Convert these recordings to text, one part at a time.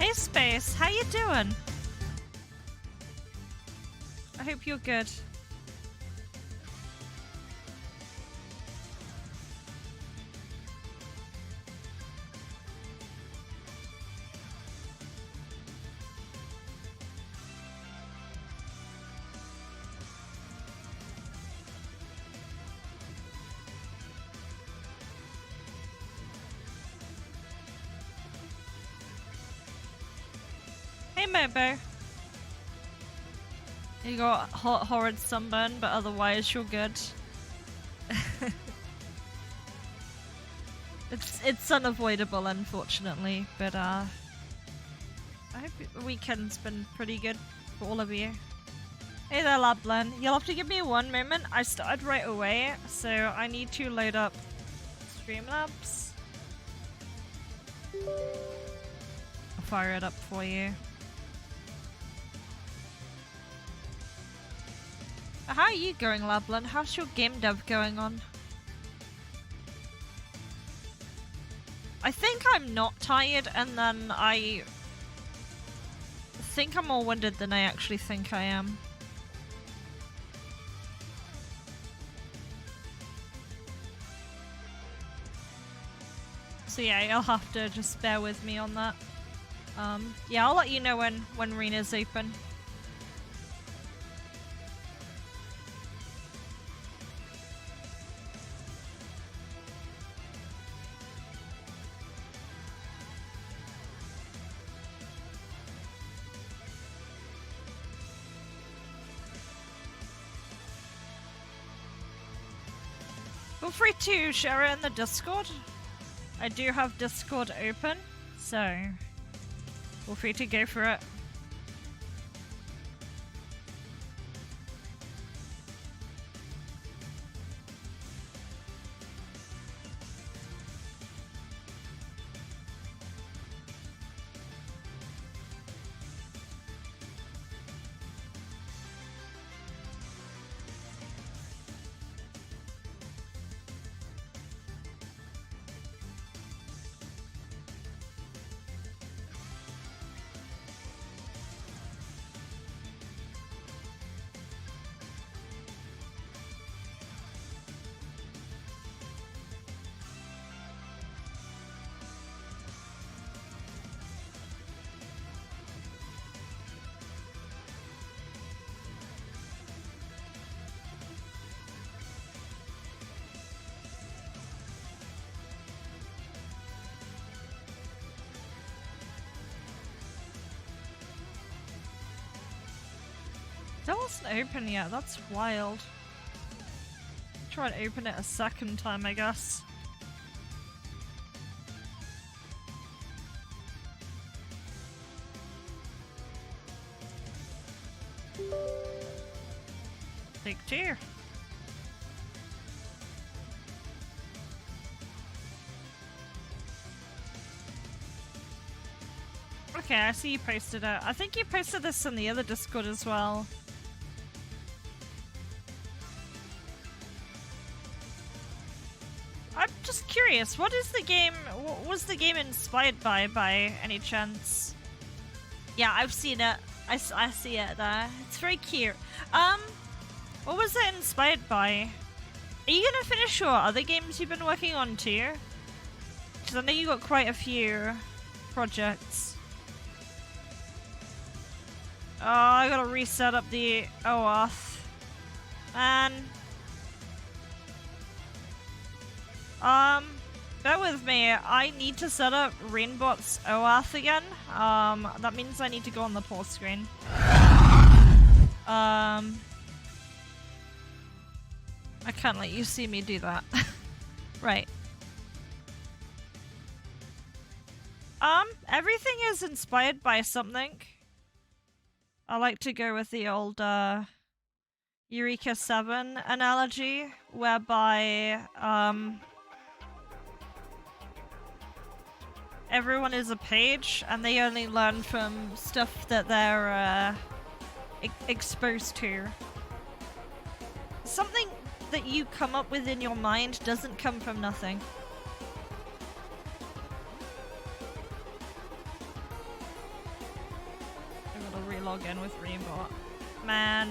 Hey Space, how you doing? I hope you're good. Hey Mobo. You got horrid sunburn, but otherwise you're good. It's unavoidable, unfortunately, but I hope the weekend's been pretty good for all of you. Hey there, Lablan. You'll have to give me one moment. I started right away, so I need to load up Streamlabs. I'll fire it up for you. How are you going, Lablan? How's your game dev going on? I think I'm not tired, and then I think I'm more winded than I actually think I am. So yeah, you'll have to just bear with me on that. Yeah, I'll let you know when Rena's open. Feel free to share it in the Discord. I do have Discord open, so feel free to go for it. That wasn't open yet, that's wild. Try and open it a second time, I guess. Take two. Okay, I see you posted it. I think you posted this in the other Discord as well. I'm just curious, what is the game, what was the game inspired by any chance? Yeah, I've seen it. I see it there. It's very cute. What was it inspired by? Are you gonna finish your other games you've been working on too? Because I know you got quite a few projects. Oh, I gotta reset up the OAuth. Man. Bear with me. I need to set up Rainbot's OAuth again. That means I need to go on the pause screen. I can't let you see me do that. Right. Everything is inspired by something. I like to go with the old, Eureka 7 analogy, whereby, everyone is a page, and they only learn from stuff that they're, exposed to. Something that you come up with in your mind doesn't come from nothing. log in with Rebot. Man.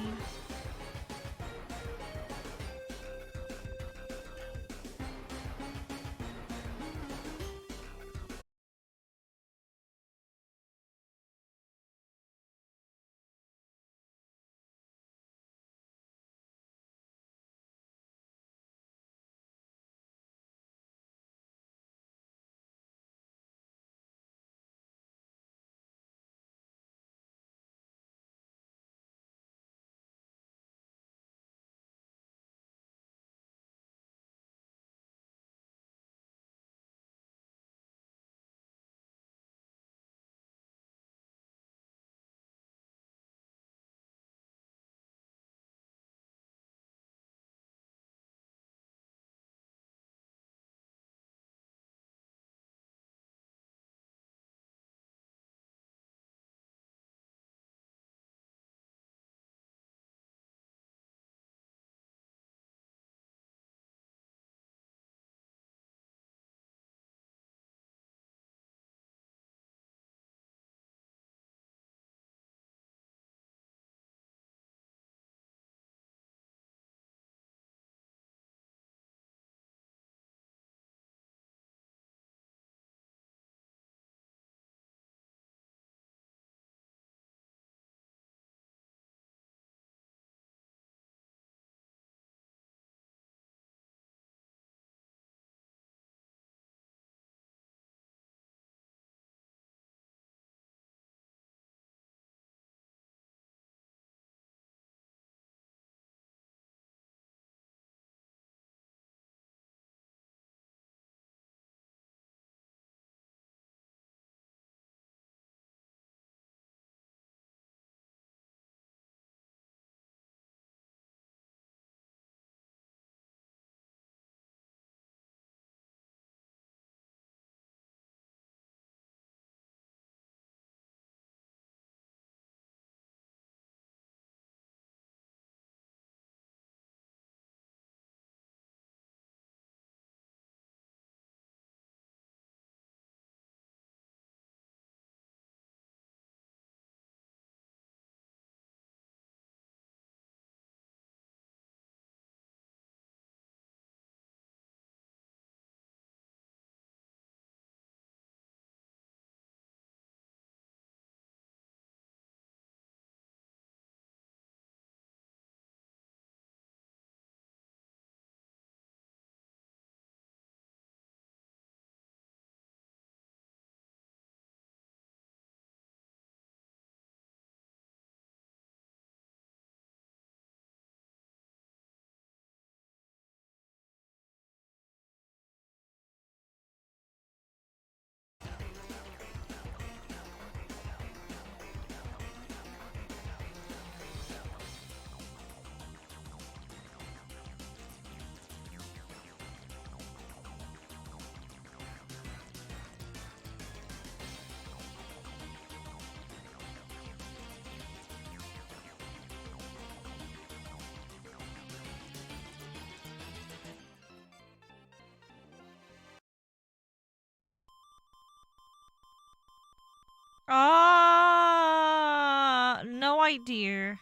No idea.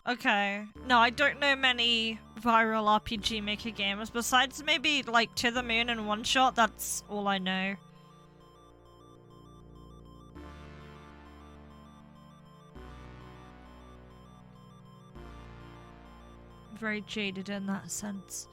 Okay. No, I don't know many viral RPG Maker games. Besides maybe, like, To the Moon and One Shot, that's all I know. Very jaded in that sense.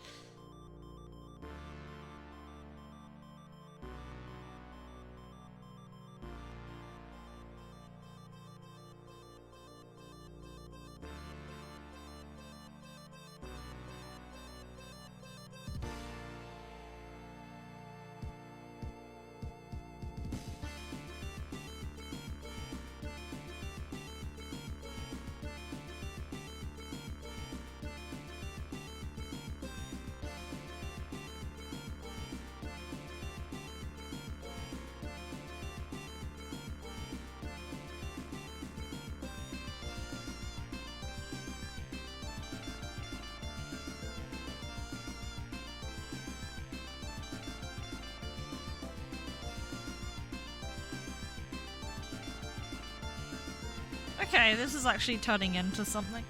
Okay, this is actually turning into something.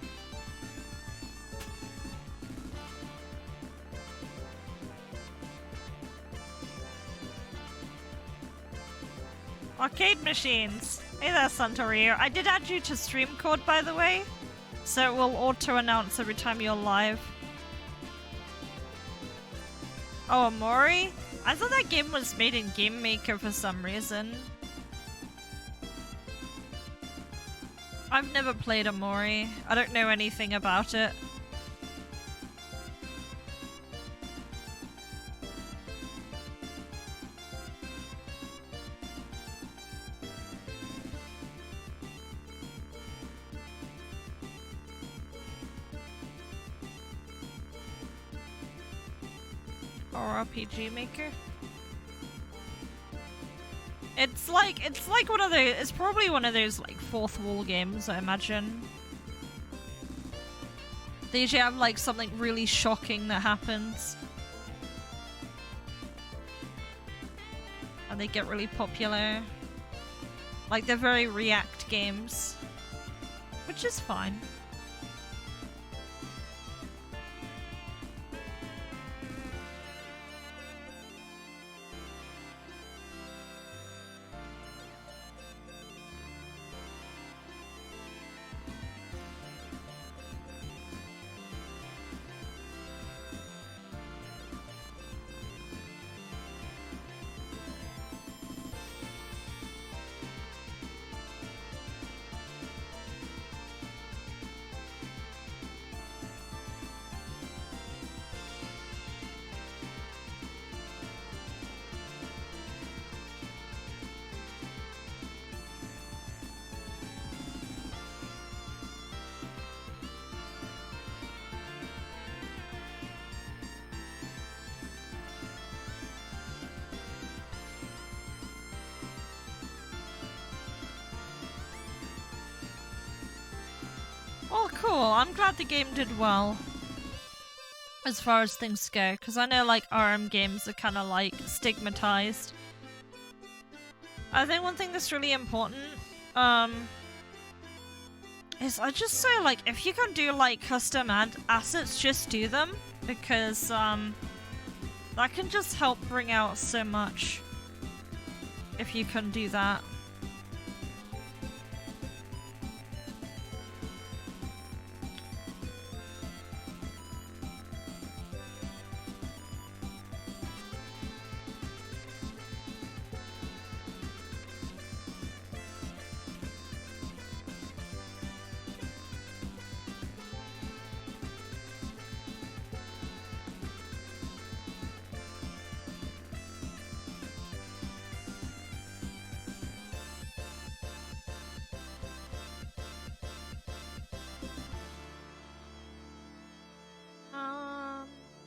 Arcade machines. Hey there, Santorio. I did add you to Streamcord, by the way, so it will auto-announce every time you're live. Oh, Amori? I thought that game was made in Game Maker for some reason. I've never played Amori. I don't know anything about it. Or RPG Maker. It's like one of those. It's probably one of those like fourth wall games, I imagine. They usually have like something really shocking that happens, and they get really popular. Like they're very React games, which is fine. Oh, cool. I'm glad the game did well. As far as things go, because I know like RM games are kind of like stigmatized. I think one thing that's really important is I just say like if you can do like custom assets, just do them, because that can just help bring out so much if you can do that.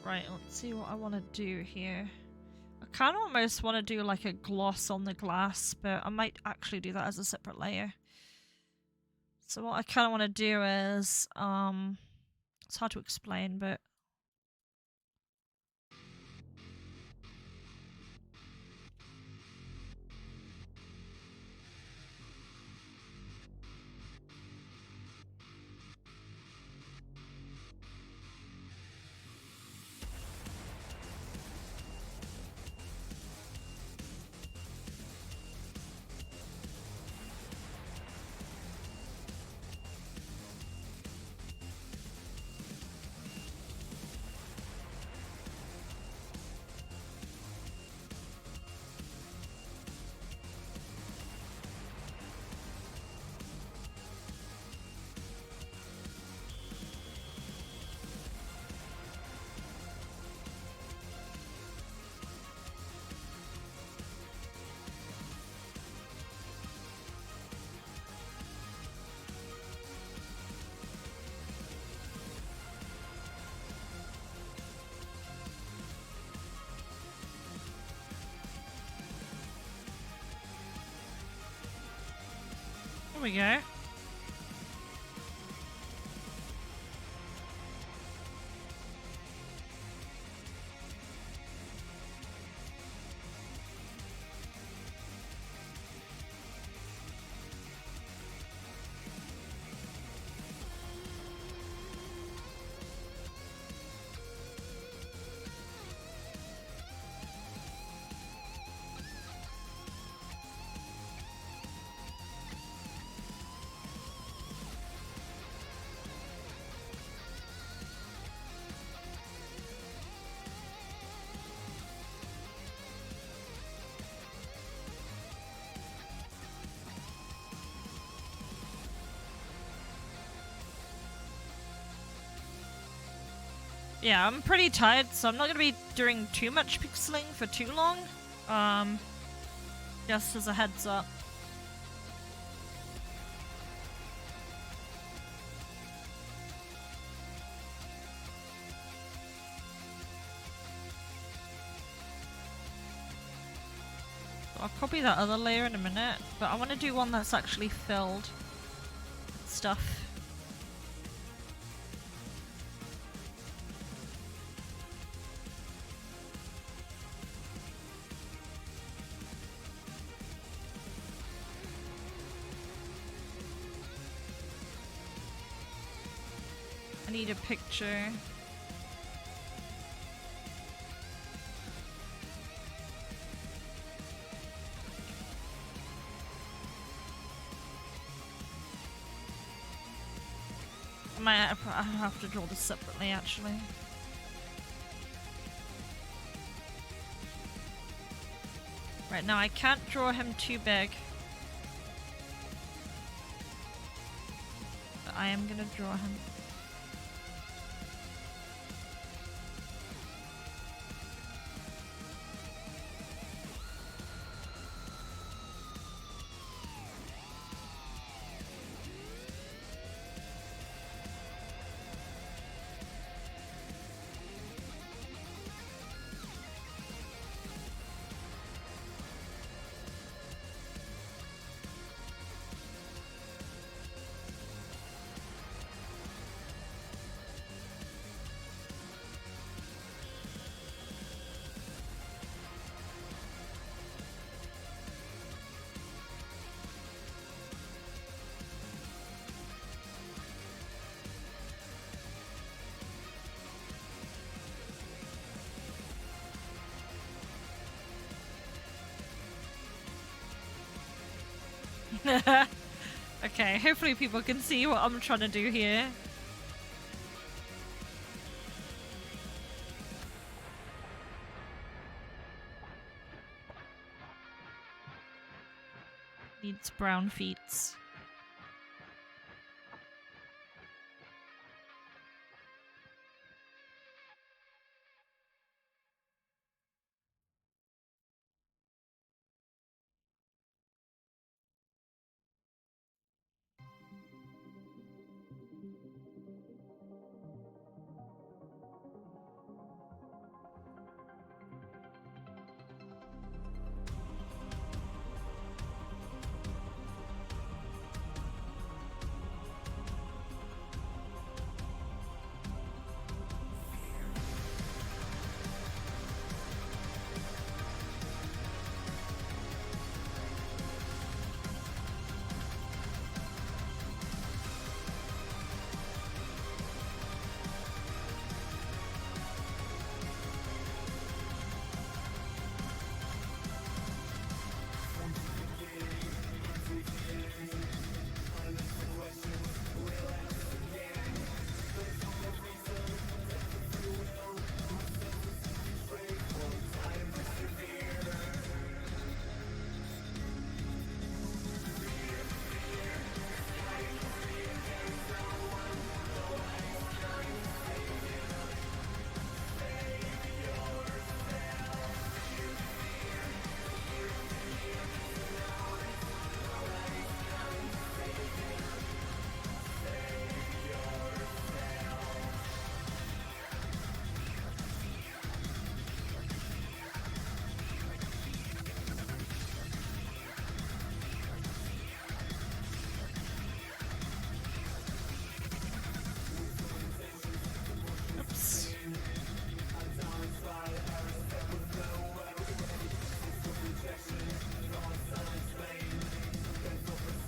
Right, let's see what I want to do here. I kind of almost want to do like a gloss on the glass, but I might actually do that as a separate layer. So what I kind of want to do is, it's hard to explain, but there we go. Yeah, I'm pretty tired, so I'm not gonna be doing too much pixeling for too long. Just as a heads up. I'll copy that other layer in a minute, but I want to do one that's actually filled with stuff. I need a picture. I have to draw this separately, actually. Right, now I can't draw him too big. But I am gonna draw him. Okay, hopefully people can see what I'm trying to do here. Needs brown feet.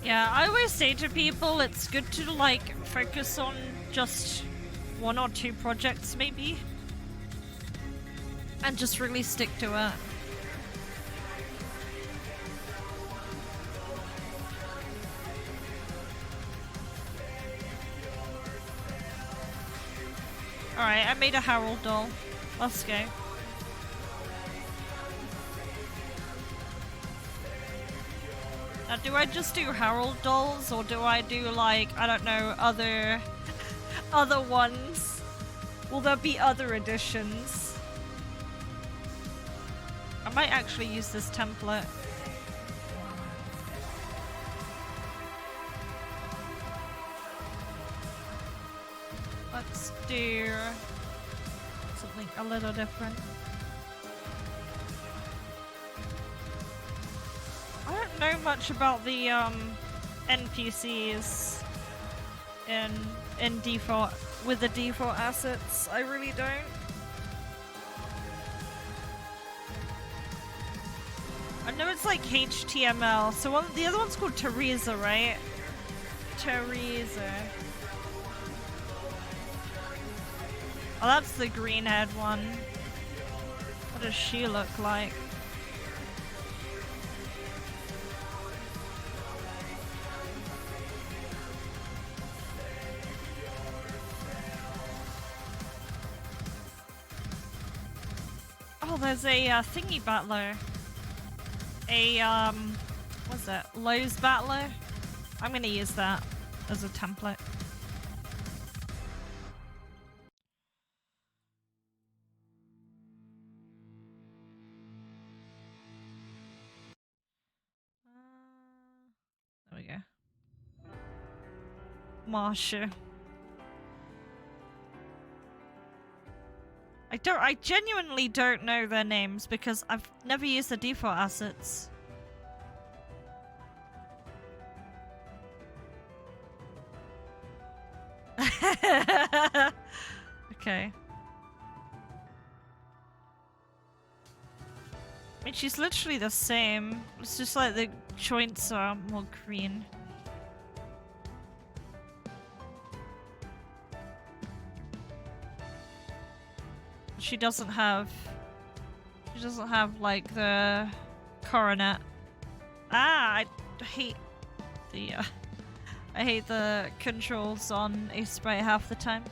Yeah, I always say to people it's good to like focus on just one or two projects maybe and just really stick to it. Alright, I made a Harold doll. Let's go. Now, do I just do Harold dolls, or do I do like, I don't know, other ones? Will there be other editions? I might actually use this template. Let's do something a little different. I don't know much about the NPCs in default with the default assets. I really don't. I know it's like HTML. So the other one's called Teresa, right? Teresa. Oh, that's the green-haired one. What does she look like? Oh, there's a thingy battler. What's it? Lowe's battler? I'm gonna use that as a template. There we go. Marsha. I genuinely don't know their names because I've never used the default assets. Okay. I mean, she's literally the same. It's just like the joints are more green. She doesn't have like the coronet. Ah, I hate the I hate the controls on a sprite half the time.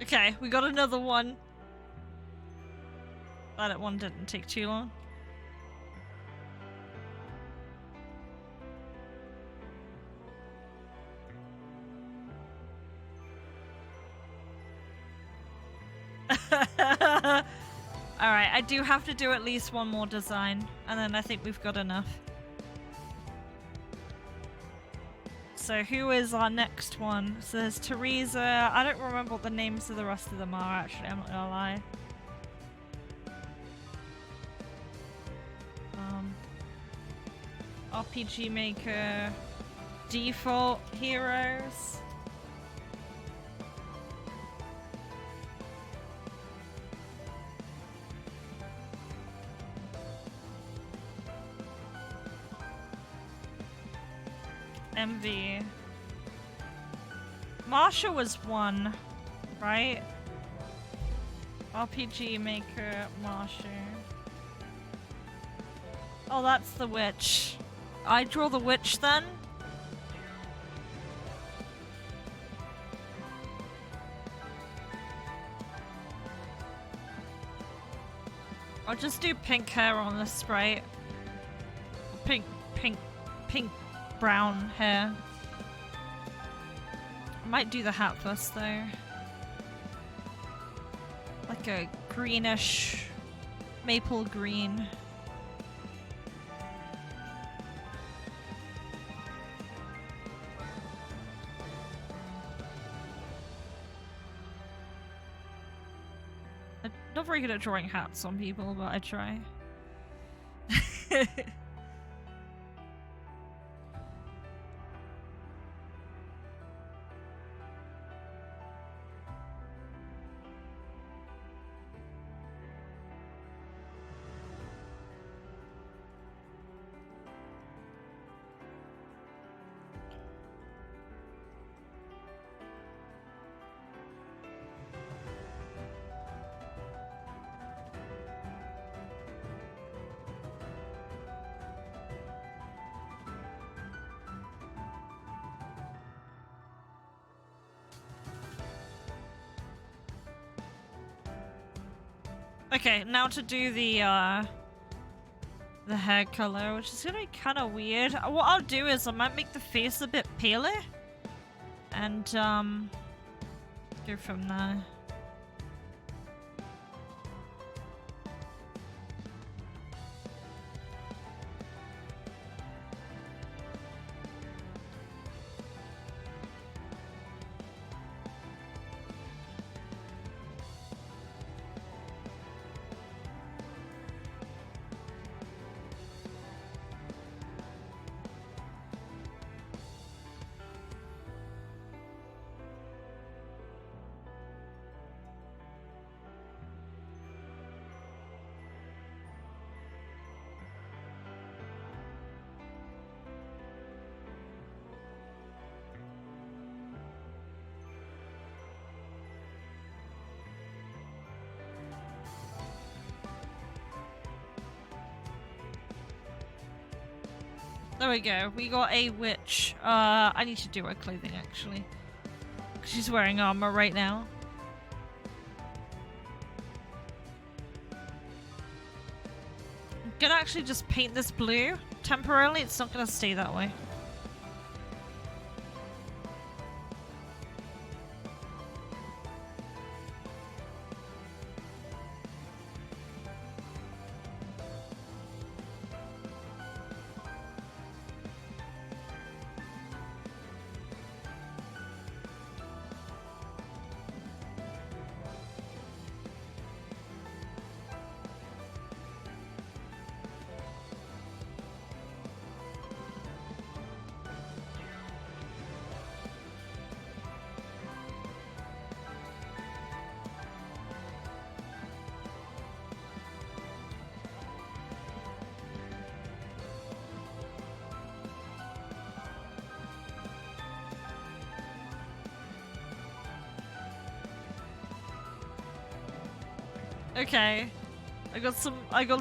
Okay, we got another one. That one didn't take too long. Alright, I do have to do at least one more design, and then I think we've got enough. So who is our next one? So there's Teresa. I don't remember what the names of the rest of them are, actually, I'm not gonna lie. RPG Maker, default heroes. MV. Marsha was one, right? RPG Maker, Marsha. Oh, that's the witch. I draw the witch then? I'll just do pink hair on this sprite. Pink brown hair. I might do the hat first though. Like a greenish maple green. I'm not very good at drawing hats on people, but I try. Okay, now to do the hair color, which is gonna be kind of weird. What I'll do is I might make the face a bit paler, and go from there. There we go. We got a witch. I need to do her clothing actually. She's wearing armor right now. I'm gonna actually just paint this blue temporarily. It's not gonna stay that way. Okay. I got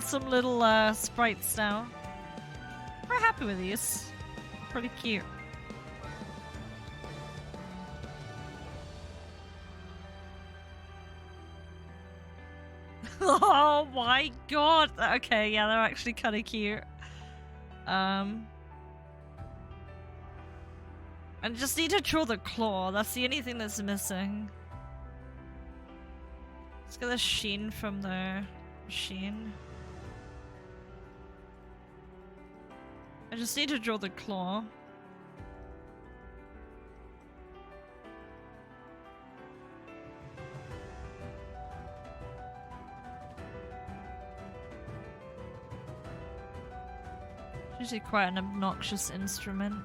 some little sprites now. We're happy with these. Pretty cute. Oh my god! Okay, yeah, they're actually kinda cute. I just need to draw the claw, that's the only thing that's missing. Let's get the sheen from the machine. I just need to draw the claw. It's usually quite an obnoxious instrument.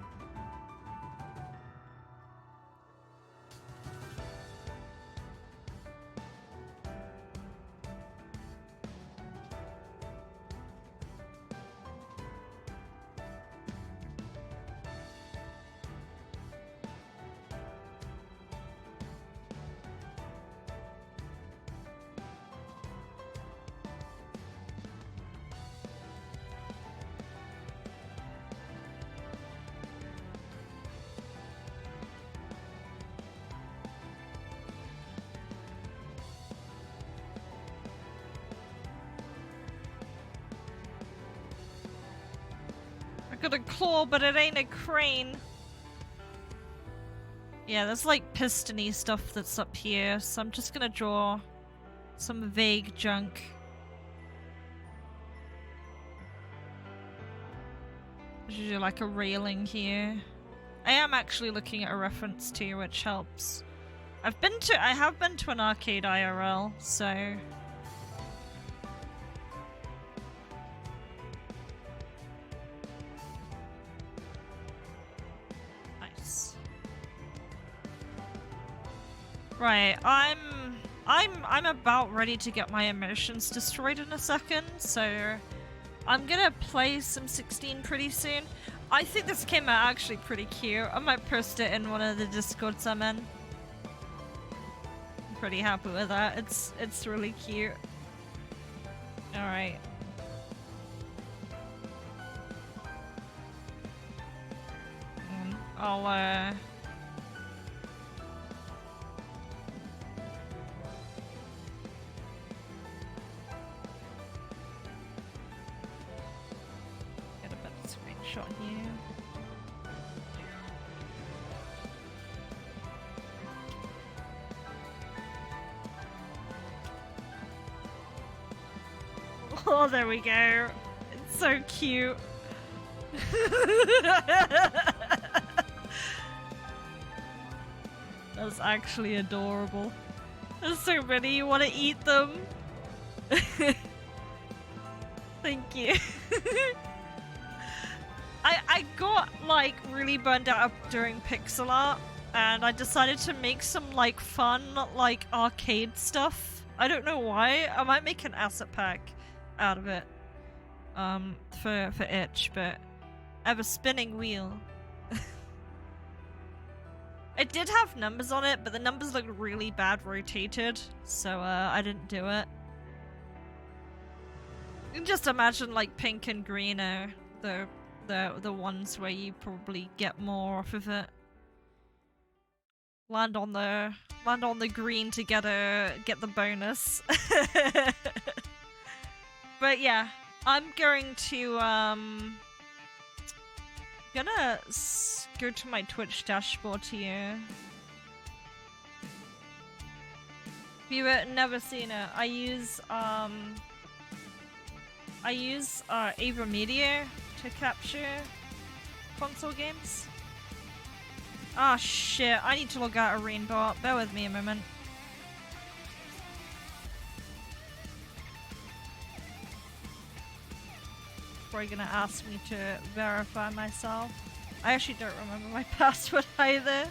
Got a claw, but it ain't a crane. Yeah, there's like pistony stuff that's up here, so I'm just gonna draw some vague junk. There's usually like a railing here. I am actually looking at a reference to, which helps. I have been to an arcade IRL, so right, I'm about ready to get my emotions destroyed in a second, so I'm gonna play some 16 pretty soon. I think this came out actually pretty cute. I might post it in one of the Discords I'm in. I'm pretty happy with that. It's really cute. Alright. I'll shot here. Oh, there we go. It's so cute. That's actually adorable. There's so many, you want to eat them? Thank you. I got like really burned out during pixel art, and I decided to make some like fun like arcade stuff. I don't know why. I might make an asset pack out of it for itch, but I have a spinning wheel. It did have numbers on it, but the numbers looked really bad rotated, so I didn't do it. You can just imagine like pink and green are the ones where you probably get more off of it. Land on the green to get the bonus. But yeah, I'm going to gonna go to my Twitch dashboard here. If you've never seen it, I use Ava Media to capture console games. Ah, shit, I need to log out of Rainbow. Bear with me a moment. Probably gonna ask me to verify myself. I actually don't remember my password either.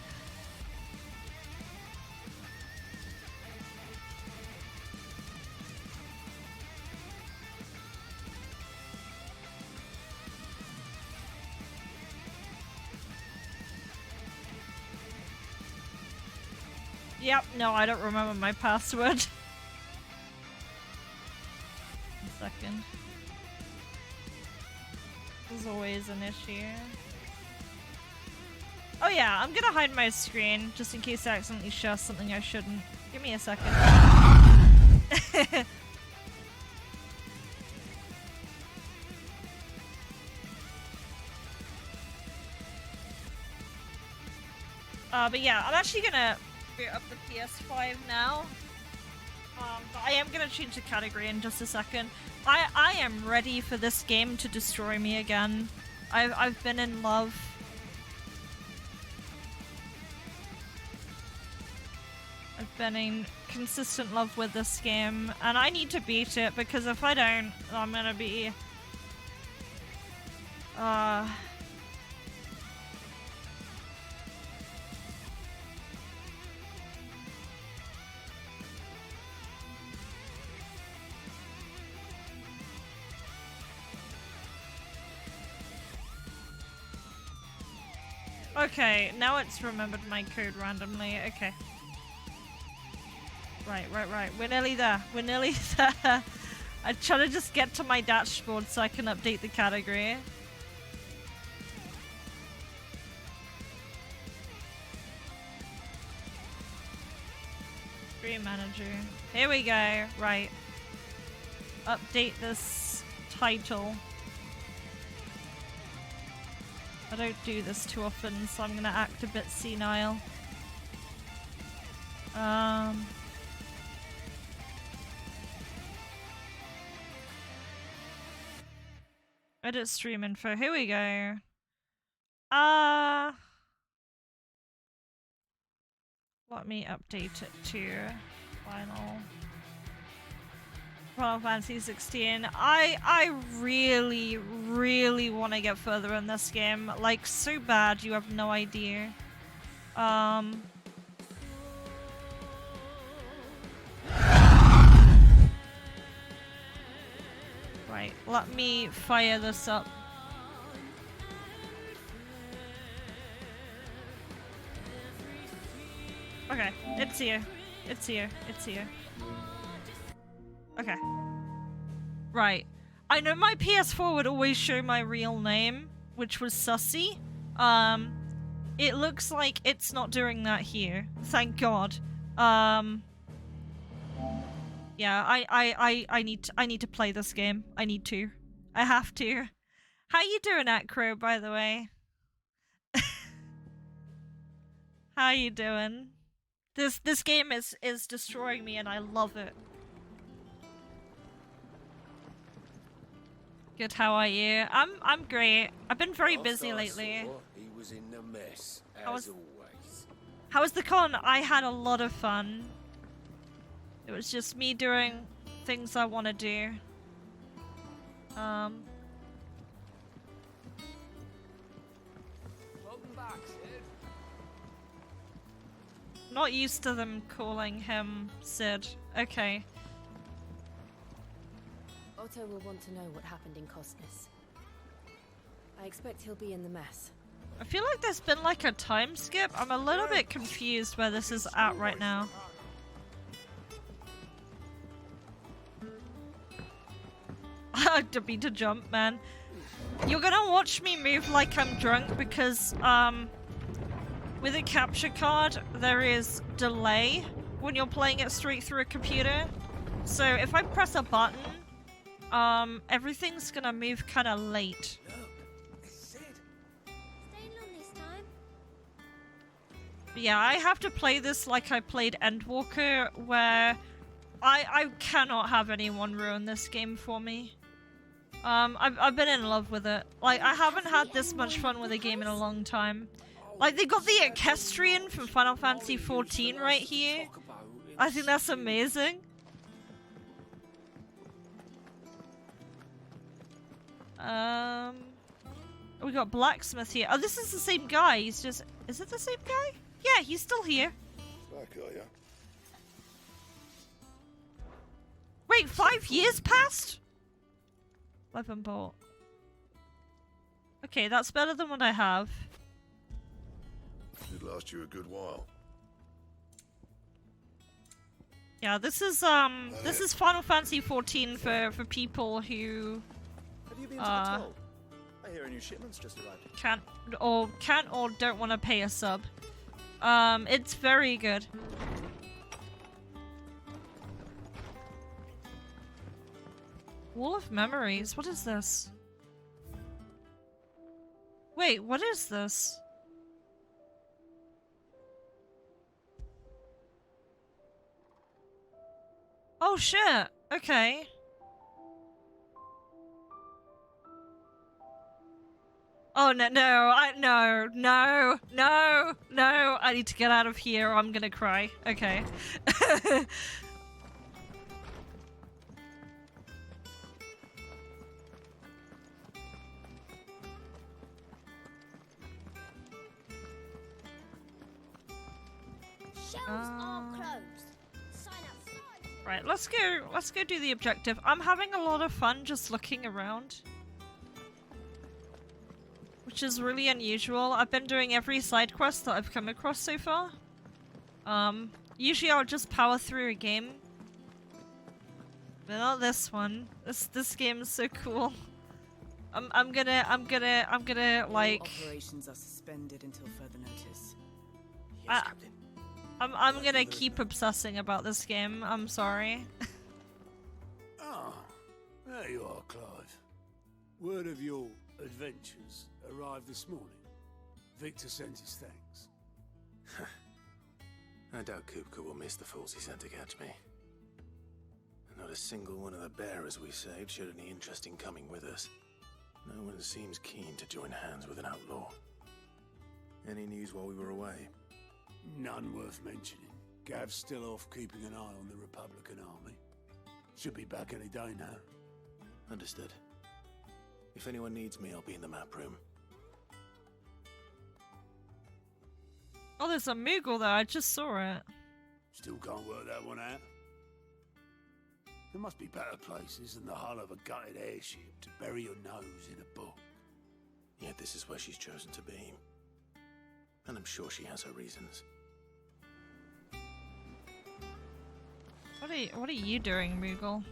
Yep, no, I don't remember my password. A second. There's always an issue. Oh yeah, I'm gonna hide my screen just in case I accidentally share something I shouldn't. Give me a second. But yeah, I'm actually gonna boot up the PS5 now. But I am gonna change the category in just a second. I am ready for this game to destroy me again. I've been in love. I've been in consistent love with this game, and I need to beat it because if I don't, I'm gonna be Okay, now it's remembered my code randomly. Okay. Right. We're nearly there. We're nearly there. I'm trying to just get to my dashboard so I can update the category. Stream manager. Here we go. Right. Update this title. I don't do this too often, so I'm gonna act a bit senile. Edit stream info. Here we go. Let me update it to Final Fantasy XVI. I really, really want to get further in this game. Like, so bad, you have no idea. Right, let me fire this up. Okay, it's here. It's here. It's here. Okay. Right. I know my PS4 would always show my real name, which was Sussy. It looks like it's not doing that here. Thank God. Yeah, I need to play this game. I need to. I have to. How you doing, Acro, by the way? How you doing? This game is destroying me and I love it. Good, how are you? I'm great. I've been very busy lately. He was in the mess, as always. How was the con? I had a lot of fun. It was just me doing things I want to do. Welcome back, Sid. Not used to them calling him Sid. Okay. Otto will want to know what happened in Cosmos. I expect he'll be in the mess. I feel like there's been like a time skip. I'm a little bit confused where this is at right now. I don't mean to jump, man. You're gonna watch me move like I'm drunk because, with a capture card, there is delay when you're playing it straight through a computer. So if I press a button, everything's gonna move kind of late. But yeah, I have to play this like I played Endwalker, where I cannot have anyone ruin this game for me. I've been in love with it. Like, I haven't had this much fun with a game in a long time. Like, they got the Equestrian from Final Fantasy XIV right here. I think that's amazing. We got Blacksmith here. Oh, this is the same guy. He's just... Is it the same guy? Yeah, he's still here. Wait, 5 years passed? Weapon bolt. Okay, that's better than what I have. Should last you a good while. Yeah, this is Final Fantasy XIV for people who Have you been to the toll? I hear a new shipment's just arrived. can't or don't want to pay a sub. It's very good. Wall of Memories. What is this? Wait, what is this? Oh shit. Okay. Oh no, no, I need to get out of here or I'm gonna cry. Okay. Shelves are closed. Sign outside. Right, let's go do the objective. I'm having a lot of fun just looking around, which is really unusual. I've been doing every side quest that I've come across so far. Usually I'll just power through a game, but not this one. This game is so cool. I'm gonna like. Operations are suspended until further notice. Yes, Captain. I'm gonna keep obsessing about this game. I'm sorry. Ah, there you are, Clive. Word of your adventures arrived this morning. Victor sent his thanks. I doubt Kupka will miss the fools he sent to catch me. Not a single one of the bearers we saved showed any interest in coming with us. No one seems keen to join hands with an outlaw. Any news while we were away? None worth mentioning. Gav's still off keeping an eye on the Republican army. Should be back any day now. Understood. If anyone needs me, I'll be in the map room. Oh, there's a Moogle there. I just saw it. Still can't work that one out. There must be better places than the hull of a gutted airship to bury your nose in a book. Yet this is where she's chosen to be. And I'm sure she has her reasons. What are you doing, Moogle?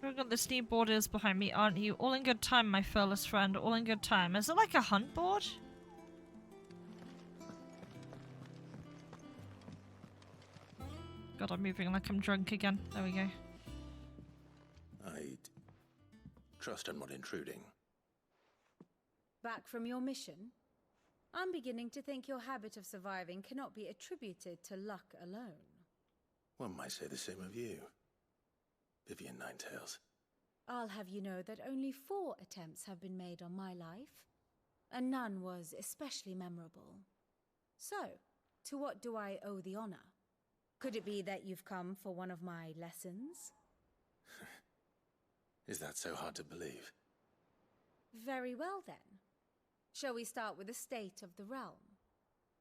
I've got the steep borders behind me, aren't you? All in good time, my fearless friend. All in good time. Is it like a hunt board? God, I'm moving like I'm drunk again. There we go. I'd Trust I'm not intruding. Back from your mission? I'm beginning to think your habit of surviving cannot be attributed to luck alone. One might say the same of you, Vivian Ninetails. I'll have you know that only 4 attempts have been made on my life, and none was especially memorable. So, to what do I owe the honor? Could it be that you've come for one of my lessons? Is that so hard to believe? Very well then. Shall we start with the state of the realm?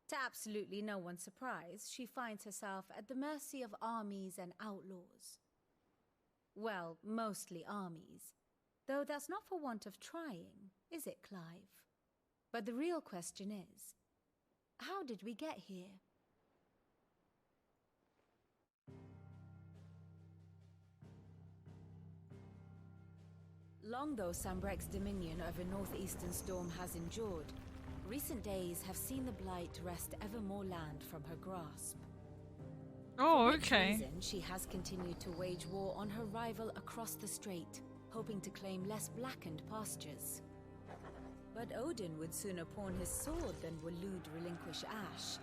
To absolutely no one's surprise, she finds herself at the mercy of armies and outlaws. Well, mostly armies. Though that's not for want of trying, is it, Clive? But the real question is, how did we get here? Long though Sambrek's dominion over northeastern Storm has endured, recent days have seen the Blight wrest ever more land from her grasp. Oh, For which okay. reason, she has continued to wage war on her rival across the strait, hoping to claim less blackened pastures. But Odin would sooner pawn his sword than Waloed relinquish Ash.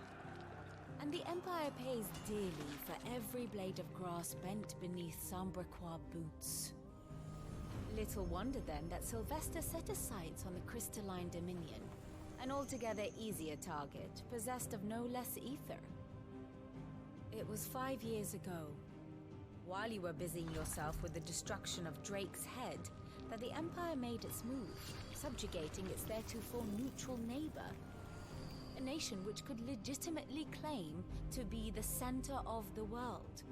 And the Empire pays dearly for every blade of grass bent beneath Sambrequois boots. Little wonder then that Sylvester set his sights on the crystalline dominion, an altogether easier target, possessed of no less ether. It was 5 years ago, while you were busying yourself with the destruction of Drake's head, that the Empire made its move, subjugating its theretofore neutral neighbor. A nation which could legitimately claim to be the center of the world.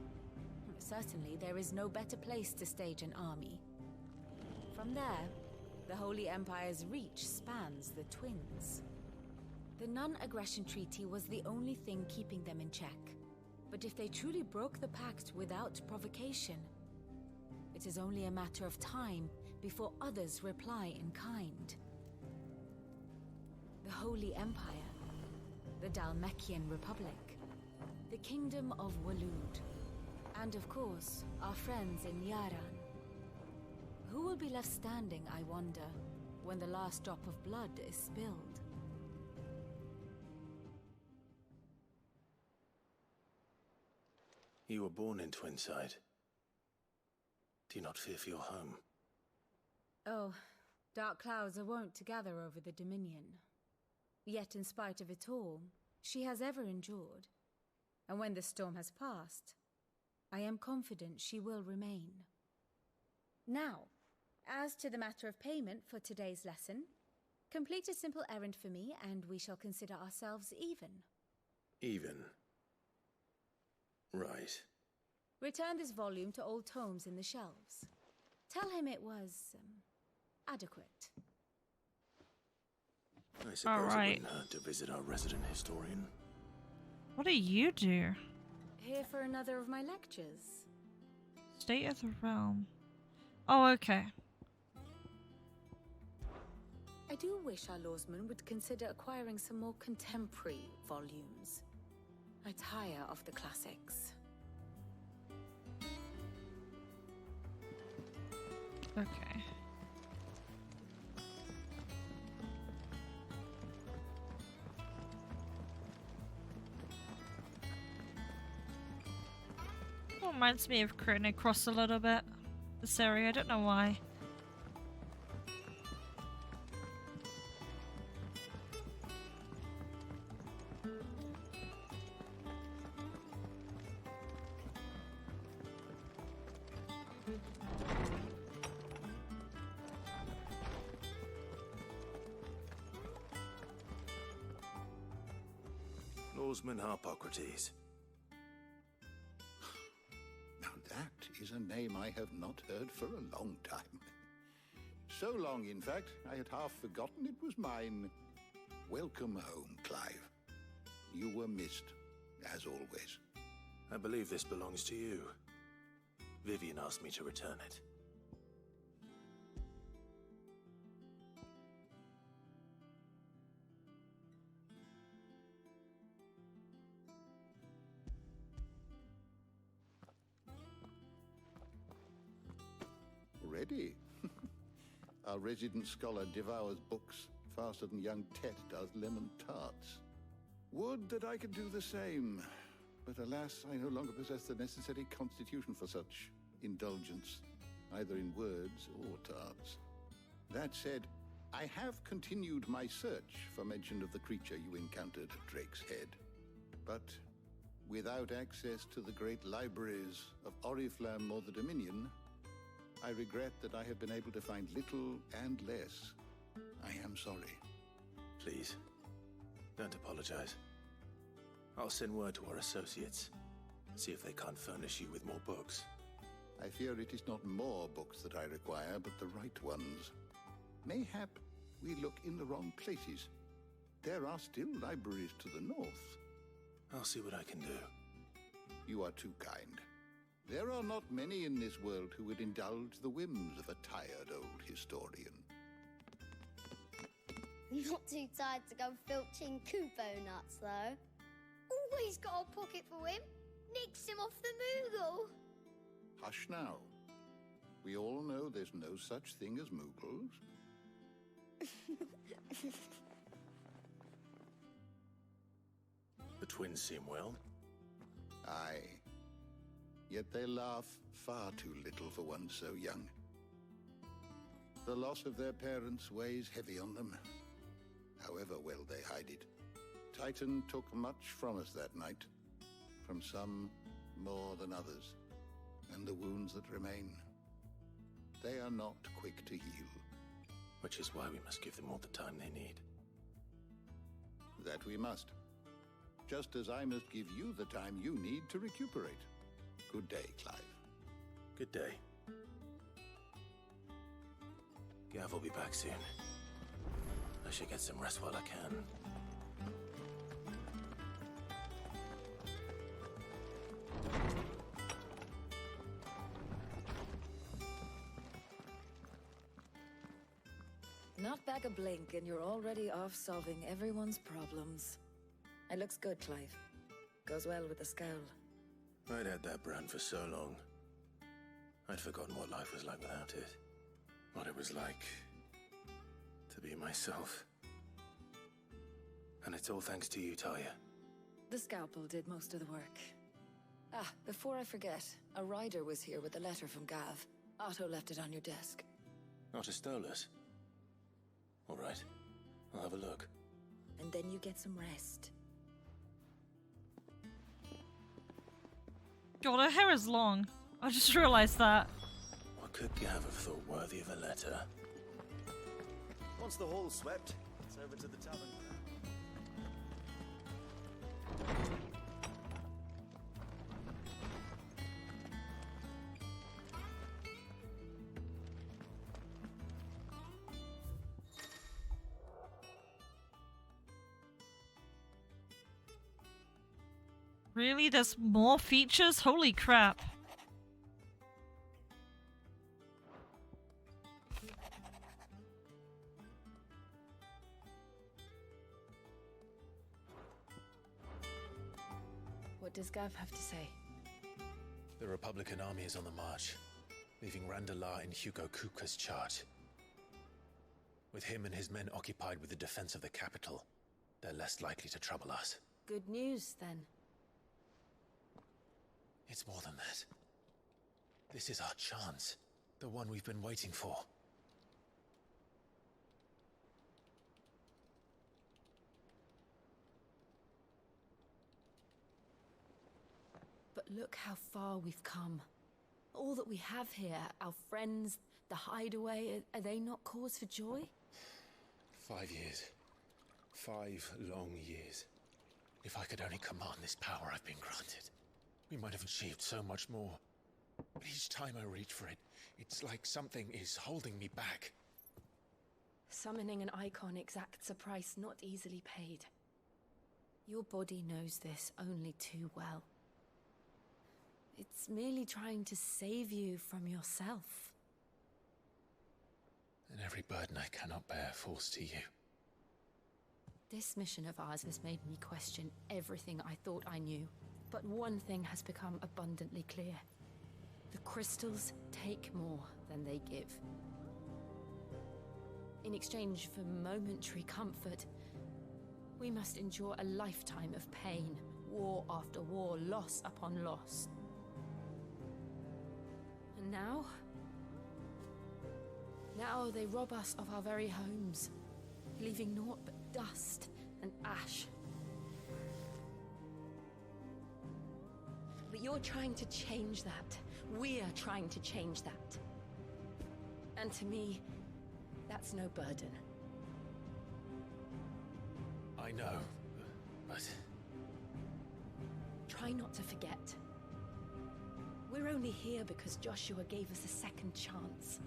Certainly, there is no better place to stage an army. From there, the Holy Empire's reach spans the Twins. The non-aggression treaty was the only thing keeping them in check. But if they truly broke the pact without provocation, it is only a matter of time before others reply in kind. The Holy Empire, the Dalmekian Republic, the Kingdom of Waloed, and of course, our friends in Yaran. Who will be left standing, I wonder, when the last drop of blood is spilled? You were born in Twinside. Do you not fear for your home? Oh, dark clouds are wont to gather over the Dominion. Yet in spite of it all, she has ever endured. And when the storm has passed, I am confident she will remain. Now, as to the matter of payment for today's lesson, complete a simple errand for me and we shall consider ourselves even. Even? Right. Return this volume to old tomes in the shelves. Tell him it was, adequate. I suppose it Alright. wouldn't hurt to visit our resident historian. What do you do? Here for another of my lectures. State of the realm. Oh, okay. I do wish our lawsmen would consider acquiring some more contemporary volumes. I tire of the classics. Okay. Reminds me of Chrono Cross a little bit. This area, I don't know why. Lawsman Harpocrates. Now that is a name I have not heard for a long time. So long, in fact, I had half forgotten it was mine. Welcome home, Clive. You were missed, as always. I believe this belongs to you. Vivian asked me to return it. Ready? Our resident scholar devours books faster than young Tet does lemon tarts. Would that I could do the same, but alas, I no longer possess the necessary constitution for such indulgence, either in words or tarts. That said, I have continued my search for mention of the creature you encountered at Drake's Head. But without access to the great libraries of Oriflamme or the Dominion, I regret that I have been able to find little and less. I am sorry. Please, don't apologize. I'll send word to our associates. See if they can't furnish you with more books. I fear it is not more books that I require, but the right ones. Mayhap we look in the wrong places. There are still libraries to the north. I'll see what I can do. You are too kind. There are not many in this world who would indulge the whims of a tired old historian. Not too tired to go filching Kupo nuts, though. Always got a pocket for him. Nicks him off the Moogle. Hush now. We all know there's no such thing as Moogles. The twins seem well. Aye. Yet they laugh far too little for one so young. The loss of their parents weighs heavy on them, however well they hide it. Titan took much from us that night, from some more than others, and the wounds that remain, they are not quick to heal. Which is why we must give them all the time they need. That we must. Just as I must give you the time you need to recuperate. Good day, Clive. Good day. Gav will be back soon. I should get some rest while I can. Not back a blink and you're already off solving everyone's problems. It looks good, Clive. Goes well with the scowl. I'd had that brand for so long. I'd forgotten what life was like without it. What it was like to be myself. And it's all thanks to you, Talia. The scalpel did most of the work. Ah, before I forget, a rider was here with a letter from Gav. Otto left it on your desk. Otto stole us. All right, I'll have a look. And then you get some rest. God, her hair is long. I just realized that. What could Gav have thought worthy of a letter? Once the hall's swept, it's over to the tavern. Really? There's more features? Holy crap. What does Gav have to say? The Republican army is on the march, leaving Randalar in Hugo Kupka's charge. With him and his men occupied with the defense of the capital, they're less likely to trouble us. Good news, then. It's more than that. This is our chance. The one we've been waiting for. But look how far we've come. All that we have here, our friends, the hideaway, are they not cause for joy? 5 years. 5 long years. If I could only command this power I've been granted, we might have achieved so much more. But each time I reach for it, it's like something is holding me back. Summoning an icon exacts a price not easily paid. Your body knows this only too well. It's merely trying to save you from yourself. And every burden I cannot bear falls to you. This mission of ours has made me question everything I thought I knew. But one thing has become abundantly clear. The crystals take more than they give. In exchange for momentary comfort, we must endure a lifetime of pain, war after war, loss upon loss. And now they rob us of our very homes, leaving naught but dust and ash. But you're trying to change that. We're trying to change that. And to me, that's no burden. I know, but... Try not to forget. We're only here because Joshua gave us a second chance.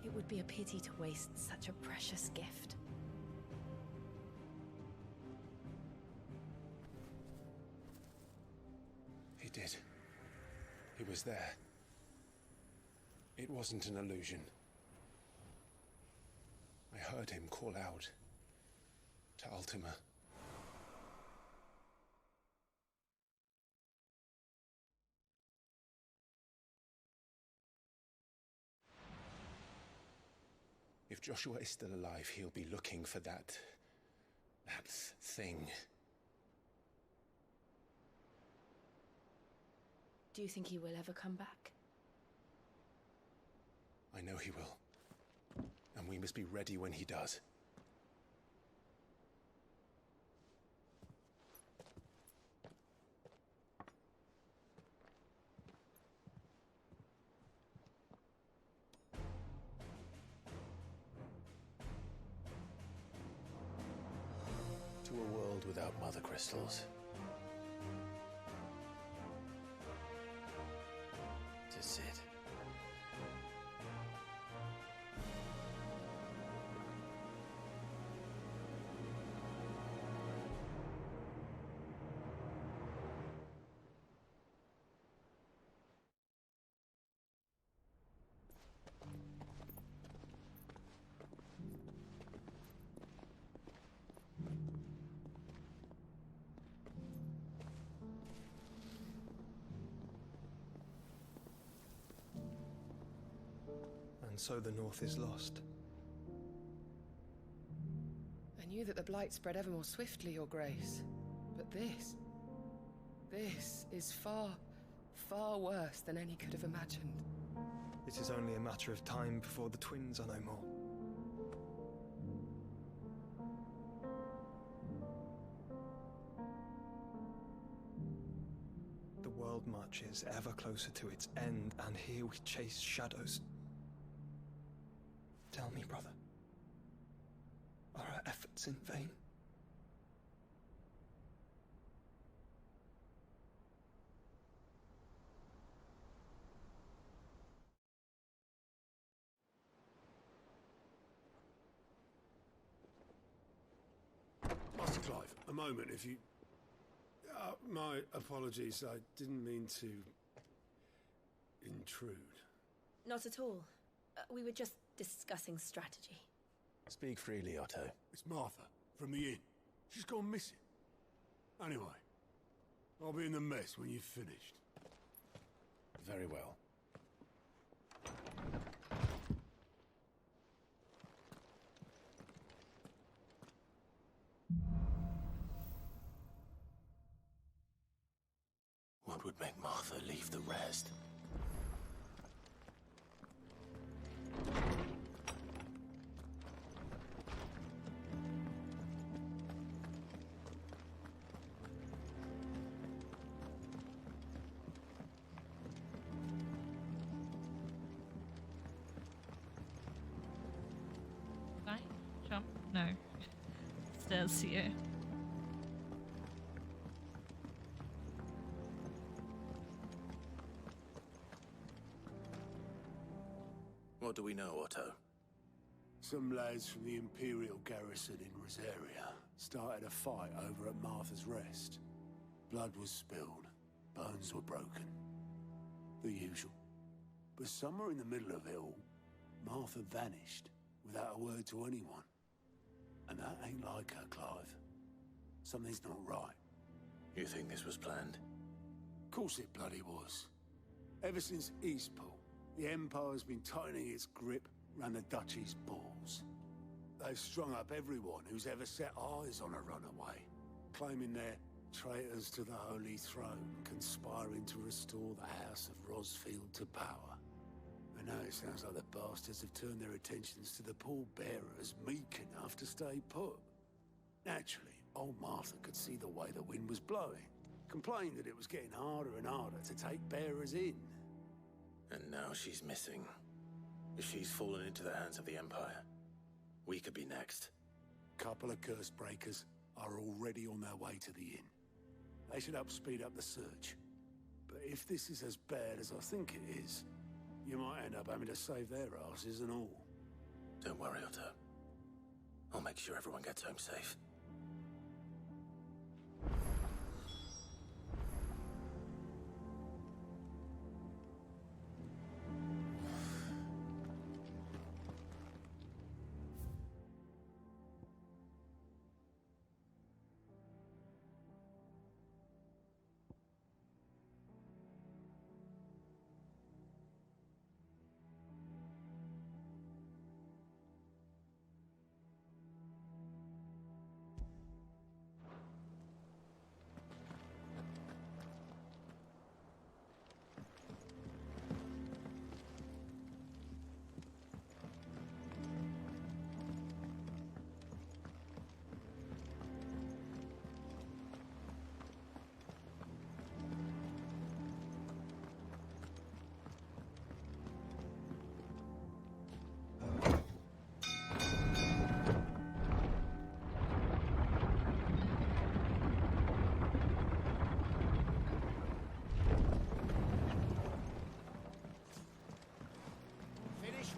It would be a pity to waste such a precious gift. He did. He was there. It wasn't an illusion. I heard him call out to Ultima. If Joshua is still alive, he'll be looking for that thing. Do you think he will ever come back? I know he will. And we must be ready when he does. To a world without mother crystals. To Sid. And so the North is lost. I knew that the Blight spread ever more swiftly, Your Grace. But this is far, far worse than any could have imagined. It is only a matter of time before the twins are no more. The world marches ever closer to its end, and here we chase shadows. Tell me, brother, are our efforts in vain? Master Clive, a moment, if you... my apologies, I didn't mean to... intrude. Not at all. We were just discussing strategy. Speak freely, Otto. It's Martha, from the inn. She's gone missing. Anyway, I'll be in the mess when you've finished. Very well. What would make Martha leave the rest? Jump? No. Stairs here. What do we know, Otto? Some lads from the Imperial garrison in Rosaria started a fight over at Martha's Rest. Blood was spilled, bones were broken. The usual. But somewhere in the middle of it all, Martha vanished without a word to anyone. And that ain't like her, Clive. Something's not right. You think this was planned? Of course it bloody was. Ever since Eastpool, the Empire's been tightening its grip around the Duchy's balls. They've strung up everyone who's ever set eyes on a runaway, claiming they're traitors to the Holy Throne, conspiring to restore the House of Rosfield to power. I know it sounds like the bastards have turned their attentions to the pallbearers meek enough to stay put. Naturally, old Martha could see the way the wind was blowing, complained that it was getting harder and harder to take bearers in. And now she's missing. If she's fallen into the hands of the Empire, we could be next. Couple of curse breakers are already on their way to the inn. They should help speed up the search. But if this is as bad as I think it is, you might end up having to save their asses and all. Don't worry, Otto. I'll make sure everyone gets home safe.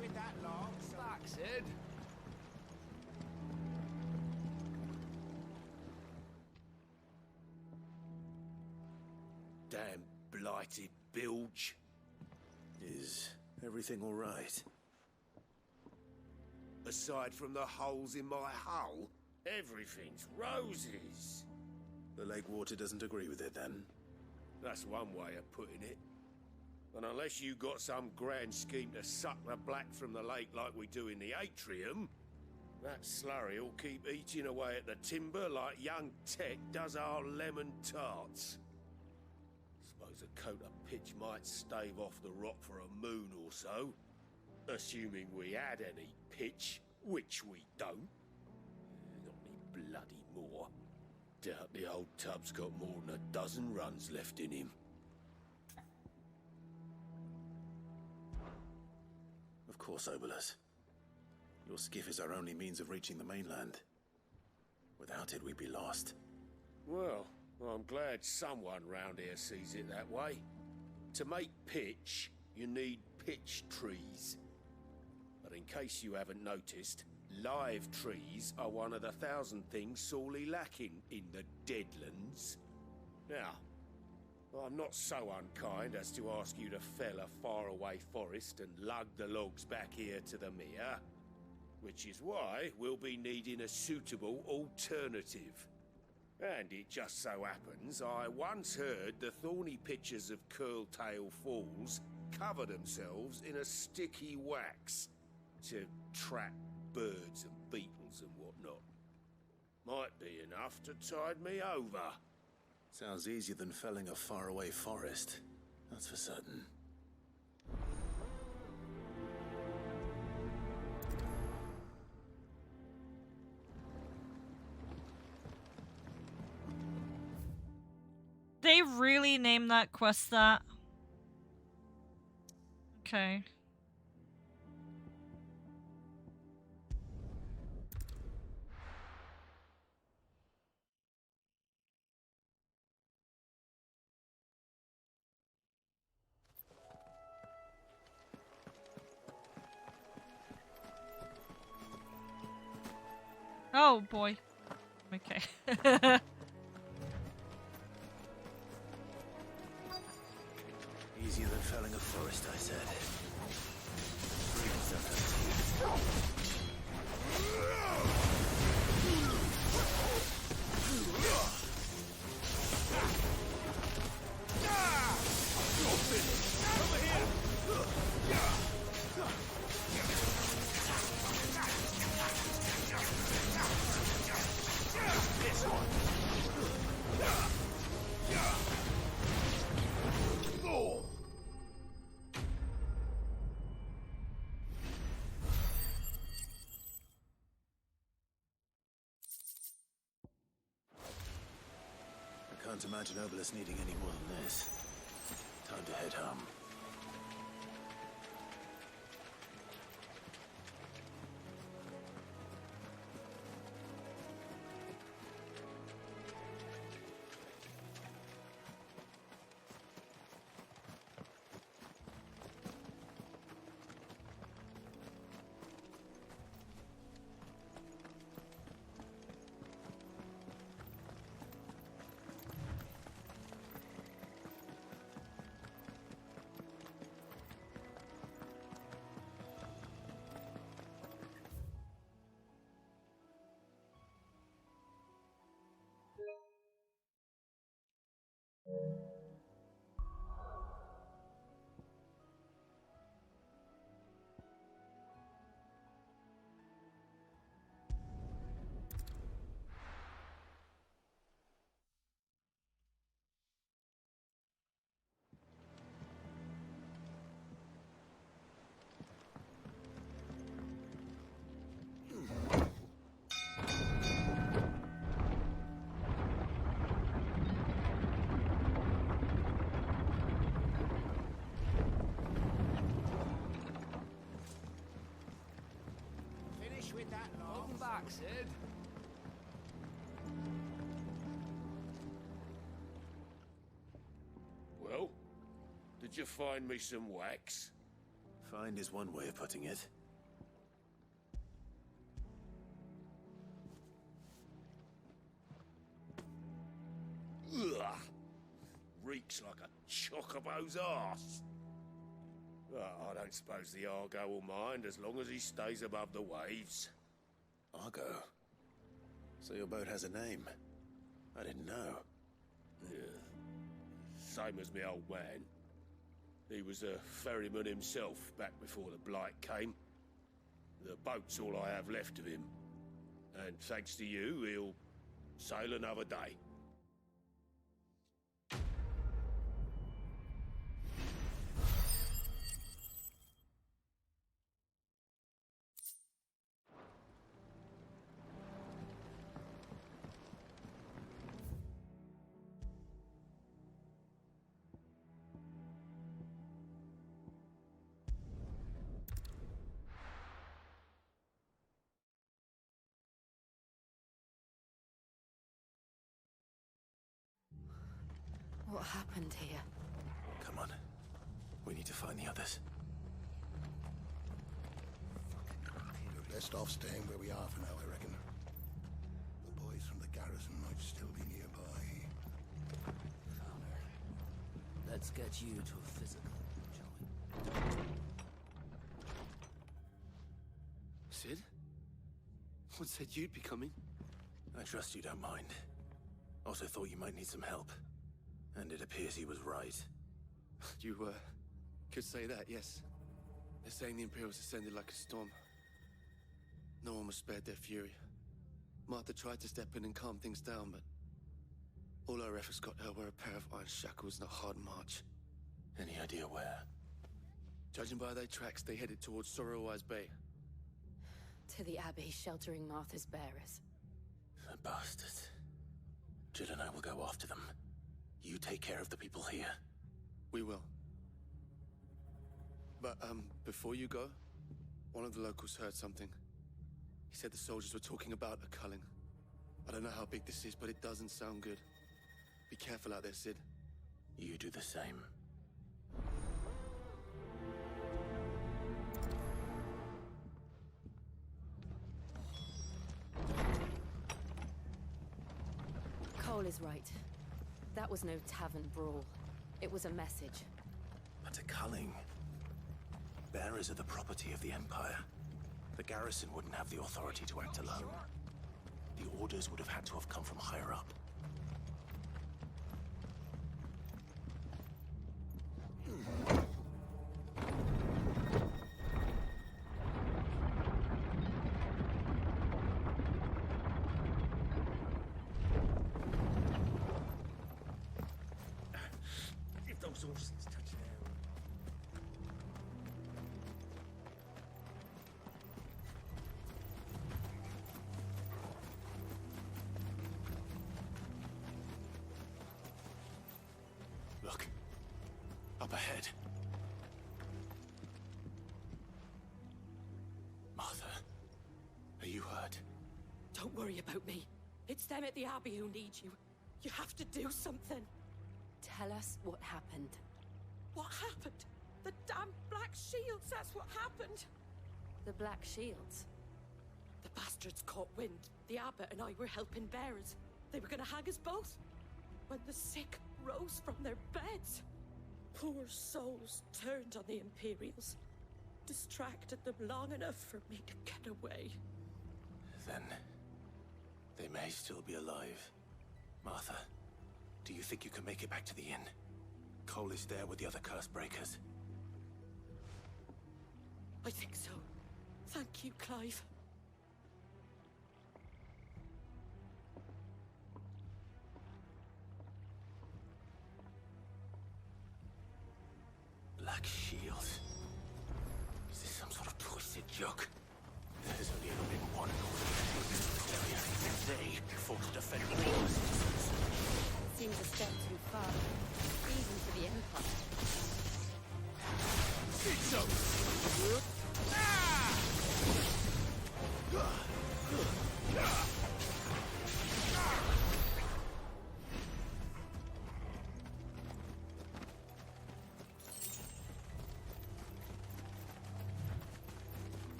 With that log, that's it. Damn blighted bilge. Is everything all right? Aside from the holes in my hull, everything's roses. The lake water doesn't agree with it, then? That's one way of putting it. And unless you got some grand scheme to suck the black from the lake like we do in the atrium, that slurry'll keep eating away at the timber like young Tech does our lemon tarts. Suppose a coat of pitch might stave off the rot for a moon or so, assuming we had any pitch, which we don't. Not any bloody more. Doubt the old tub's got more than a dozen runs left in him. Of course, Obolus. Your skiff is our only means of reaching the mainland. Without it, we'd be lost. Well, I'm glad someone round here sees it that way. To make pitch, you need pitch trees. But in case you haven't noticed, live trees are one of the 1,000 things sorely lacking in the Deadlands. Now, I'm not so unkind as to ask you to fell a faraway forest and lug the logs back here to the mere, which is why we'll be needing a suitable alternative. And it just so happens I once heard the thorny pitchers of Curltail Falls cover themselves in a sticky wax to trap birds and beetles and whatnot. Might be enough to tide me over. Sounds easier than felling a faraway forest. That's for certain. They really named that quest that? Okay. Oh boy. Okay. Easier than felling a forest, I said. Can't imagine Obelisk needing any more than this. Time to head home. Welcome back, Sid. Well, did you find me some wax? Find is one way of putting it. Ugh. Reeks like a chocobo's arse. I don't suppose the Argo will mind as long as he stays above the waves. Argo? So your boat has a name? I didn't know. Yeah. Same as me old man. He was a ferryman himself back before the Blight came. The boat's all I have left of him. And thanks to you, he'll sail another day. What happened here? Come on. We need to find the others. We're best off staying where we are for now, I reckon. The boys from the garrison might still be nearby. Fowler, let's get you to a physical, shall we? Sid? What said you'd be coming? I trust you don't mind. Also thought you might need some help. And it appears he was right. You, could say that, yes. They're saying the Imperials ascended like a storm. No one was spared their fury. Martha tried to step in and calm things down, but all our efforts got her were a pair of iron shackles and a hard march. Any idea where? Judging by their tracks, they headed towards Sorrowwise Bay. To the Abbey sheltering Martha's bearers. The bastards. Jill and I will go after them. You take care of the people here. We will. But, before you go, one of the locals heard something. He said the soldiers were talking about a culling. I don't know how big this is, but it doesn't sound good. Be careful out there, Sid. You do the same. Cole is right. That was no tavern brawl. It was a message. But a culling. Bearers are the property of the Empire. The garrison wouldn't have the authority to act alone. The orders would have had to have come from higher up. If those soldiers touch down. Don't worry about me. It's them at the Abbey who need you. You have to do something. Tell us what happened. What happened? The damn Black Shields, that's what happened. The Black Shields? The bastards caught wind. The abbot and I were helping bearers. They were gonna hang us both. When the sick rose from their beds, poor souls turned on the Imperials. Distracted them long enough for me to get away. Then they may still be alive. Martha, do you think you can make it back to the inn? Cole is there with the other curse breakers. I think so. Thank you, Clive. Black Shields. Is this some sort of twisted joke? There's only ever been one Northern area, and they fought to defend all the citizens. Seems a step too far, even for the Empire. It's up!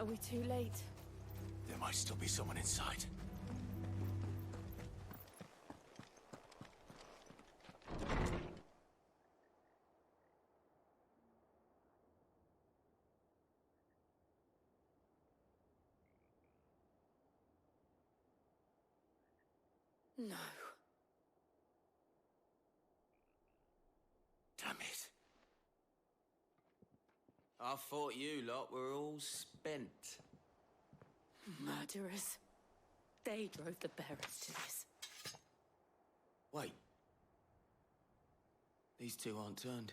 Are we too late? There might still be someone inside. No. Damn it. I thought you lot were all spent. Murderers. They drove the bearers to this. Wait. These two aren't turned.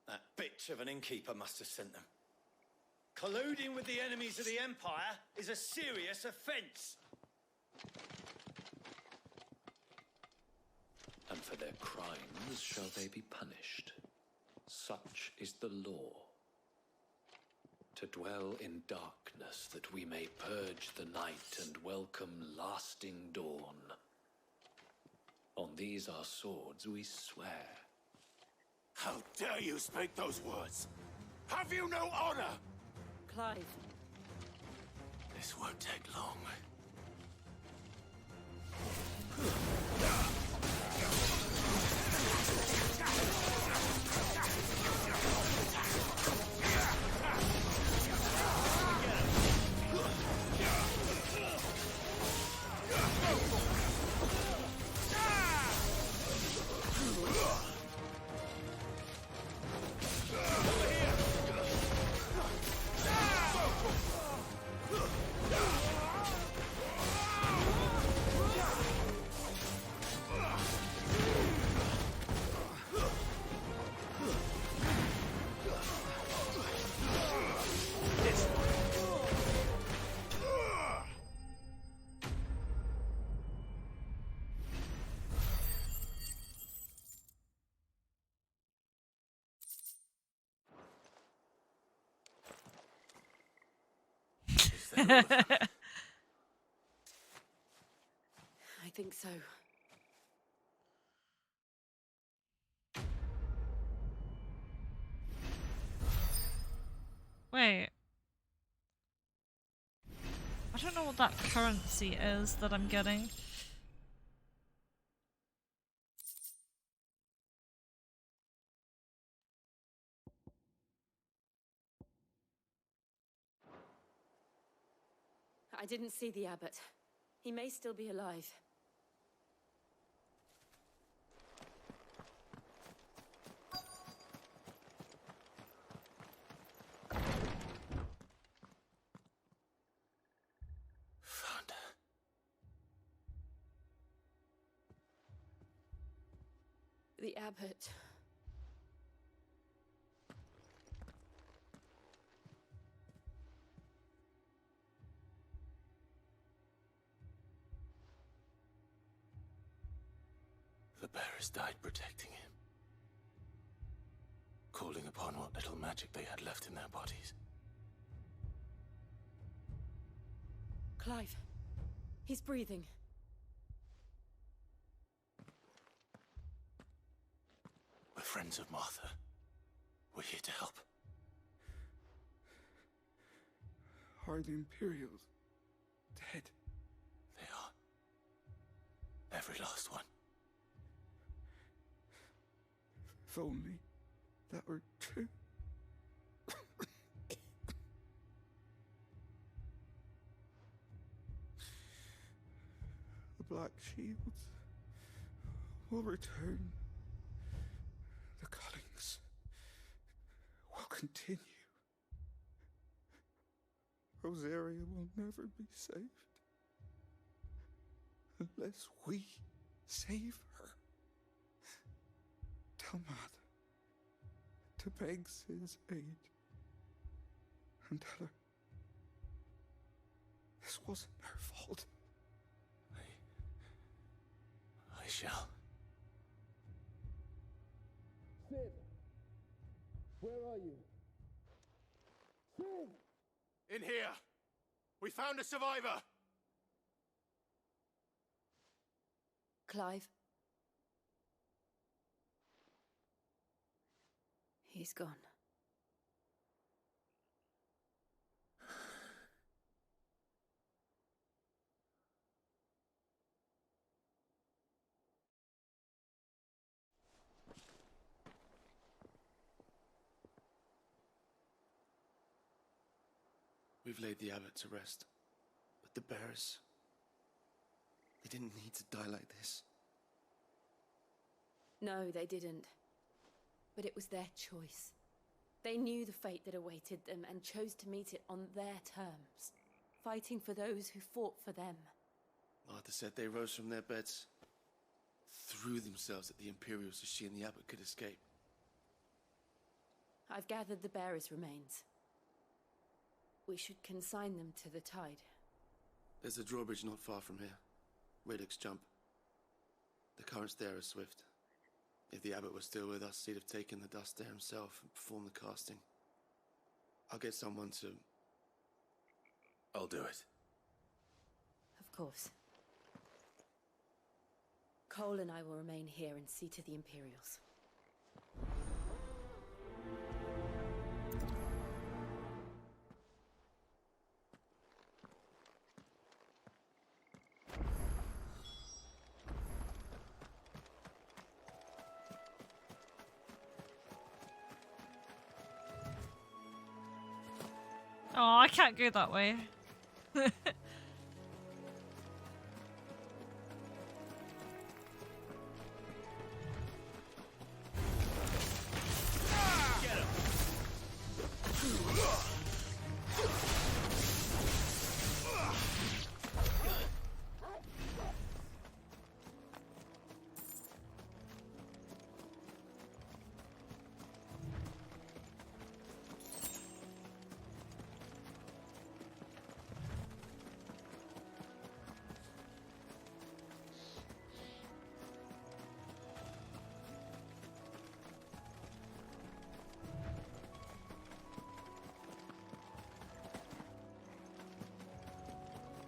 That bitch of an innkeeper must have sent them. Colluding with the enemies of the Empire is a serious offence. And for their crimes shall they be punished. Such is the law. To dwell in darkness that we may purge the night and welcome lasting dawn. On these our swords we swear. How dare you speak those words? Have you no honor? Clive. This won't take long. there all of them? I think so. Wait. I don't know what that currency is that I'm getting. I didn't see the abbot. He may still be alive. Found her. The abbot. The bearers died protecting him. Calling upon what little magic they had left in their bodies. Clive. He's breathing. We're friends of Martha. We're here to help. Are the Imperials dead? They are. Every last one. If only that were true. The Black Shields will return. The cuttings will continue. Rosaria will never be saved unless we save her. Tell Mother to beg Sid's aid and tell her this wasn't her fault. I shall. Sid, where are you? Sid! In here! We found a survivor! Clive. He's gone. We've laid the abbot to rest, but the bearers, they didn't need to die like this. No, they didn't. But it was their choice. They knew the fate that awaited them and chose to meet it on their terms, fighting for those who fought for them. Martha said they rose from their beds, threw themselves at the Imperials so she and the abbot could escape. I've gathered the bearers' remains. We should consign them to the tide. There's a drawbridge not far from here. Radix Jump. The currents there are swift. If the abbot was still with us, he'd have taken the dust there himself and performed the casting. I'll get someone to... I'll do it. Of course. Cole and I will remain here and see to the Imperials. Oh, I can't go that way.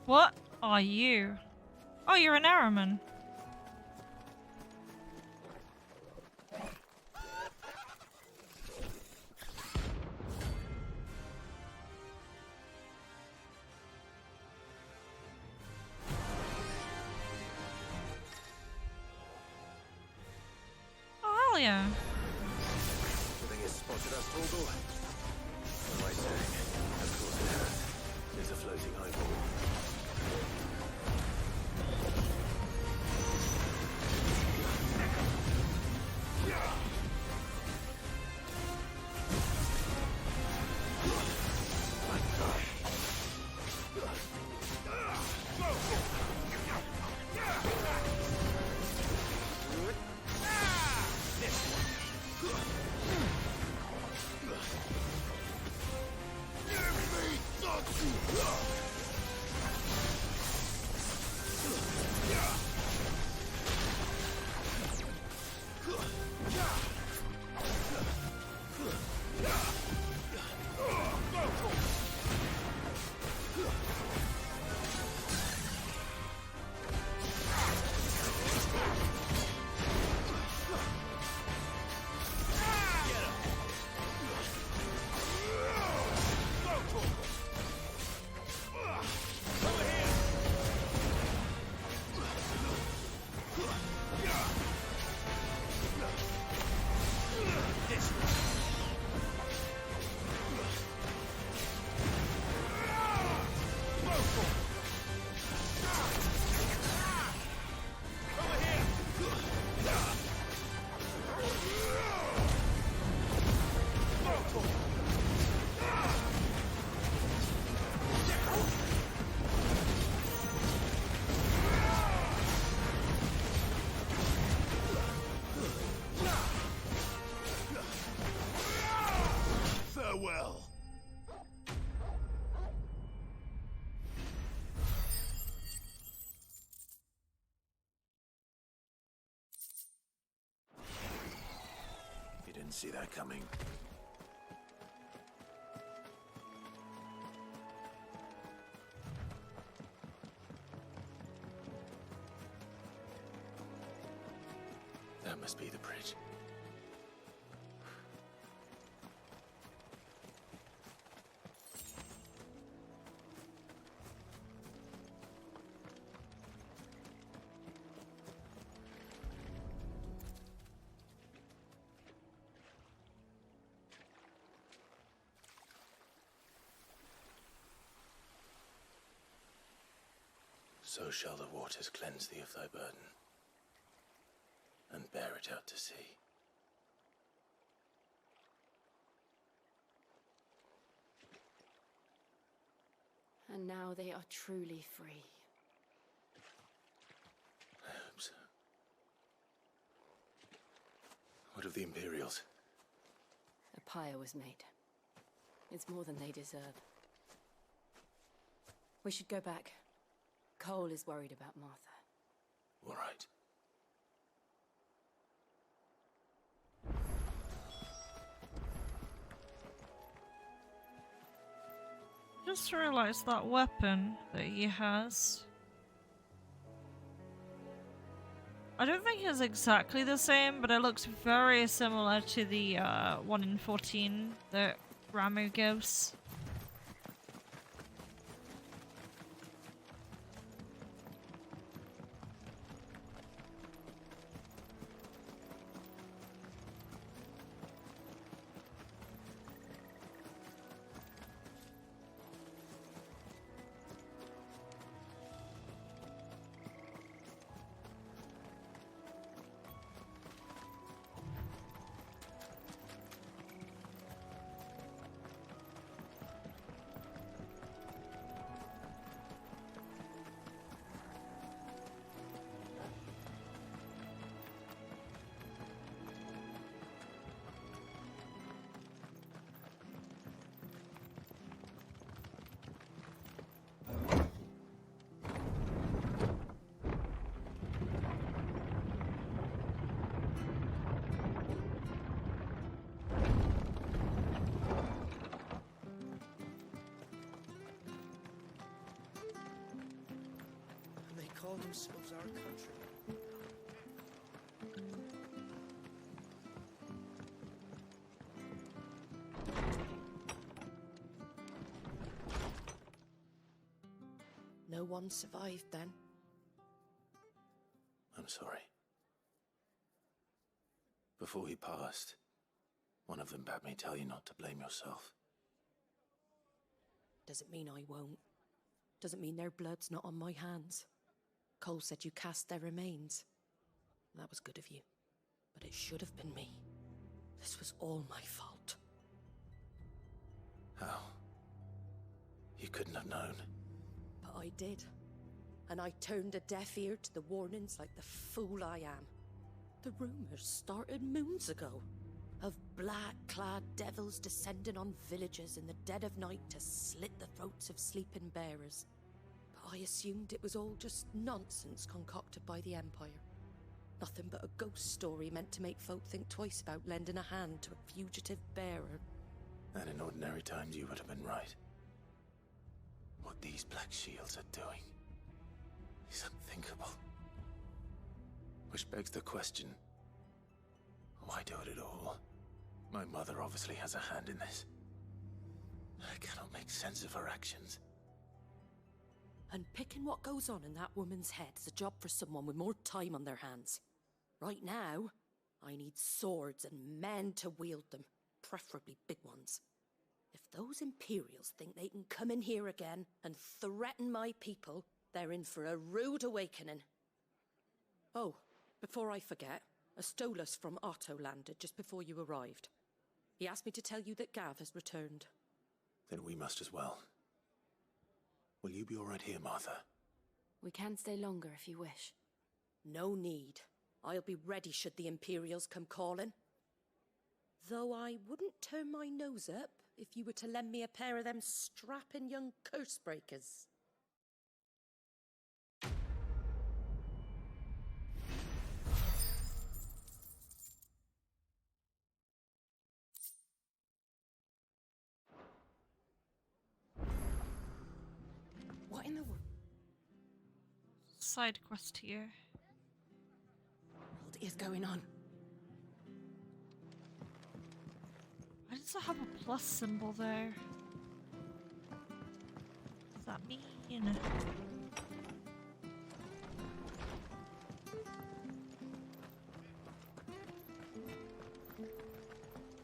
What are you? Oh, you're an arrowman. Oh, hell yeah. The thing has spotted us, Torgal. What am I saying? Of course it has. It's a floating eyeball. Farewell. You didn't see that coming. That must be the bridge. So shall the waters cleanse thee of thy burden, and bear it out to sea. And now they are truly free. I hope so. What of the Imperials? A pyre was made. It's more than they deserve. We should go back. Cole is worried about Martha. All right. Just realized that weapon that he has. I don't think it's exactly the same, but it looks very similar to the one in 14 that Ramu gives. call themselves our country. No one survived then. I'm sorry. Before he passed, one of them bade me tell you not to blame yourself. Doesn't mean I won't. Doesn't mean their blood's not on my hands. Cole said you cast their remains. That was good of you. But it should have been me. This was all my fault. How? You couldn't have known. But I did. And I turned a deaf ear to the warnings like the fool I am. The rumours started moons ago. Of black-clad devils descending on villages in the dead of night to slit the throats of sleeping bearers. But I assumed it was all just nonsense concocted by the Empire. Nothing but a ghost story meant to make folk think twice about lending a hand to a fugitive bearer. And in ordinary times you would have been right. What these Black Shields are doing is unthinkable. Which begs the question, why do it at all? My mother obviously has a hand in this. I cannot make sense of her actions. Unpicking what goes on in that woman's head is a job for someone with more time on their hands. Right now, I need swords and men to wield them, preferably big ones. If those Imperials think they can come in here again and threaten my people, they're in for a rude awakening. Oh, before I forget, a Stolas from Otto landed just before you arrived. He asked me to tell you that Gav has returned. Then we must as well. Will you be all right here, Martha? We can stay longer if you wish. No need. I'll be ready should the Imperials come calling. Though I wouldn't turn my nose up if you were to lend me a pair of them strapping young curse breakers. What in the world? Side quest here. What is going on? Why does it have a plus symbol there? What does that mean?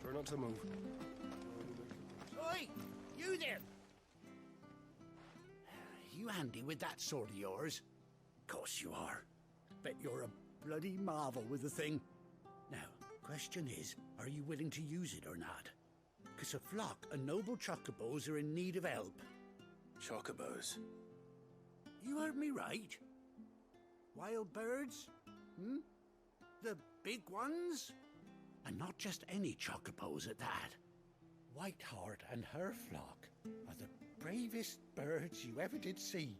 Try not to move. Oi! You there! You handy with that sword of yours? Course you are. Bet you're a bloody marvel with the thing. Now, question is, are you willing to use it or not? 'Cause a flock of noble chocobos are in need of help. Chocobos? You heard me right. Wild birds? Hmm? The big ones? And not just any chocobos at that. Whiteheart and her flock are the bravest birds you ever did see.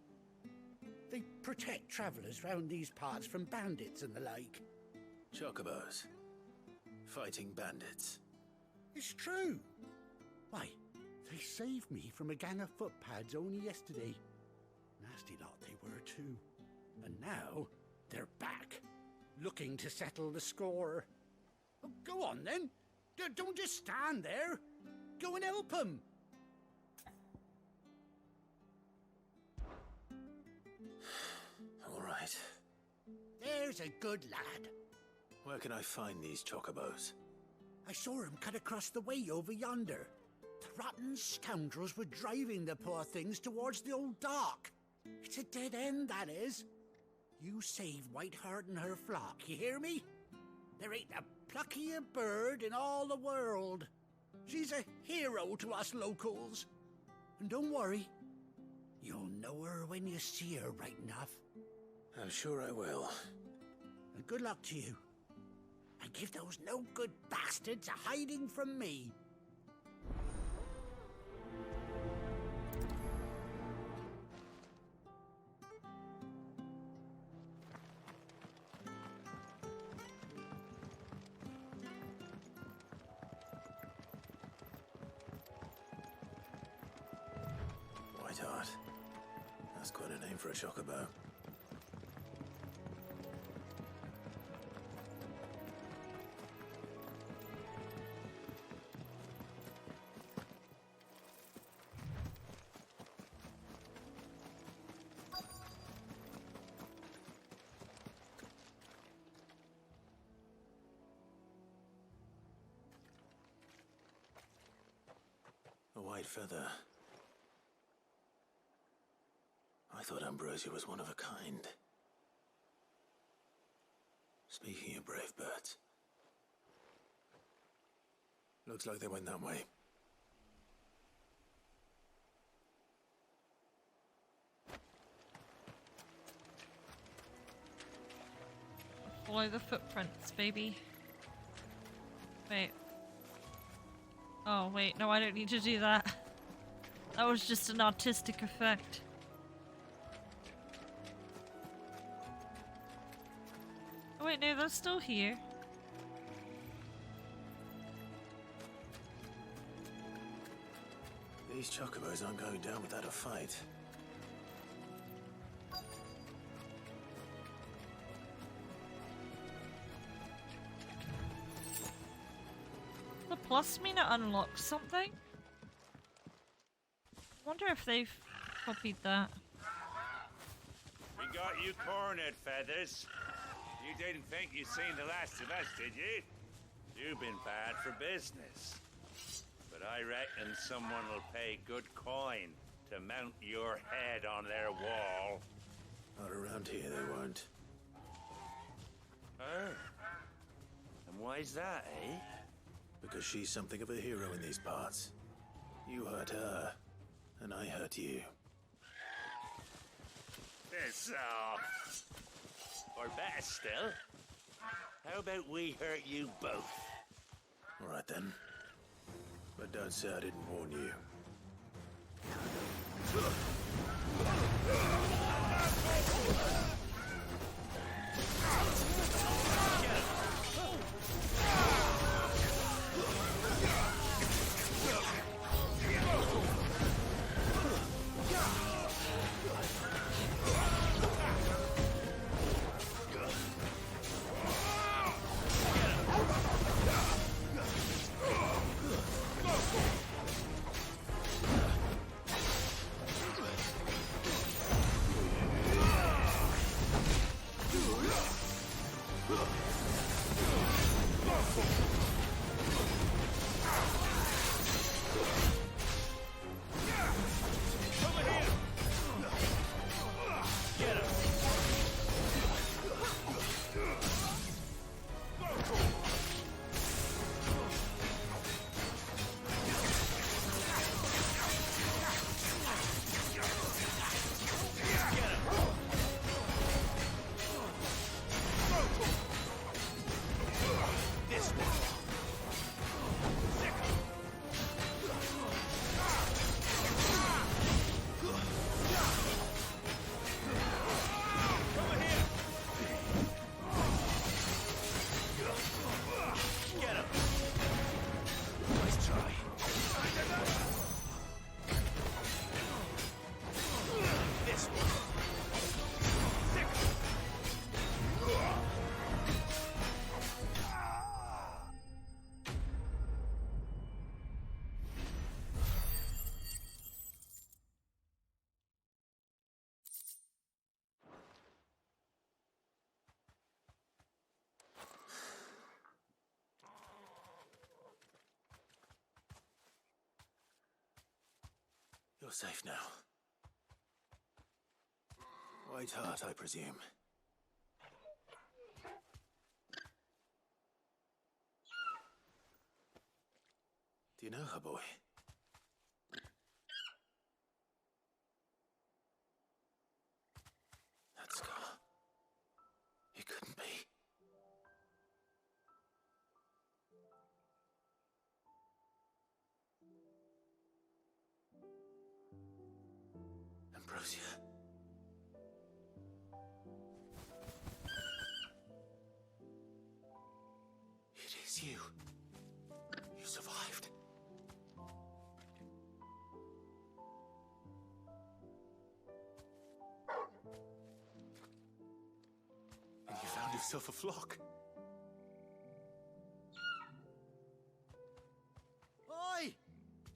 They protect travellers round these parts from bandits and the like. Chocobos. Fighting bandits. It's true. Why, they saved me from a gang of footpads only yesterday. Nasty lot they were too. And now they're back, looking to settle the score. Oh, go on then. Don't just stand there. Go and help them. All right. There's a good lad. Where can I find these chocobos? I saw him cut across the way over yonder. The rotten scoundrels were driving the poor things towards the old dock. It's a dead end, that is. You save Whiteheart and her flock, you hear me? There ain't a pluckier bird in all the world. She's a hero to us locals. And don't worry, you'll know her when you see her right enough. I'm sure I will. And good luck to you. And give those no-good bastards a hiding from me. Whiteheart. That's quite a name for a chocobo. white feather. I thought Ambrosia was one of a kind. Speaking of brave birds, looks like they went that way. Follow the footprints, baby. Wait. Oh, wait, no, I don't need to do that. That was just an artistic effect. Oh, wait, no, they're still here. These chocobos aren't going down without a fight. The plus mean it unlocks something? Wonder if they've copied that. We got you cornered, Feathers. You didn't think you'd seen the last of us, did you? You've been bad for business. But I reckon someone will pay good coin to mount your head on their wall. Not around here, they won't. Oh. And why's that, eh? Because she's something of a hero in these parts. You hurt her, and I hurt you. Piss off. Or better still, how about we hurt you both? All right then. But don't say I didn't warn you. You're safe now. White Heart, I presume. Do you know her, boy? That scar. It couldn't be. Ambrosia. It is you. You survived. And you found yourself a flock. Oi!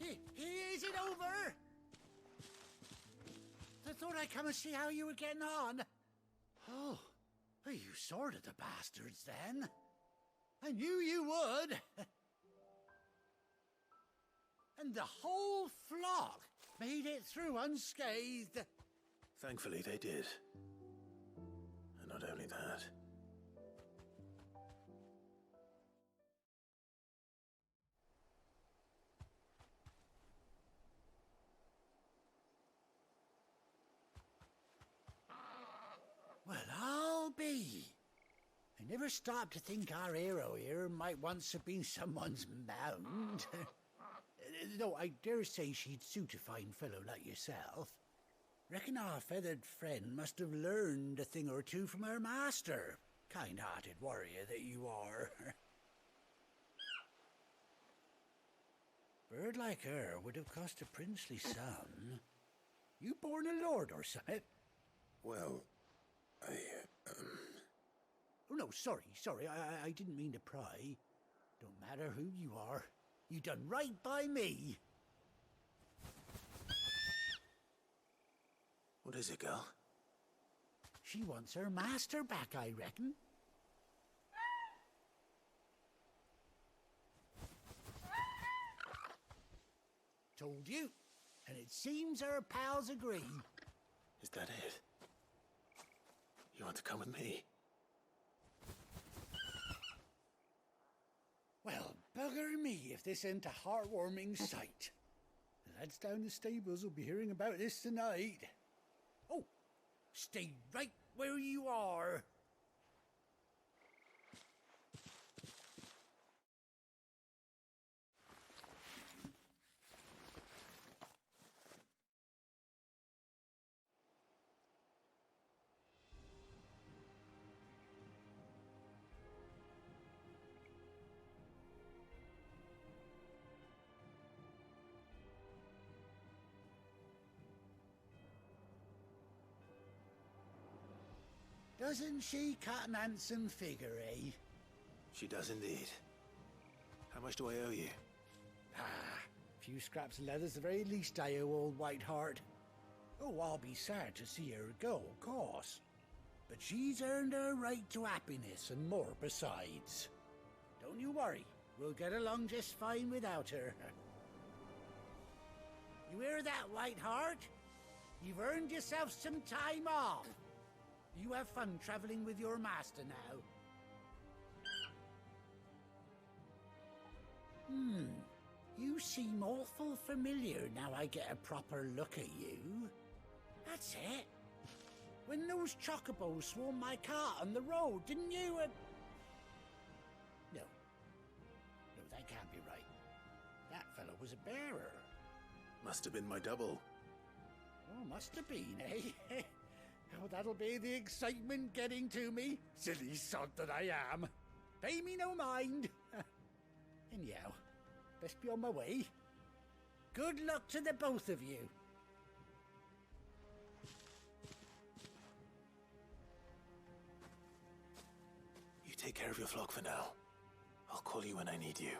Is it over? I thought I'd come and see how you were getting on. Oh, you sorted the bastards then. I knew you would. And the whole flock made it through unscathed. Thankfully, they did. And not only that. Well, I'll be. I never stopped to think our hero here might once have been someone's mound. Though I dare say she'd suit a fine fellow like yourself. Reckon our feathered friend must have learned a thing or two from her master. Kind-hearted warrior that you are. Bird like her would have cost a princely sum. You born a lord or something? Well, Oh, no, sorry. I didn't mean to pry. Don't matter who you are. You done right by me. What is it, girl? She wants her master back, I reckon. Told you. And it seems her pals agree. Is that it? You want to come with me? Well, bugger me if this ain't a heartwarming sight. The lads down the stables will be hearing about this tonight. Oh, stay right where you are. Doesn't she cut an handsome figure, eh? She does indeed. How much do I owe you? A few scraps of leather's the very least I owe old Whiteheart. Oh, I'll be sad to see her go, of course. But she's earned her right to happiness and more besides. Don't you worry, we'll get along just fine without her. You hear that, Whiteheart? You've earned yourself some time off. You have fun traveling with your master now. You seem awful familiar now I get a proper look at you. That's it. When those chocobos swarmed my cart on the road, didn't you? No, that can't be right. That fellow was a bearer. Must have been my double. Oh, must have been, eh? Oh, that'll be the excitement getting to me. Silly sod that I am. Pay me no mind. Anyhow, best be on my way. Good luck to the both of you. You take care of your flock for now. I'll call you when I need you.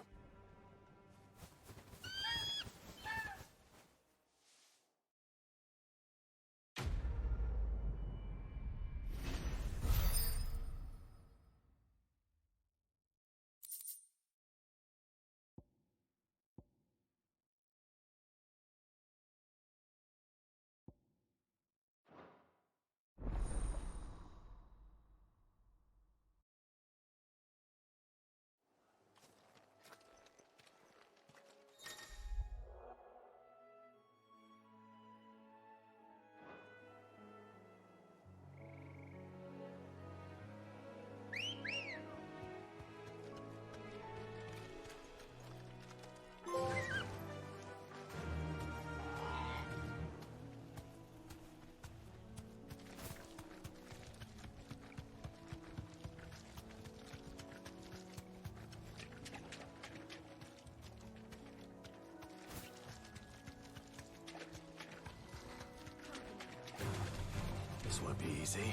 This won't be easy.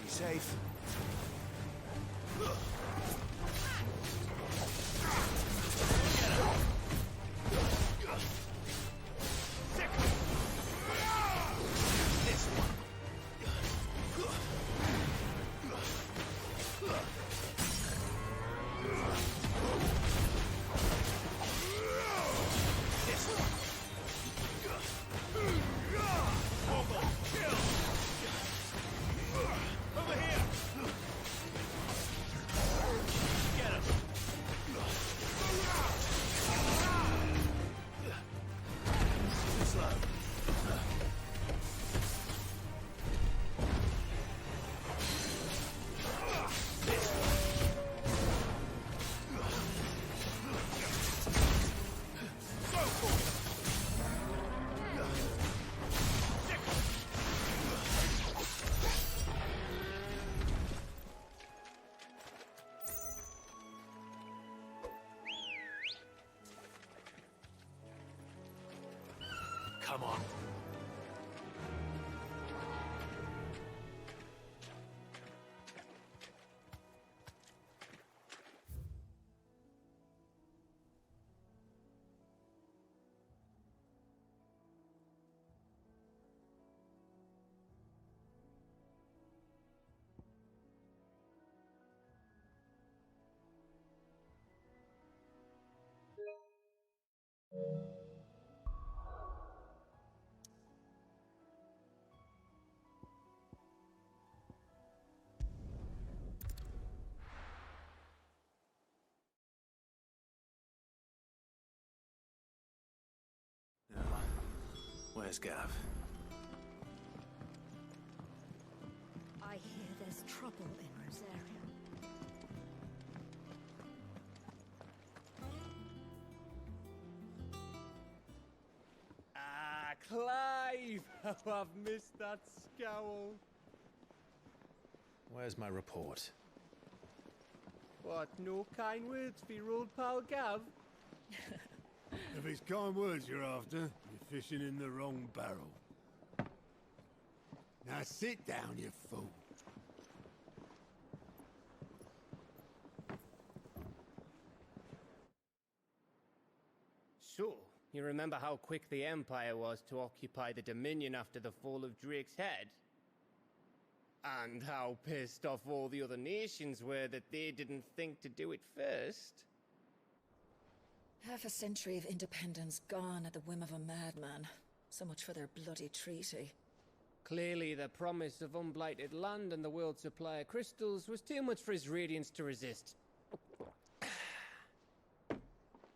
Be safe. Come on. Where's Gav? I hear there's trouble in Rosaria. Ah, Clive! How I've missed that scowl. Where's my report? What, no kind words for your old pal Gav? If it's kind words you're after, you're fishing in the wrong barrel. Now sit down, you fool. So, you remember how quick the Empire was to occupy the Dominion after the fall of Drake's head? And how pissed off all the other nations were that they didn't think to do it first? Half a century of independence gone at the whim of a madman. So much for their bloody treaty. Clearly, the promise of unblighted land and the world's supply of crystals was too much for his radiance to resist.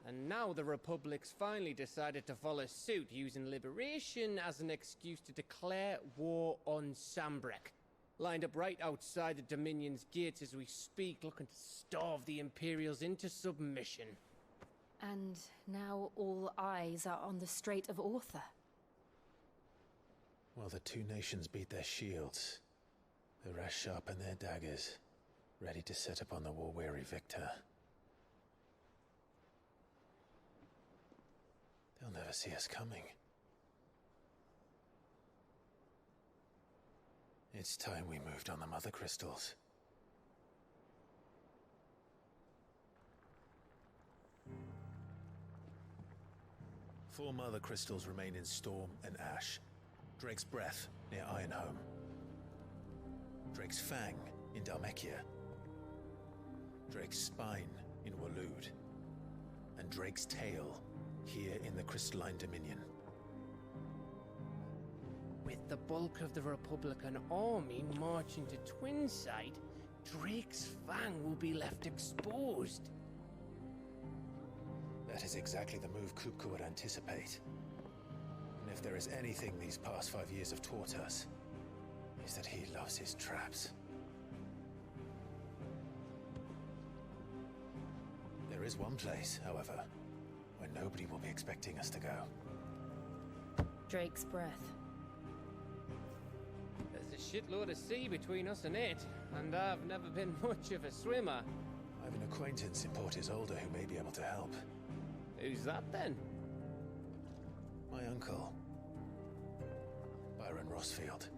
And now the Republic's finally decided to follow suit, using liberation as an excuse to declare war on Sambrek. Lined up right outside the Dominion's gates as we speak, looking to starve the Imperials into submission. And now all eyes are on the Strait of Author. While the two nations beat their shields, the rest sharpen their daggers, ready to set upon the war-weary victor. They'll never see us coming. It's time we moved on the Mother Crystals. Four Mother Crystals remain in Storm and Ash. Drake's Breath near Ironhome. Drake's Fang in Dhalmekia. Drake's Spine in Waloed. And Drake's Tail here in the Crystalline Dominion. With the bulk of the Republican army marching to Twinside, Drake's Fang will be left exposed. That is exactly the move Kupka would anticipate. And if there is anything these past 5 years have taught us, is that he loves his traps. There is one place, however, where nobody will be expecting us to go. Drake's Breath. There's a shitload of sea between us and it, and I've never been much of a swimmer. I have an acquaintance in Port Isolde who may be able to help. Who's that then? My uncle, Byron Rosfield.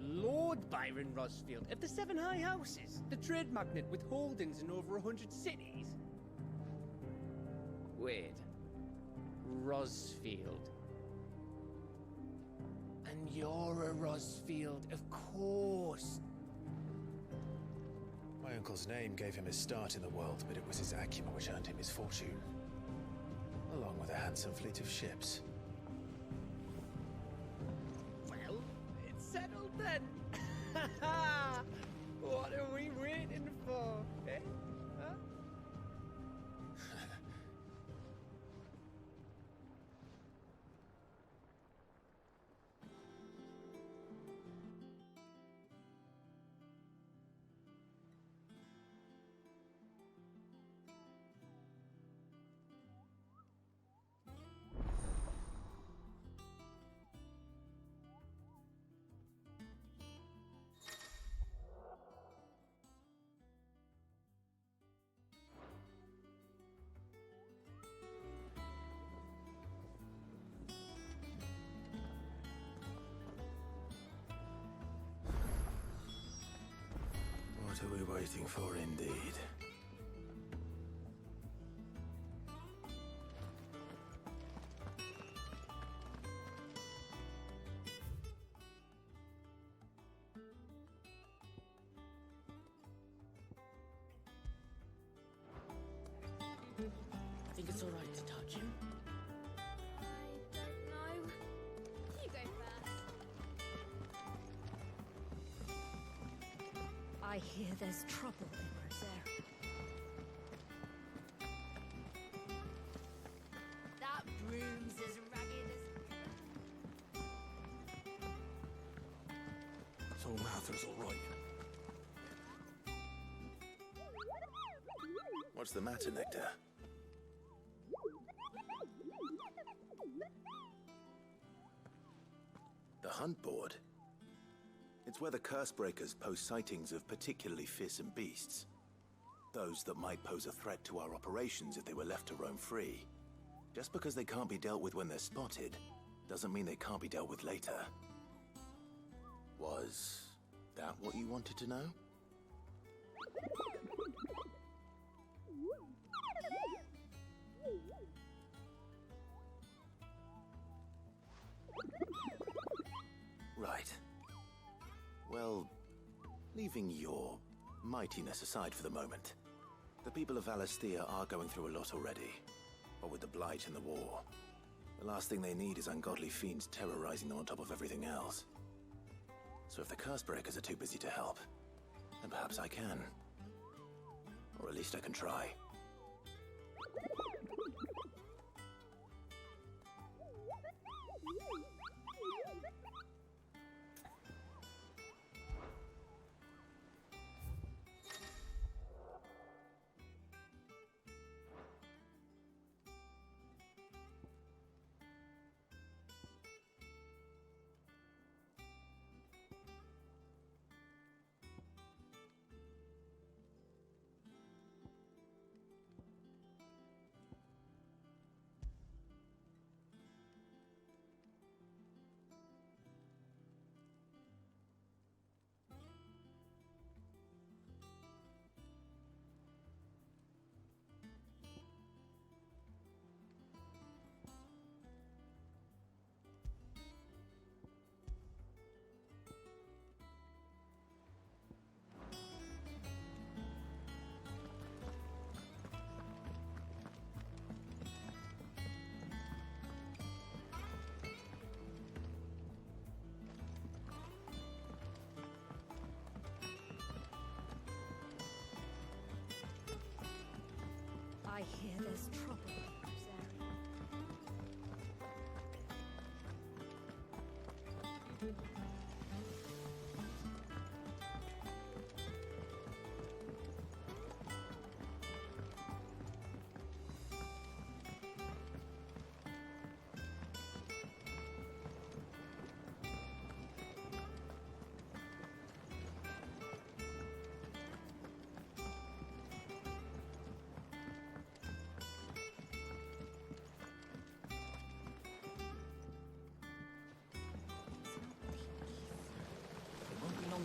Lord Byron Rosfield of the Seven High Houses, the trade magnate with holdings in over 100 cities. Wait, Rosfield. And you're a Rosfield, of course. My uncle's name gave him his start in the world, but it was his acumen which earned him his fortune, along with a handsome fleet of ships. Well, it's settled then. What are we waiting for, eh? Huh? What are we waiting for, indeed? Think it's alright to touch him? I don't know. You go first. I hear there's trouble in Rosaria. That broom's as ragged as... So Martha's alright. What's the matter, Nectar? The hunt board? It's where the curse breakers post sightings of particularly fearsome beasts. Those that might pose a threat to our operations if they were left to roam free. Just because they can't be dealt with when they're spotted, doesn't mean they can't be dealt with later. Was that what you wanted to know? Right. Well, leaving your mightiness aside for the moment, the people of Alastia are going through a lot already. What with the Blight and the war, the last thing they need is ungodly fiends terrorizing them on top of everything else. So if the Cursebreakers are too busy to help, then perhaps I can. Or at least I can try. I hear there's trouble in Rosaria.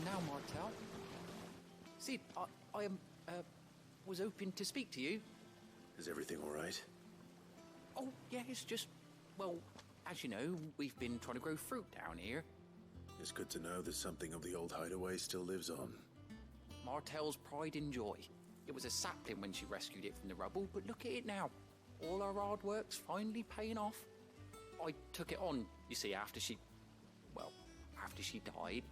Now, Martel. Sid, I was hoping to speak to you. Is everything all right? Oh, yeah, it's just, well, as you know, we've been trying to grow fruit down here. It's good to know that something of the old hideaway still lives on. Martel's pride and joy. It was a sapling when she rescued it from the rubble, but look at it now. All our hard work's finally paying off. I took it on, you see, after she died.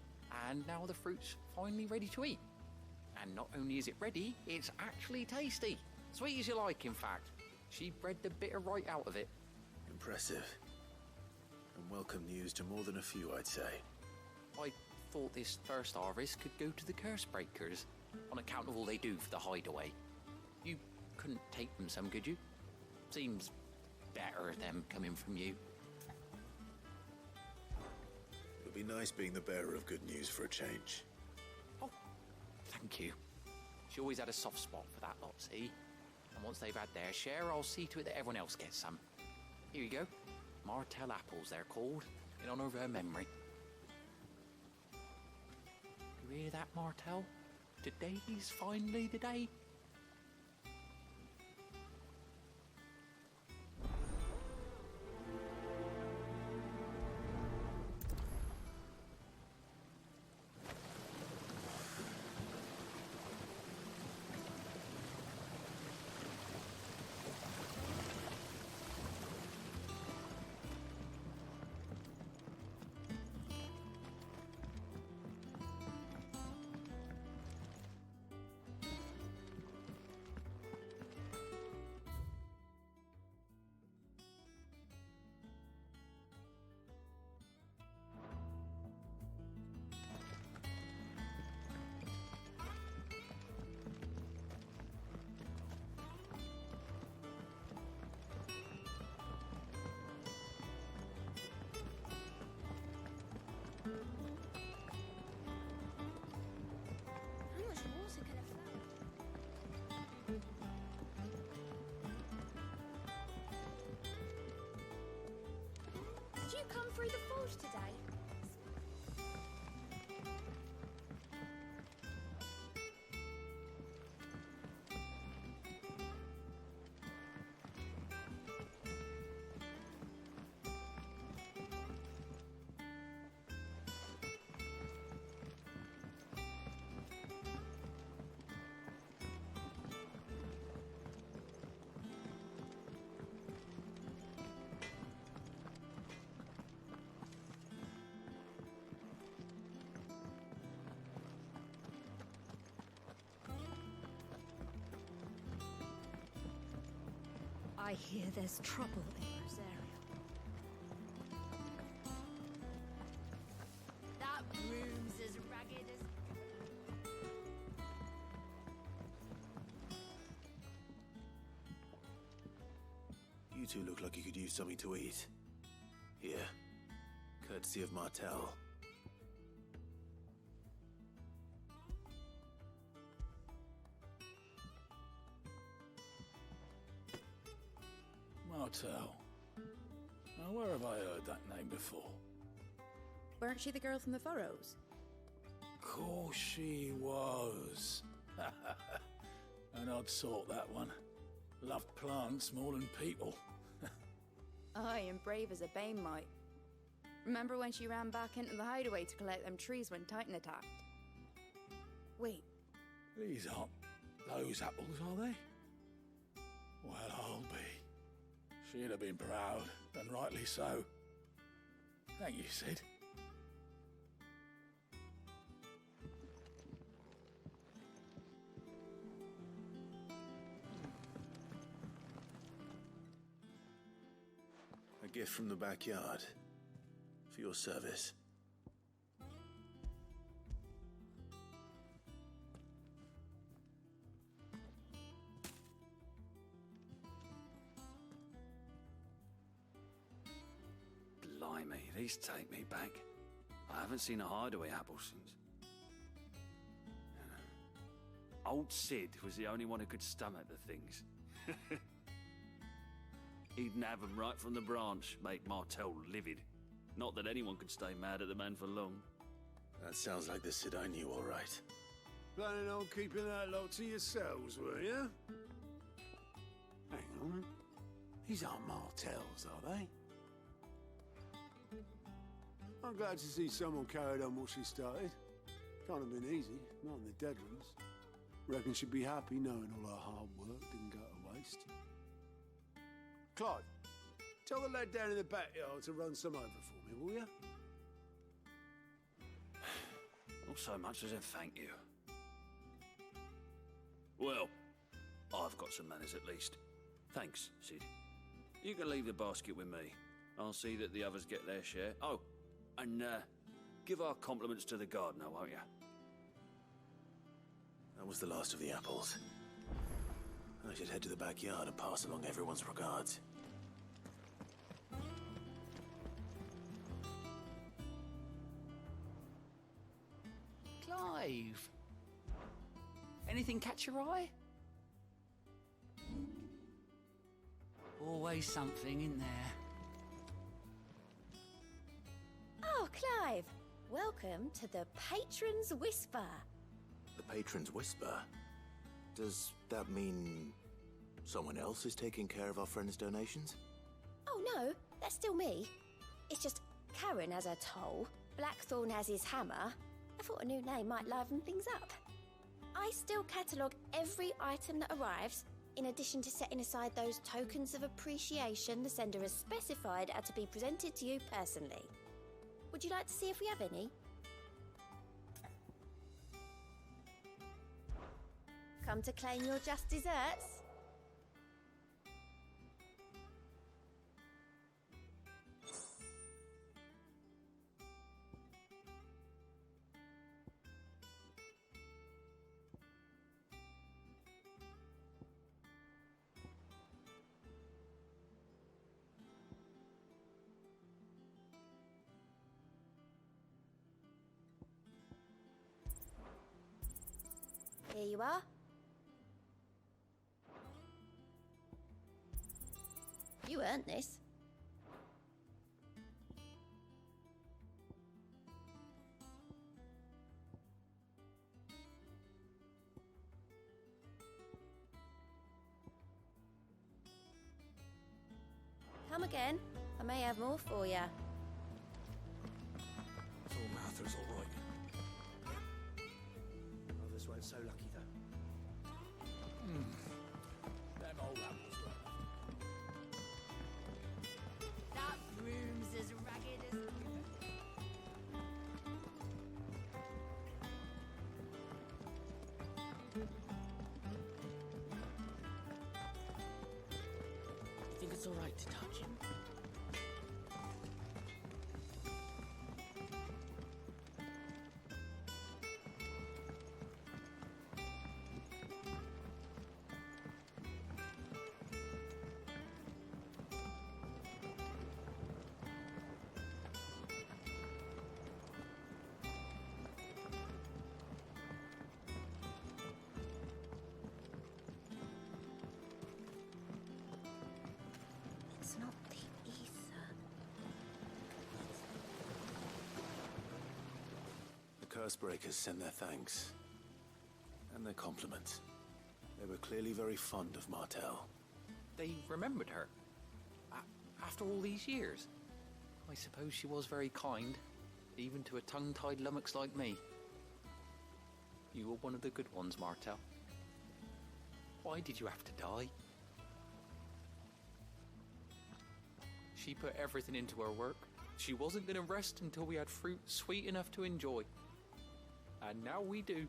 And now the fruit's finally ready to eat. And not only is it ready, it's actually tasty. Sweet as you like, in fact. She bred the bitter right out of it. Impressive. And welcome news to more than a few, I'd say. I thought this first harvest could go to the Cursebreakers, on account of all they do for the hideaway. You couldn't take them some, could you? Seems better them coming from you. It'll be nice being the bearer of good news for a change. Oh, thank you. She always had a soft spot for that lot, see? And once they've had their share, I'll see to it that everyone else gets some. Here you go. Martel apples, they're called, in honor of her memory. You hear that, Martel? Today's finally the day. How much water can a flower? Did you come through the forge today? I hear there's trouble in Rosaria. That room's as ragged as... You two look like you could use something to eat. Here. Courtesy of Martel. Martel. Now, where have I heard that name before? Weren't she the girl from the Furrows? Course she was. An odd sort, that one. Loved plants more than people. Aye, and brave as a bane might. Remember when she ran back into the hideaway to collect them trees when Titan attacked? Wait, These aren't those apples, are they? Well, I'll be. She'd have been proud, and rightly so. Thank you, Sid. A gift from the backyard. For your service. Blimey, these take me back. I haven't seen a hideaway apple since. Old Sid was the only one who could stomach the things. He'd nab 'em right from the branch, make Martel livid. Not that anyone could stay mad at the man for long. That sounds like the Sid I knew, all right. Planning on keeping that lot to yourselves, were you? Hang on. These aren't Martels, are they? I'm glad to see someone carried on what she started. Can't have been easy, not in the dead ones. Reckon she'd be happy knowing all her hard work didn't go to waste. Clive, tell the lad down in the backyard to run some over for me, will you? Not so much as a thank you. Well, I've got some manners at least. Thanks, Sid. You can leave the basket with me. I'll see that the others get their share. Oh, and give our compliments to the gardener, won't you? That was the last of the apples. I should head to the backyard and pass along everyone's regards. Clive! Anything catch your eye? Always something in there. Oh, Clive! Welcome to the Patron's Whisper. The Patron's Whisper? Does that mean someone else is taking care of our friend's donations? Oh no, that's still me. It's just Karen has her toll, Blackthorn has his hammer. I thought a new name might liven things up. I still catalogue every item that arrives, in addition to setting aside those tokens of appreciation the sender has specified are to be presented to you personally. Would you like to see if we have any? Come to claim your just desserts? Here you are. You earned this. Come again. I may have more for you. Thought Martha's all right. Others weren't so lucky, though. Them old apples were. That room's as ragged as... You think it's all right to touch him? It's not the ether. The Cursebreakers send their thanks. And their compliments. They were clearly very fond of Martel. They remembered her. After all these years. I suppose she was very kind, even to a tongue-tied lummox like me. You were one of the good ones, Martel. Why did you have to die? She put everything into her work. She wasn't going to rest until we had fruit sweet enough to enjoy. And now we do.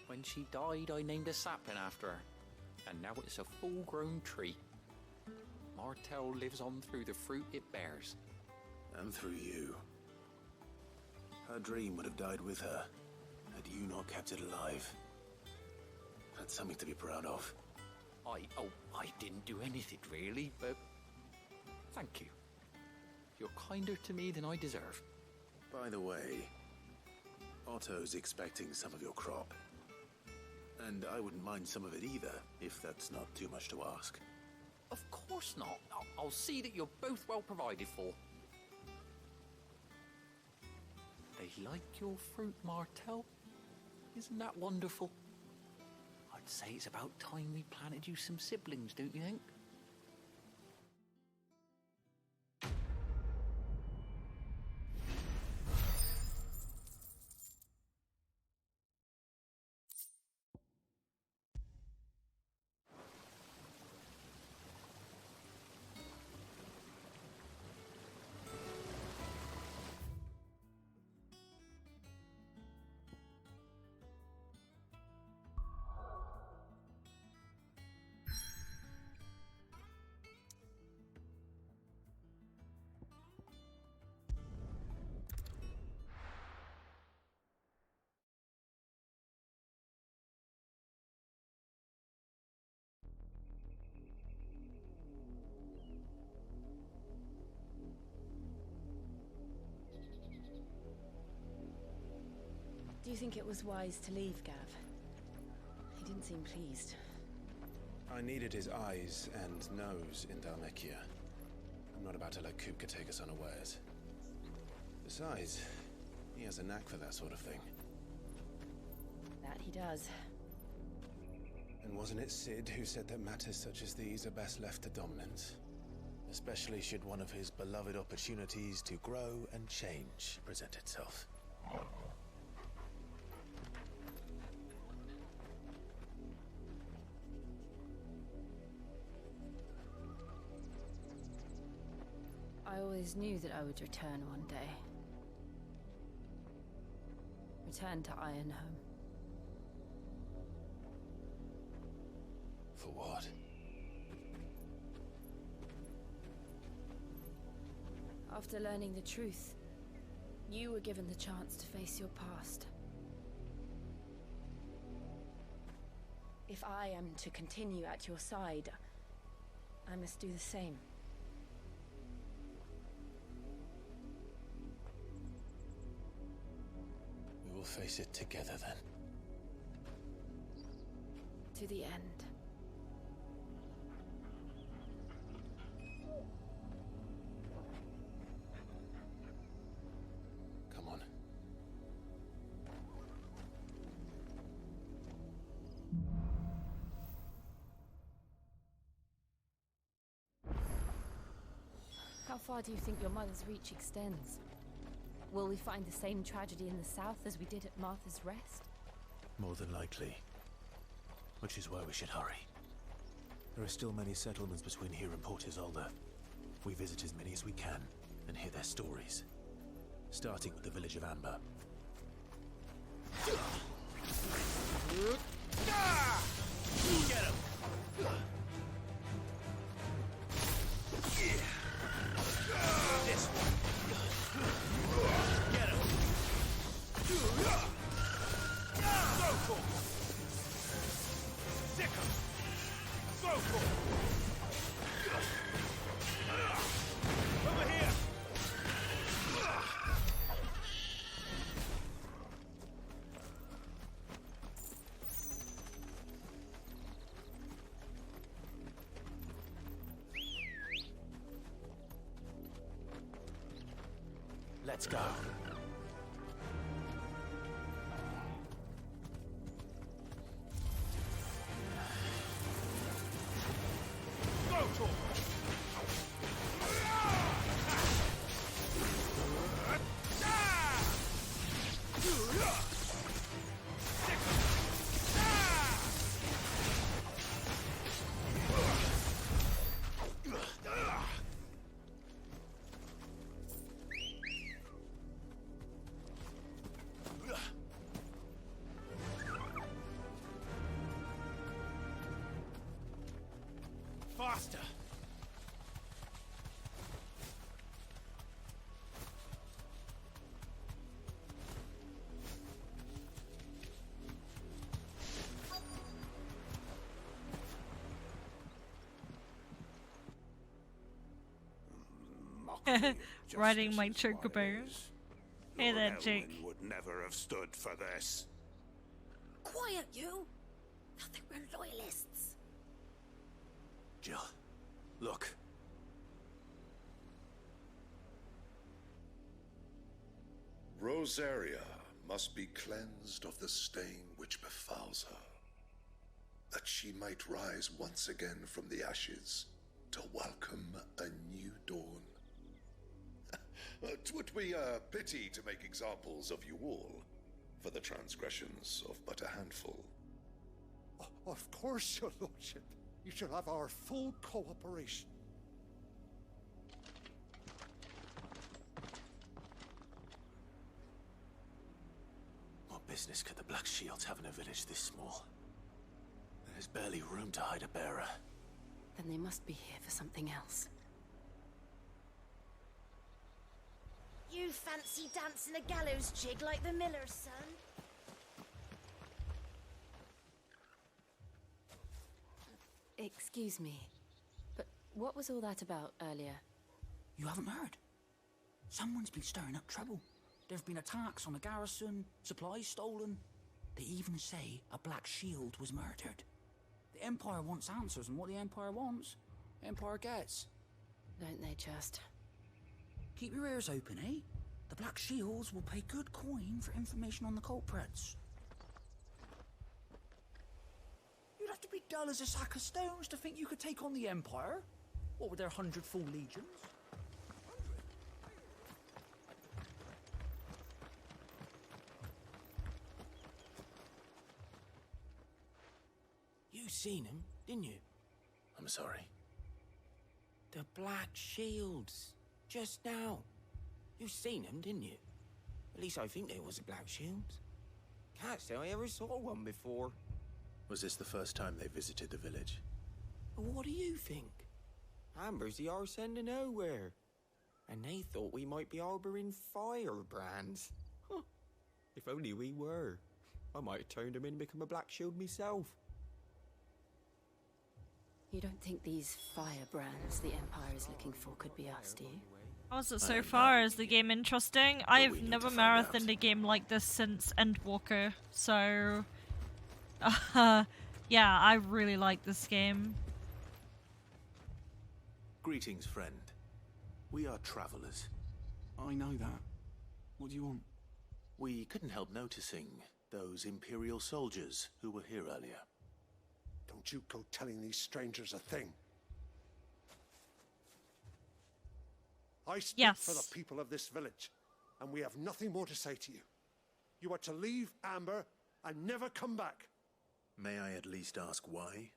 When she died, I named a sapling after her. And now it's a full-grown tree. Martel lives on through the fruit it bears. And through you. Her dream would have died with her, had you not kept it alive. That's something to be proud of. I didn't do anything really, but thank you. You're kinder to me than I deserve. By the way, Otto's expecting some of your crop. And I wouldn't mind some of it either, if that's not too much to ask. Of course not. I'll see that you're both well provided for. They like your fruit, Martel. Isn't that wonderful? I'd say it's about time we planted you some siblings, don't you think? Do you think it was wise to leave, Gav? He didn't seem pleased. I needed his eyes and nose in Dhalmekia. I'm not about to let Kupka take us unawares. Besides, he has a knack for that sort of thing. That he does. And wasn't it Sid who said that matters such as these are best left to dominance? Especially should one of his beloved opportunities to grow and change present itself. I always knew that I would return one day. Return to Ironhome. For what? After learning the truth, you were given the chance to face your past. If I am to continue at your side, I must do the same. We will face it together then. To the end. Come on. How far do you think your mother's reach extends? Will we find the same tragedy in the south as we did at Martha's Rest? More than likely. Which is why we should hurry. There are still many settlements between here and Port Isolde. We visit as many as we can and hear their stories. Starting with the village of Amber. Get him! This one. Get him! Go for it! Sick him! Go for it! Over here! Let's go. Go for it! Faster! Riding my chocobo. Hey there, Lord Jake. Elwyn would never have stood for this. Quiet, you! Thought they were loyalists. Jill, look. Rosaria must be cleansed of the stain which befouls her, that she might rise once again from the ashes to welcome a new dawn. 'Twould be a pity to make examples of you all for the transgressions of but a handful. Of course, your lordship. You shall have our full cooperation. What business could the Black Shields have in a village this small? There's barely room to hide a bearer. Then they must be here for something else. You fancy dancing a gallows jig like the miller's son? Excuse me, but what was all that about earlier? You haven't heard? Someone's been stirring up trouble. There've been attacks on the garrison, supplies stolen. They even say a Black Shield was murdered. The Empire wants answers, and what the Empire wants, the Empire gets. Don't they just? Keep your ears open, eh? The Black Shields will pay good coin for information on the culprits. dull as a sack of stones to think you could take on the Empire? What with their 100 full legions? You seen him, didn't you? I'm sorry. The Black Shields. Just now. You seen them, didn't you? At least I think they was the Black Shields. Can't say I ever saw one before. Was this the first time they visited the village? What do you think? Amber's the arse end of nowhere. And they thought we might be harbouring firebrands. Huh. If only we were. I might have turned them in and become a Black Shield myself. You don't think these firebrands the Empire is looking for could be us, do you? Also, so far is the game interesting. I have never marathoned a game like this since Endwalker, so yeah, I really like this game. Greetings, friend. We are travelers. I know that. What do you want? We couldn't help noticing those Imperial soldiers who were here earlier. Don't you go telling these strangers a thing. I speak for the people of this village, and we have nothing more to say to you. You are to leave Amber and never come back. May I at least ask why?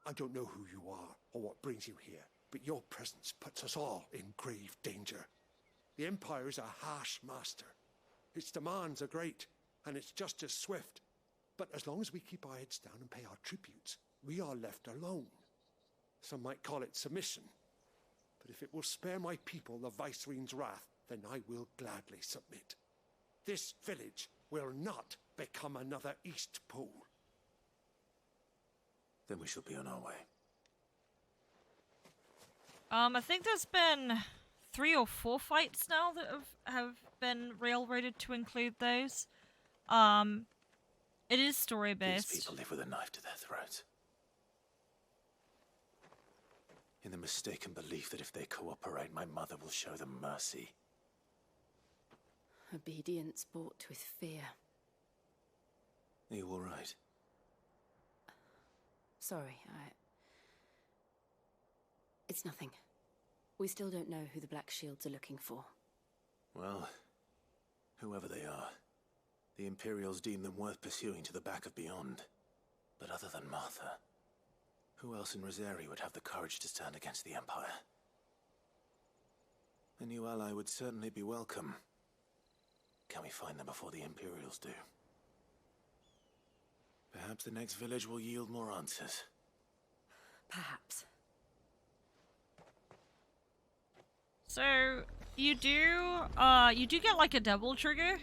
I don't know who you are or what brings you here, but your presence puts us all in grave danger. The Empire is a harsh master. Its demands are great, and its justice swift. But as long as we keep our heads down and pay our tributes, we are left alone. Some might call it submission. But if it will spare my people the Viceroy's wrath, then I will gladly submit. This village will not become another East Pool. Then we shall be on our way. I think there's been 3 or 4 fights now that have been railroaded to include those. It is story-based. These people live with a knife to their throats. In the mistaken belief that if they cooperate, my mother will show them mercy. Obedience bought with fear. Are you all right? Sorry, It's nothing. We still don't know who the Black Shields are looking for. Well, whoever they are, the Imperials deem them worth pursuing to the back of beyond. But other than Martha, who else in Rosari would have the courage to stand against the Empire? A new ally would certainly be welcome. Can we find them before the Imperials do? Perhaps the next village will yield more answers. Perhaps. So you do get like a double trigger.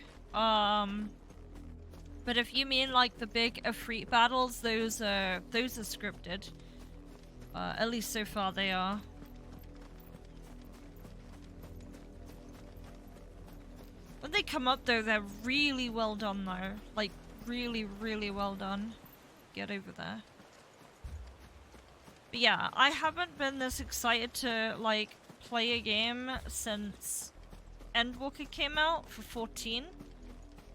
But if you mean like the big Ifrit battles, those are scripted. At least so far they are. When they come up though, they're really well done though. Like really, really well done. Get over there. But yeah, I haven't been this excited to like play a game since Endwalker came out for 14.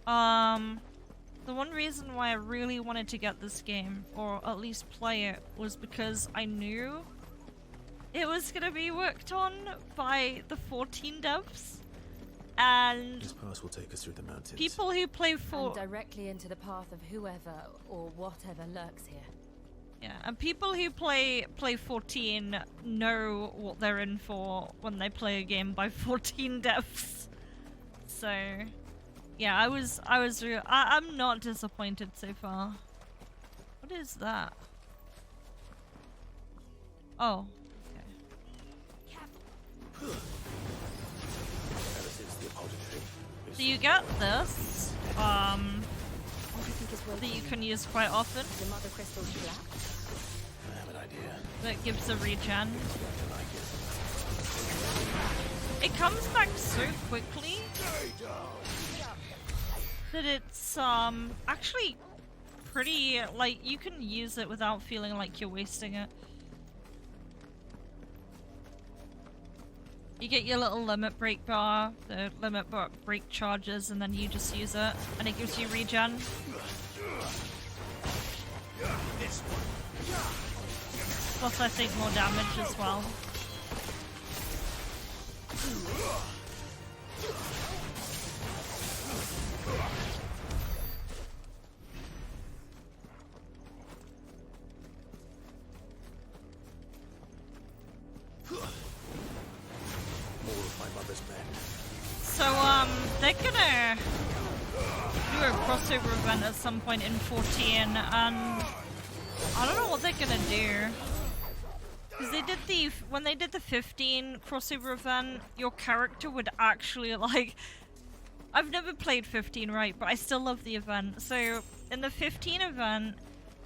The one reason why I really wanted to get this game, or at least play it, was because I knew it was gonna be worked on by the 14 devs. And this pass will take us through the mountains. People who play and directly into the path of whoever or whatever lurks here. Yeah, and people who play 14 know what they're in for when they play a game by 14 devs. So, yeah, I'm not disappointed so far. What is that? Oh, okay. So you get this, that you can use quite often. The mother crystal's black. I have an idea. That gives a regen. It comes back so quickly that it's actually pretty, like, you can use it without feeling like you're wasting it. You get your little limit break bar, the limit break charges, and then you just use it, and it gives you regen. This Plus, I think more damage as well. More of my mother's men. So, they're gonna do a crossover event at some point in 14, and I don't know what they're gonna do. Because they did when they did the 15 crossover event, your character would actually, like, I've never played 15, right, but I still love the event. So, in the 15 event,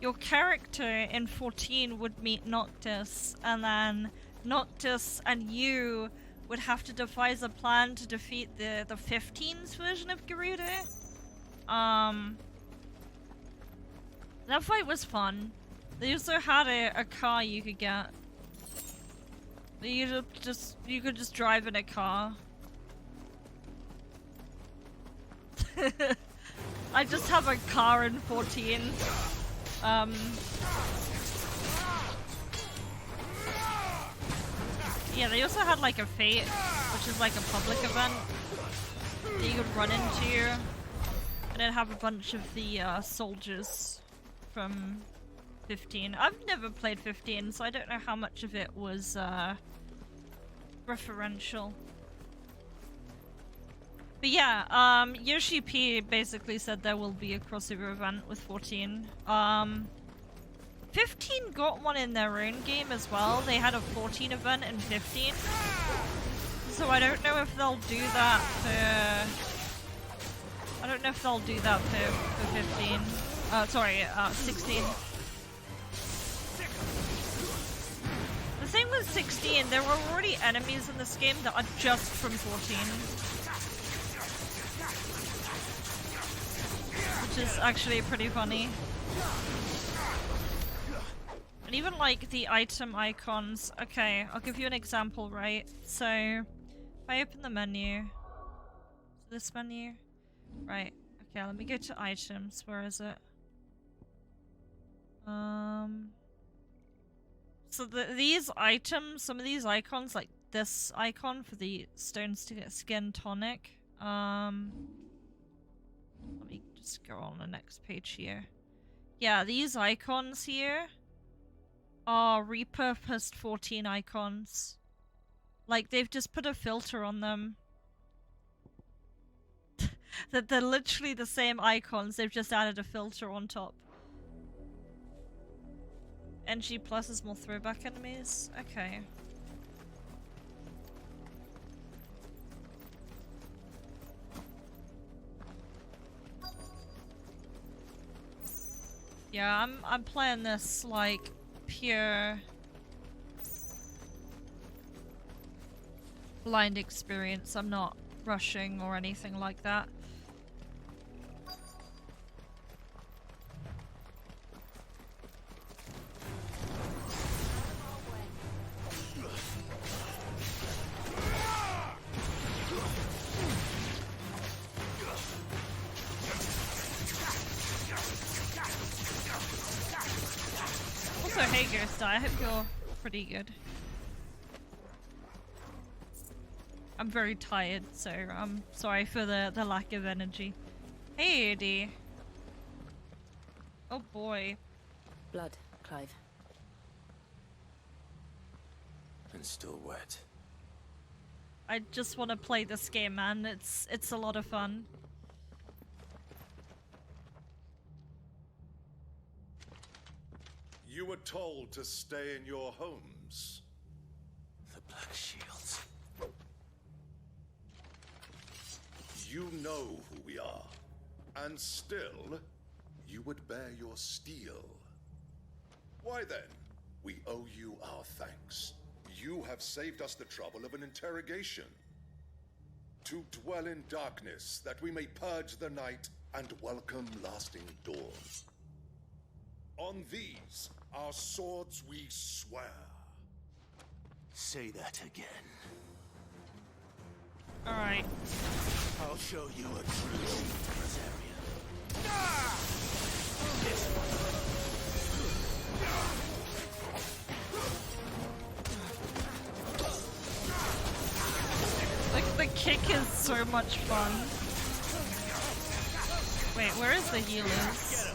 your character in 14 would meet Noctis, and then Noctis and you would have to devise a plan to defeat the 15's version of Gerudo. That fight was fun. They also had a car you could get. You could just drive in a car. I just have a car in 14. Yeah, they also had like a fate, which is like a public event that you could run into, and it'd have a bunch of the soldiers from 15. I've never played 15, so I don't know how much of it was referential. But yeah, Yoshi P basically said there will be a crossover event with 14. 15 got one in their own game as well. They had a 14 event in 15. So I don't know if they'll do that for... I don't know if they'll do that for 15. Sorry, 16. The thing with 16, there were already enemies in this game that are just from 14. Which is actually pretty funny. And even like the item icons. Okay, I'll give you an example, right? So, if I open the menu, this menu, right? Okay, let me go to items. Where is it? So these items, some of these icons, like this icon for the stone skin tonic. Let me just go on the next page here. Yeah, these icons here are repurposed 14 icons. Like, they've just put a filter on them. That they're literally the same icons, they've just added a filter on top. NG Plus is more throwback enemies? Okay. Yeah, I'm playing this like pure blind experience. I'm not rushing or anything like that. Also, hey Ghost, I hope you're pretty good. I'm very tired, so I'm sorry for the lack of energy. Hey, AD. Oh boy. Blood, Clive. And still wet. I just want to play this game, man. It's a lot of fun. You were told to stay in your homes. The Black Shields. You know who we are, and still, you would bear your steel. Why then, we owe you our thanks. You have saved us the trouble of an interrogation. To dwell in darkness, that we may purge the night and welcome lasting dawn. On these, our swords we swear. Say that again. Alright. I'll show you a true Rosaria. kick is so much fun. Wait, where is the healers?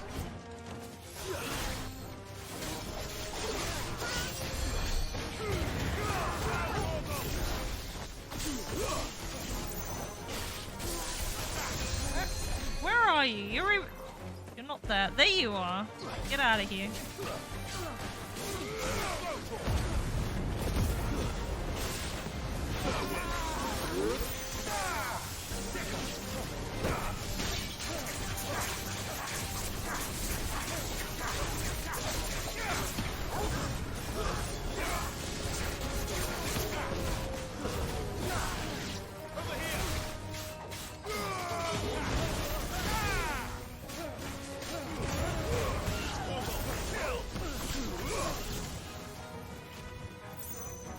Where are you? You're not there. There you are. Get out of here.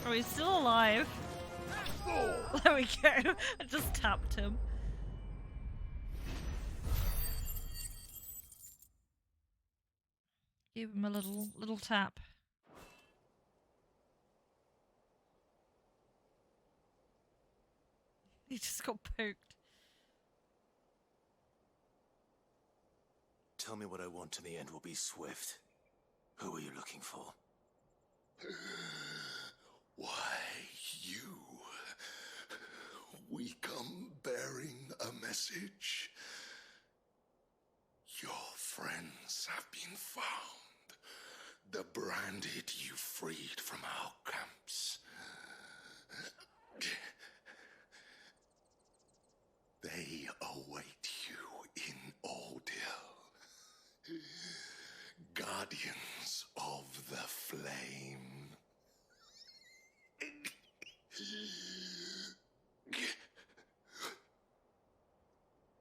Oh, he's still alive. There we go. I just tapped him. Give him a little tap. He just got poked. Tell me what I want and the end will be swift. Who are you looking for? Why, you. We come bearing a message. Your friends have been found. The branded you freed from our camps. They await you in Ordeal. Guardians of the Flame.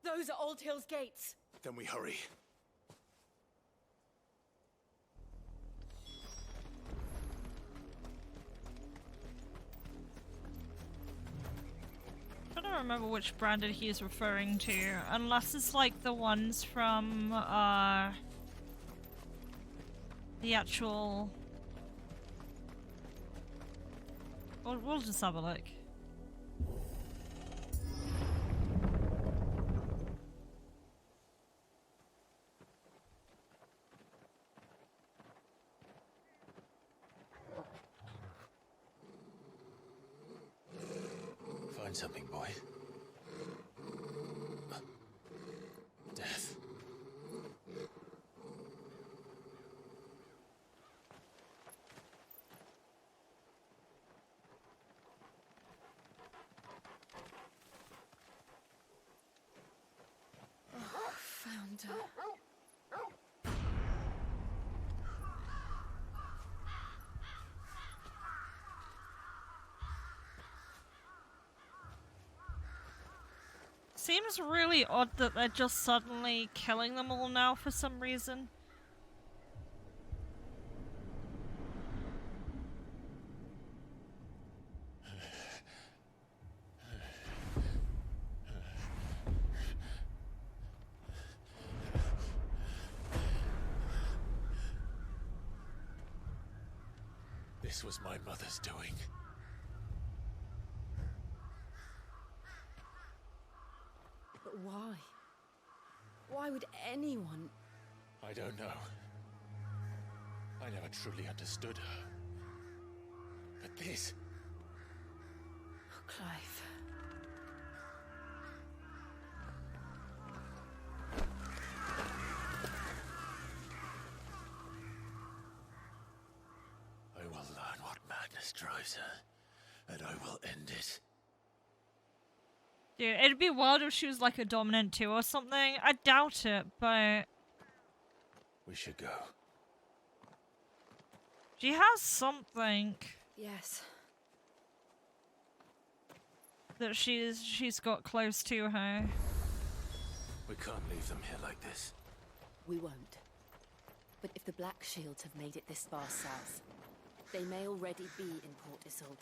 Those are Old Hill's gates. Then we hurry. I don't remember which branded he's referring to, unless it's like the ones from the actual. We'll just have a look. Find something, boy. Death. Found her. Seems really odd that they're just suddenly killing them all now for some reason. This was my mother's doing. But why? Why would anyone? I don't know. I never truly understood her. But this... Oh, Clive. I will learn what madness drives her, and I will end it. Dude, it'd be wild if she was like a dominant too or something. I doubt it, but We should go. she has something Yes. that she's got close to her. We can't leave them here like this. We won't. But if the Black Shields have made it this far south, they may already be in Port Isolde.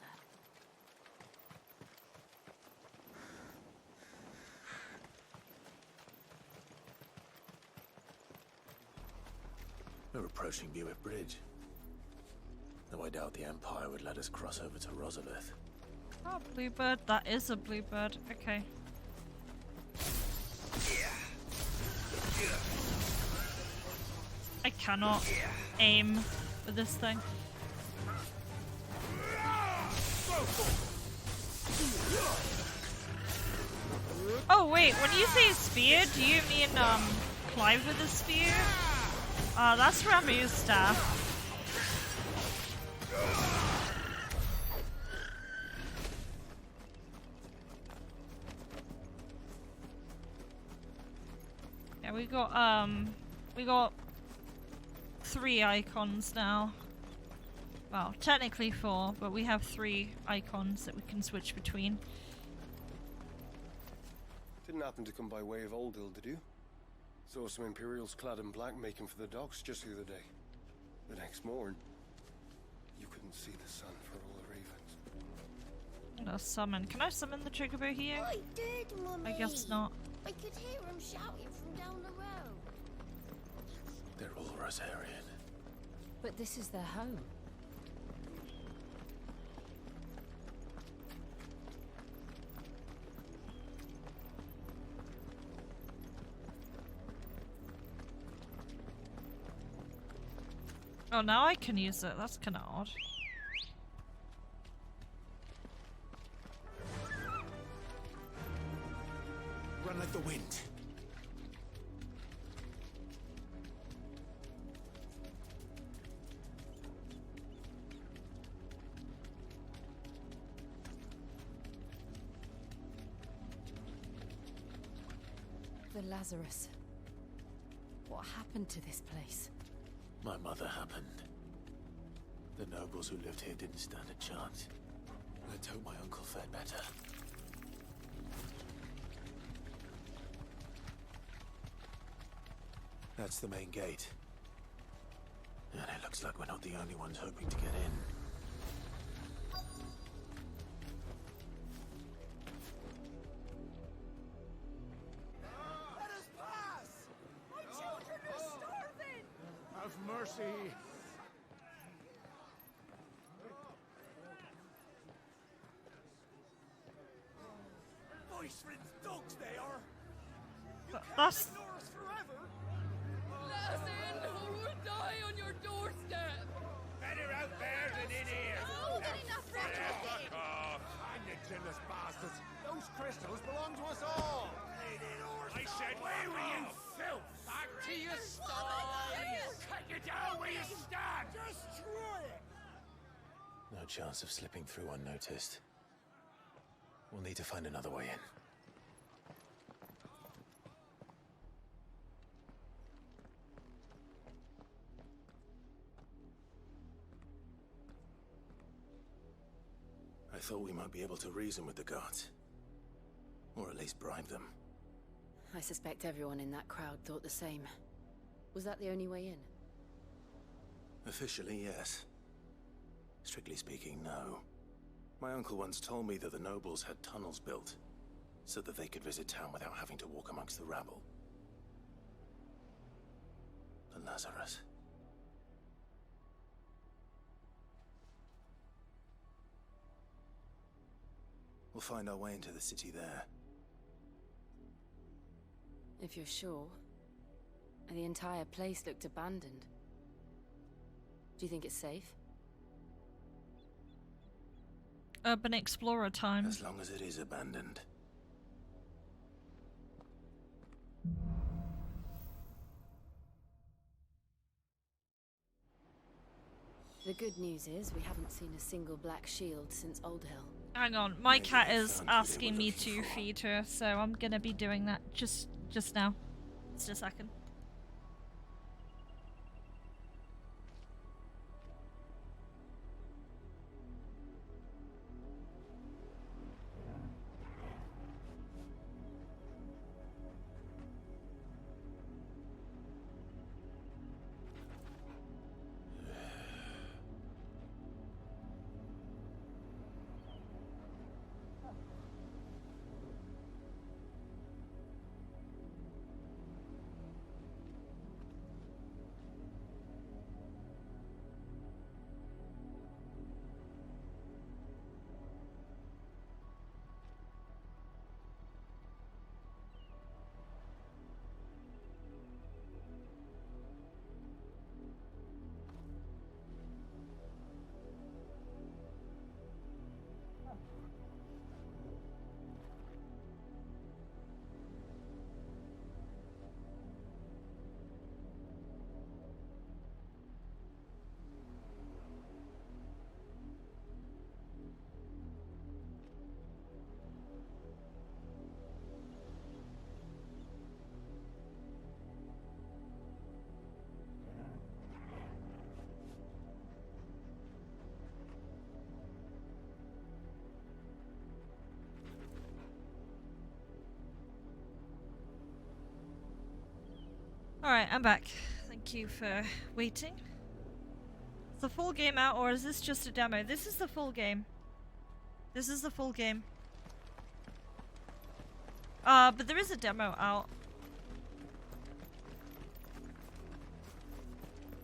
We're approaching Buick Bridge. Though I doubt the Empire would let us cross over to Rosalith. Oh, bluebird. That is a bluebird. Okay. I cannot aim with this thing. Oh wait, when you say spear, do you mean Clive with a spear? That's Ramu's staff. Yeah, we got 3 icons now. Well, technically 4, but we have 3 icons that we can switch between. Didn't happen to come by way of Oldhill, did you? Saw some Imperials clad in black making for the docks just the other day. The next morn, you couldn't see the sun for all the ravens. Let's summon. Can I summon the Chocobo here? I did, Mummy. I guess not. I could hear him shouting from down the road. They're all Rosarian. But this is their home. Oh, now I can use it. That's kind of odd. Run like the wind. The Lazarus. What happened to this place? My mother happened. The nobles who lived here didn't stand a chance. Let's hope my uncle fared better. That's the main gate. And it looks like we're not the only ones hoping to get in. Let us pass! My children are starving! Have mercy! Voice-ridden dogs they are! That's... Ignore us forever! Let us in, or we'll die on your doorstep! Better out there than in here! Oh, get enough Fuck off! Hang you jealous bastards! Those crystals belong to us all! I said, where were you, filth? Back to your stall! Cut you down where you stand! Destroy it! No chance of slipping through unnoticed. We'll need to find another way in. I thought we might be able to reason with the guards. Or at least bribe them. I suspect everyone in that crowd thought the same. Was that the only way in? Officially, yes. Strictly speaking, no. My uncle once told me that the nobles had tunnels built, so that they could visit town without having to walk amongst the rabble. The Lazarus. We'll find our way into the city there. If you're sure. The entire place looked abandoned. Do you think it's safe? Urban Explorer time. As long as it is abandoned. The good news is we haven't seen a single black shield since Old Hill. Hang on, my cat is asking me to feed her, so I'm gonna be doing that just now. Just a second. Alright, I'm back. Thank you for waiting. Is the full game out, or is this just a demo? This is the full game. This is the full game. But there is a demo out.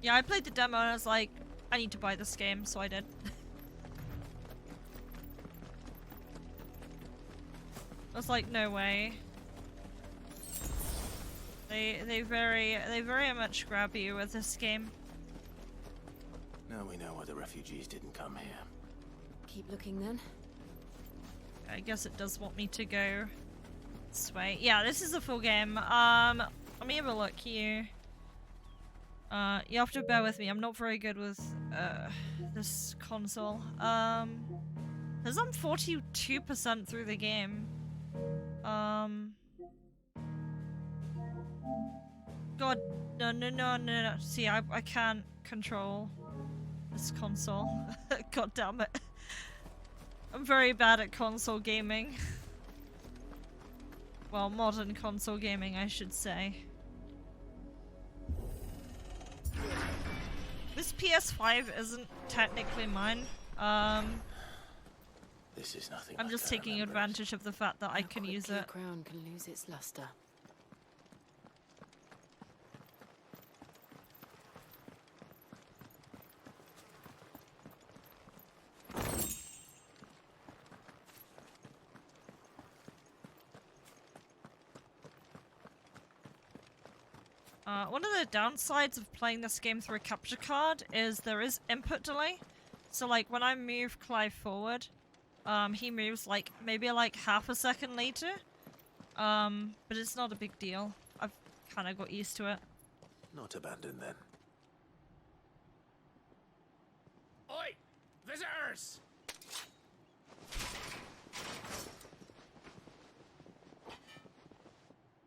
Yeah, I played the demo and I was like, I need to buy this game, so I did. I was like, no way. They very much grab you with this game. Now we know why the refugees didn't come here. Keep looking then. I guess it does want me to go this way. Yeah, this is the full game. Let me have a look here. You have to bear with me. I'm not very good with this console. Because I'm 42% through the game. God, no. See, I can't control this console. God damn it. I'm very bad at console gaming. Well, modern console gaming, I should say. This PS5 isn't technically mine. This is nothing. I'm just taking advantage of the fact that I can use it. Crown can lose its luster. One of the downsides of playing this game through a capture card is there is input delay. So like when I move Clive forward, he moves like maybe like half a second later. But it's not a big deal. I've kind of got used to it. Not abandoned then. Oi! Visitors!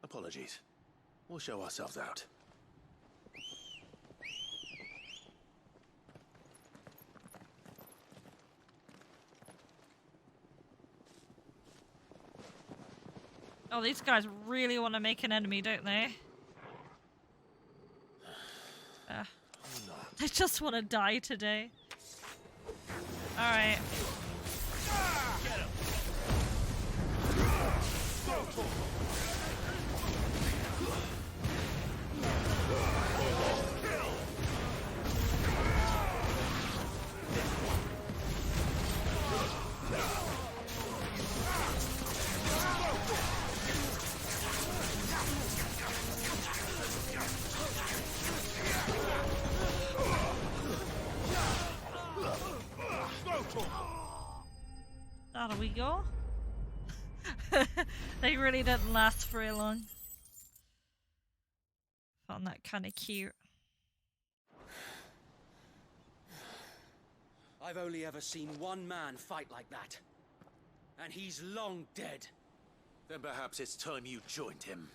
Apologies. We'll show ourselves out. Oh, these guys really want to make an enemy, don't they? They just want to die today. Alright. There we go. They really didn't last very long. Found that kind of cute. I've only ever seen one man fight like that. And he's long dead. Then perhaps it's time you joined him.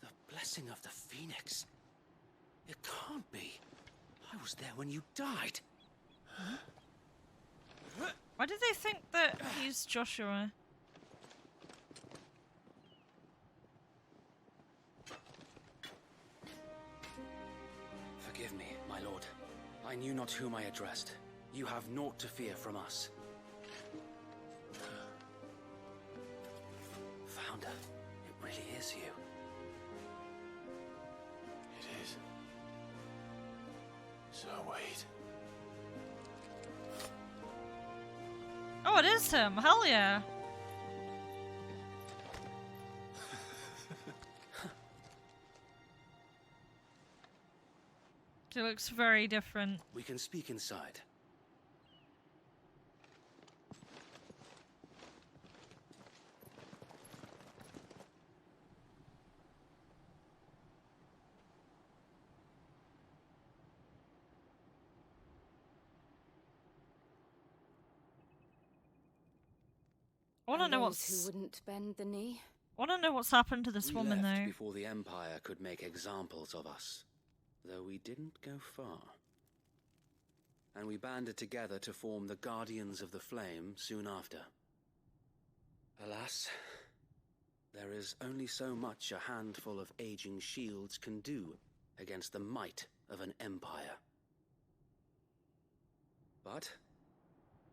The blessing of the Phoenix. It can't be. I was there when you died. Why did they think that he's Joshua? Forgive me, my lord. I knew not whom I addressed. You have naught to fear from us. Founder, it really is you. It is. So wait. Oh, it is him. Hell yeah. He looks very different. We can speak inside. I want to know Those what's. who wouldn't bend the knee. I want to know what's happened to this We woman, left though. before the Empire could make examples of us, though we didn't go far. And we banded together to form the Guardians of the Flame soon after. Alas, there is only so much a handful of aging shields can do against the might of an empire. But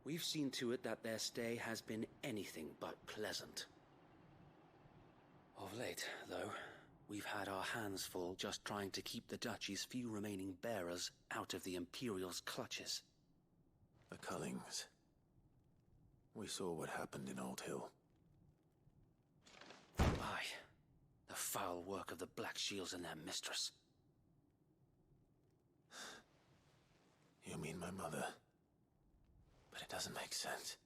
we've seen to it that their stay has been anything but pleasant. Of late, though, we've had our hands full just trying to keep the Duchy's few remaining bearers out of the Imperial's clutches. The Cullings. We saw what happened in Old Hill. Aye, the foul work of the Black Shields and their mistress. You mean my mother? But it doesn't make sense.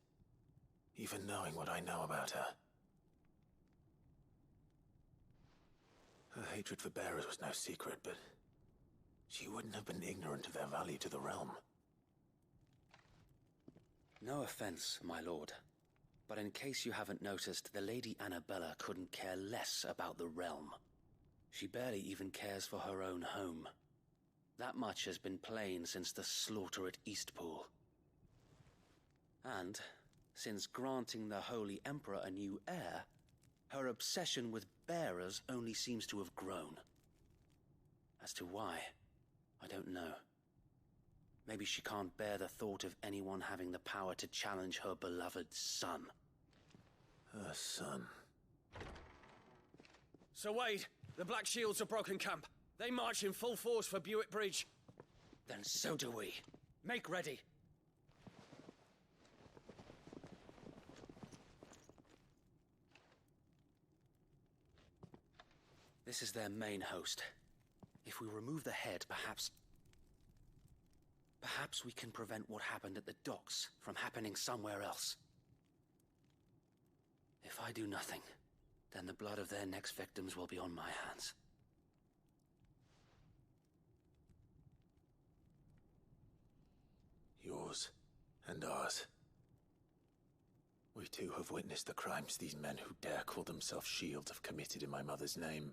Even knowing what I know about her. Her hatred for bearers was no secret, but she wouldn't have been ignorant of their value to the realm. No offense, my lord, but in case you haven't noticed, the Lady Annabella couldn't care less about the realm. She barely even cares for her own home. That much has been plain since the slaughter at Eastpool. And, since granting the Holy Emperor a new heir, her obsession with bearers only seems to have grown. As to why, I don't know. Maybe she can't bear the thought of anyone having the power to challenge her beloved son. Her son. Sir Wade, the Black Shields have broken camp. They march in full force for Buick Bridge. Then so do we. Make ready. This is their main host. If we remove the head, perhaps we can prevent what happened at the docks from happening somewhere else. If I do nothing, then the blood of their next victims will be on my hands. Yours and ours. We too have witnessed the crimes these men who dare call themselves shields have committed in my mother's name.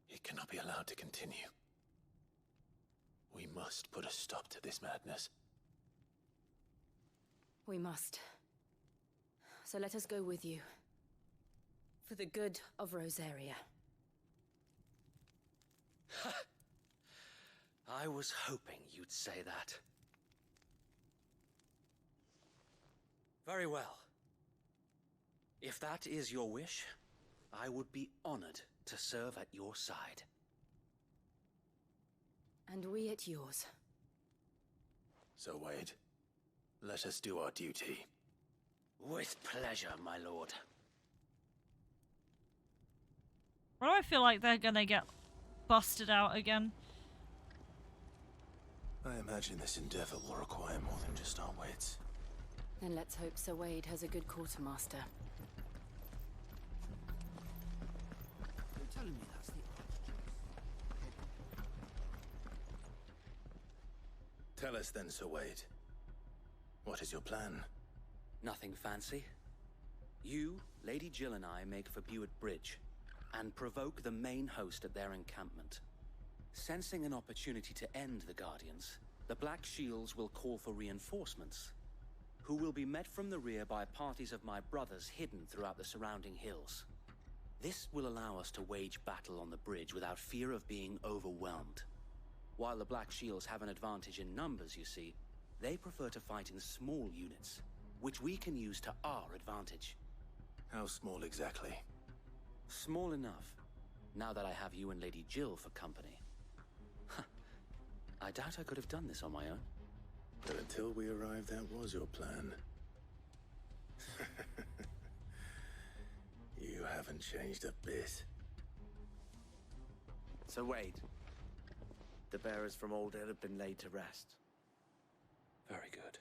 It cannot be allowed to continue. We must put a stop to this madness. We must. So let us go with you. For the good of Rosaria. I was hoping you'd say that. Very well. If that is your wish, I would be honored to serve at your side. And we at yours. So, Wade, let us do our duty. With pleasure, my lord. Why do I feel like they're gonna get busted out again? I imagine this endeavor will require more than just our wits. Then let's hope Sir Wade has a good quartermaster. You're telling me that's the Tell us then, Sir Wade. What is your plan? Nothing fancy. You, Lady Jill and I make for Buick Bridge, and provoke the main host at their encampment. Sensing an opportunity to end the Guardians, the Black Shields will call for reinforcements, who will be met from the rear by parties of my brothers hidden throughout the surrounding hills. This will allow us to wage battle on the bridge without fear of being overwhelmed. While the Black Shields have an advantage in numbers, you see, they prefer to fight in small units, which we can use to our advantage. How small exactly? Small enough, now that I have you and Lady Jill for company. I doubt I could have done this on my own. But until we arrived, that was your plan. You haven't changed a bit. So Wade, the bearers from Old Hill have been laid to rest. Very good.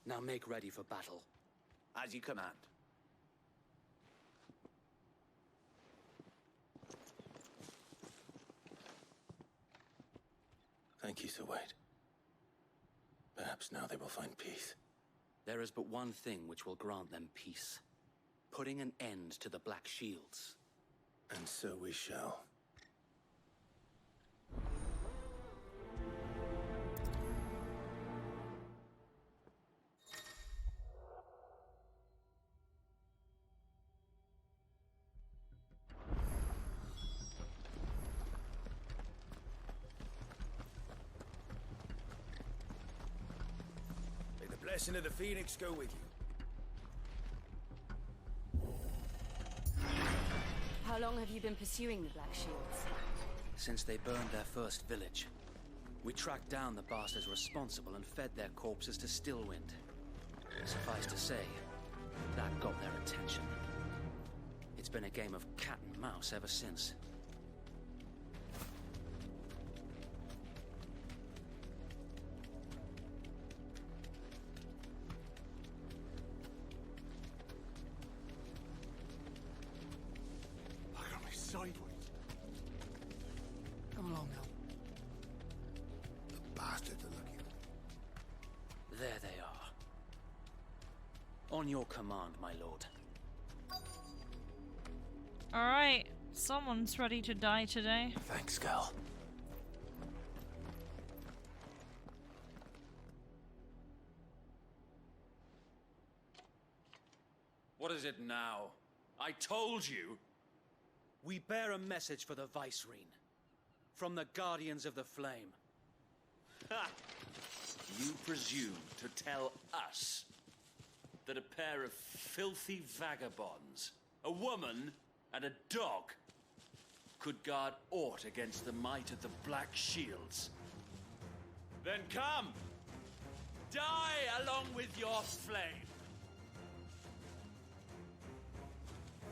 Now make ready for battle. As you command. Thank you, Sir Wade. Perhaps now they will find peace. There is but one thing which will grant them peace. Putting an end to the Black Shields. And so we shall. blessing of the Phoenix go with you. How long have you been pursuing the Black Shields? Since they burned their first village. We tracked down the bastards responsible and fed their corpses to Stillwind. Suffice to say, that got their attention. It's been a game of cat and mouse ever since. I got me sideways. Come along now. The bastards are looking. There they are. On your command, my lord. Alright, someone's ready to die today. Thanks, girl. What is it now? I told you! We bear a message for the Vicereine. From the Guardians of the Flame. Ha! You presume to tell us that a pair of filthy vagabonds, a woman and a dog, could guard aught against the might of the Black Shields? Then come! Die along with your flame!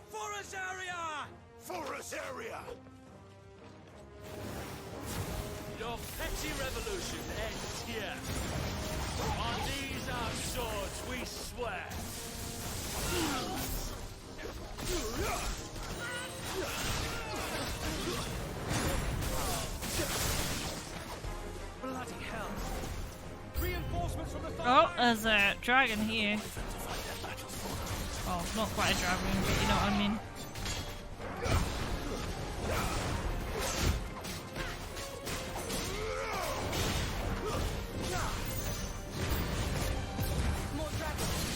For Azaria! For Azaria! Your petty revolution ends here. On these our swords we swear. Bloody hell! Reinforcements from the Oh, there's a dragon here. Well, not quite a dragon, but you know what I mean. More dragons!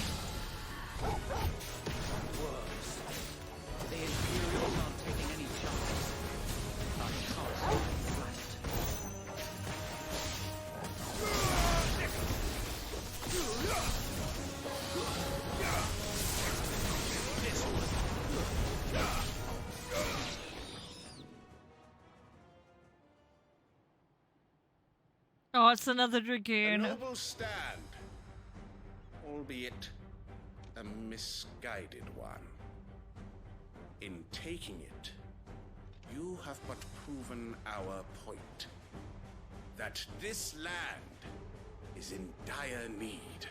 Worse. The Imperials aren't taking any chances. Our chance is flashed. Oh, it's another A dragoon. noble stand, albeit a misguided one. In taking it, you have but proven our point. That this land is in dire need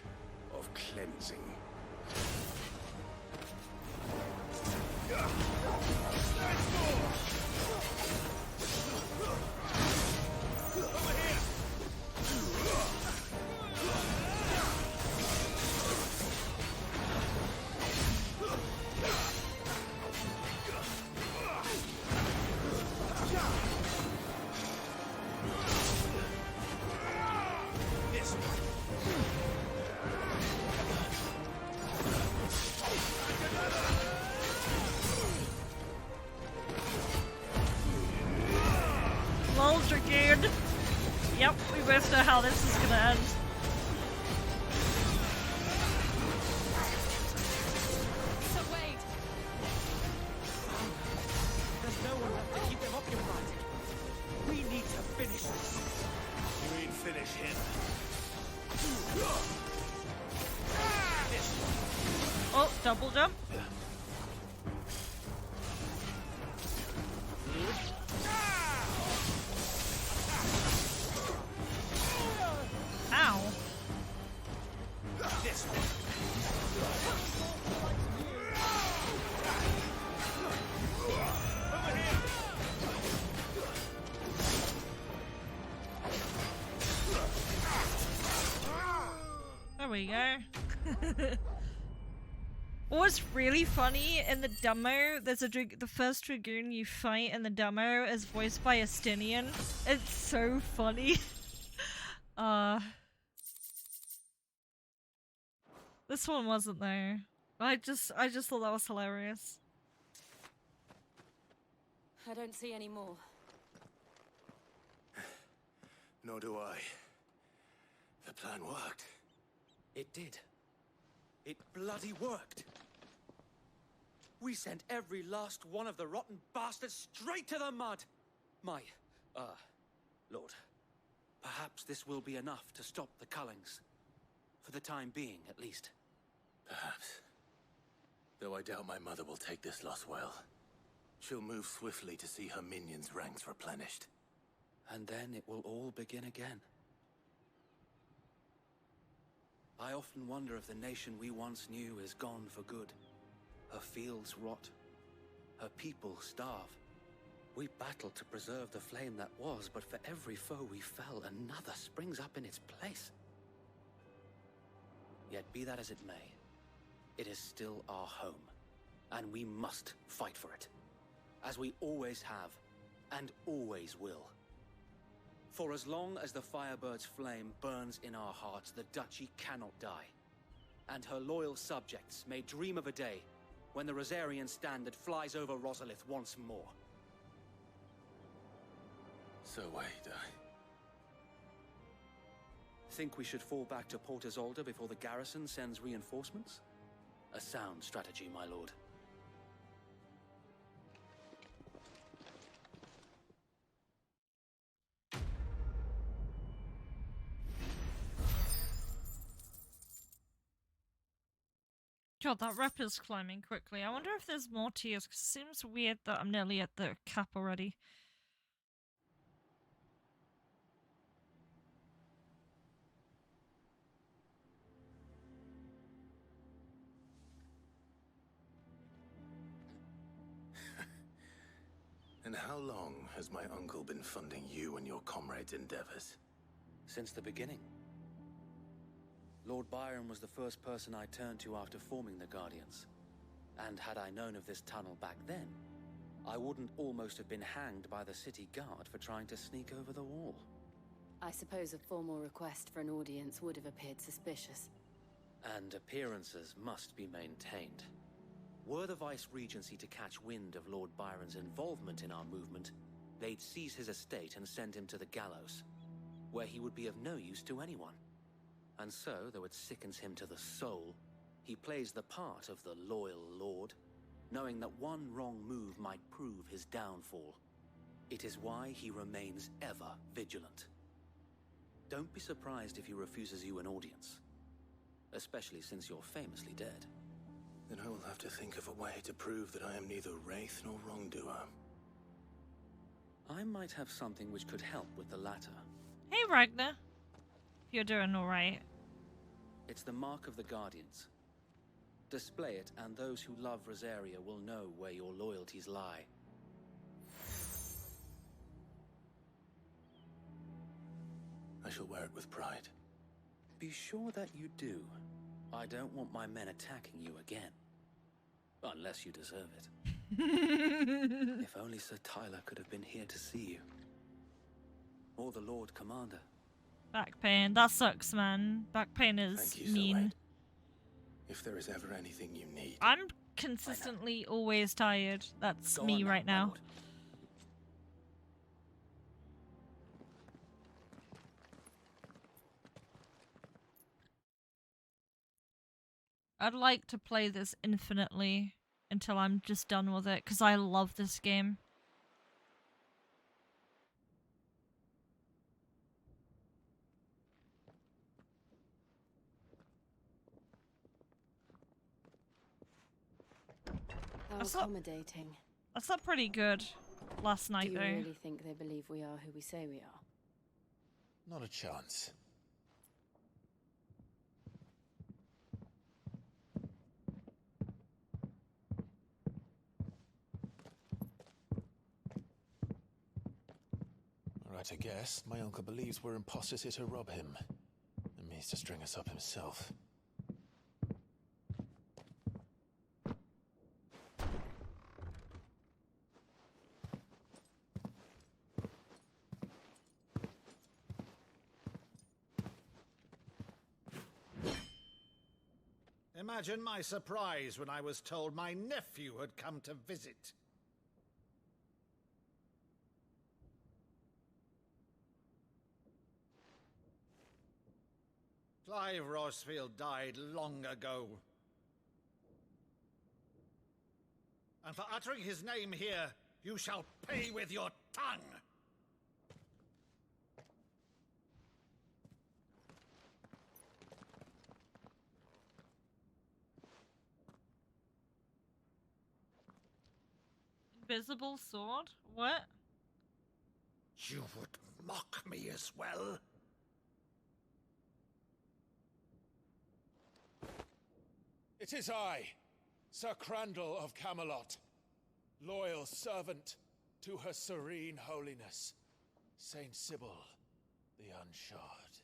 of cleansing. Over here! This Lol, dragoon. Yep, we both know how this is gonna end. So wait! There's no one left to keep them occupied. We need to finish this. You mean finish him? Oh, double jump. Ow. This Over here! There we go. What's really funny in the demo, there's a the first dragoon you fight in the demo is voiced by Estinian. It's so funny. This one wasn't though. I just thought that was hilarious. I don't see any more. Nor do I. The plan worked. It did. It bloody worked. We sent every last one of the rotten bastards straight to the mud. My, Lord, perhaps this will be enough to stop the Cullings. For the time being, at least. Perhaps. Though I doubt my mother will take this loss well. She'll move swiftly to see her minions' ranks replenished. And then it will all begin again. I often wonder if the nation we once knew is gone for good. Her fields rot. Her people starve. We battled to preserve the flame that was, but for every foe we fell, another springs up in its place. Yet be that as it may, it is still our home, and we must fight for it, as we always have, and always will. For as long as the Firebird's flame burns in our hearts, the Duchy cannot die, and her loyal subjects may dream of a day when the Rosarian standard flies over Rosalith once more. So wait, Think we should fall back to Port Isolde before the garrison sends reinforcements? A sound strategy, my lord. God, that rep is climbing quickly. I wonder if there's more tiers, because it seems weird that I'm nearly at the cap already. And how long has my uncle been funding you and your comrades' endeavors? Since the beginning. Lord Byron was the first person I turned to after forming the Guardians. And had I known of this tunnel back then, I wouldn't almost have been hanged by the city guard for trying to sneak over the wall. I suppose a formal request for an audience would have appeared suspicious. And appearances must be maintained. Were the Vice-Regency to catch wind of Lord Byron's involvement in our movement, they'd seize his estate and send him to the gallows, where he would be of no use to anyone. And so, though it sickens him to the soul, he plays the part of the loyal lord, knowing that one wrong move might prove his downfall. It is why he remains ever vigilant. Don't be surprised if he refuses you an audience, especially since you're famously dead. Then I will have to think of a way to prove that I am neither wraith nor wrongdoer. I might have something which could help with the latter. Hey, Ragnar. You're doing alright. It's the mark of the Guardians. Display it, and those who love Rosaria will know where your loyalties lie. I shall wear it with pride. Be sure that you do. I don't want my men attacking you again. Unless you deserve it. If only Sir Tyler could have been here to see you. Or the Lord Commander. Back pain. That sucks, man. Back pain is Thank you, mean. Sir Wade. If there is ever anything you need... I'm consistently always tired. That's Go me on right my now. lord. I'd like to play this infinitely until I'm just done with it, because I love this game. How That's not- accommodating. That's not pretty good last Do night, you though. really think they believe we are who we say we are? Not a chance. Right, I guess. My uncle believes we're imposters here to rob him. And means to string us up himself. Imagine my surprise when I was told my nephew had come to visit. Clive Rosfield died long ago. And for uttering his name here, you shall pay with your tongue! Invisible sword? What? You would mock me as well? It is I, Sir Crandall of Camelot, loyal servant to Her Serene Holiness, Saint Sybil the Unshod.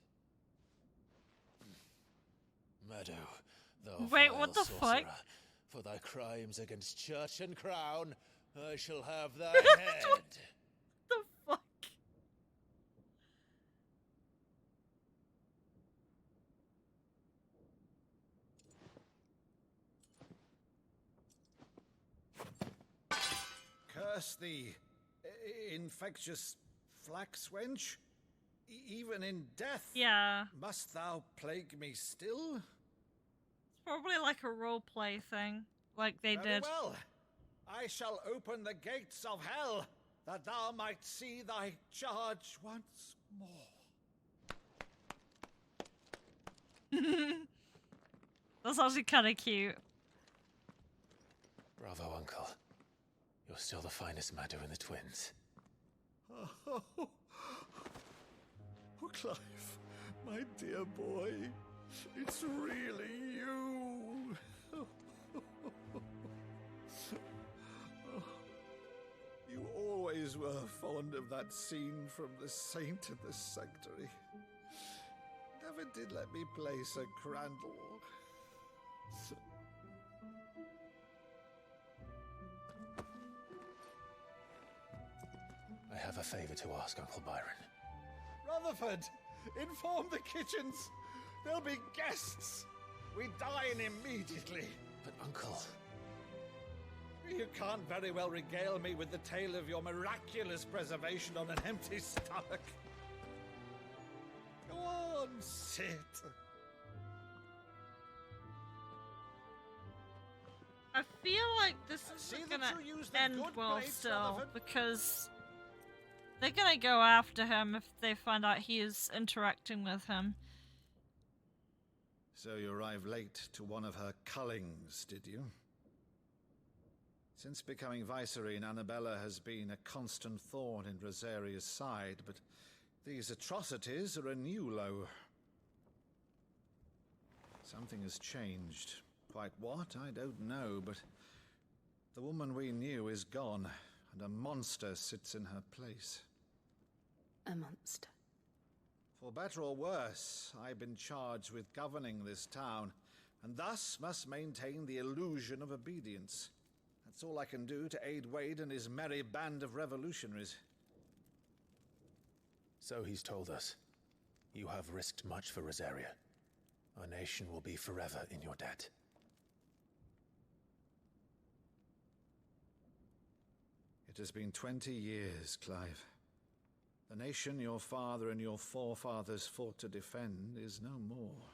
Meadow, thou Wait, vile what the sorcerer, fuck? for thy crimes against church and crown, I shall have thy head. The fuck? Curse thee, infectious flax wench. Even in death, Yeah. must thou plague me still? It's probably like a roleplay thing, like they Very did. well. I shall open the gates of hell, that thou might see thy charge once more. That's actually kind of cute. Bravo, Uncle. You're still the finest Meadow in the twins. Oh, Clive, my dear boy, it's really you. You always were fond of that scene from The Saint in the Sanctuary. Never did let me play Sir Crandall. I have a favor to ask, Uncle Byron. Rutherford, inform the kitchens. There'll be guests. We dine immediately. But, Uncle... You can't very well regale me with the tale of your miraculous preservation on an empty stomach. Go on, sit. I feel like this isn't gonna end well still, because they're gonna go after him if they find out he is interacting with him. So you arrived late to one of her cullings, did you? Since becoming Vicereine, Annabella has been a constant thorn in Rosaria's side, but these atrocities are a new low. Something has changed. Quite what, I don't know, but the woman we knew is gone, and a monster sits in her place. A monster. For better or worse, I've been charged with governing this town, and thus must maintain the illusion of obedience. That's all I can do to aid Wade and his merry band of revolutionaries. So he's told us. You have risked much for Rosaria. Our nation will be forever in your debt. It has been 20 years, Clive. The nation your father and your forefathers fought to defend is no more.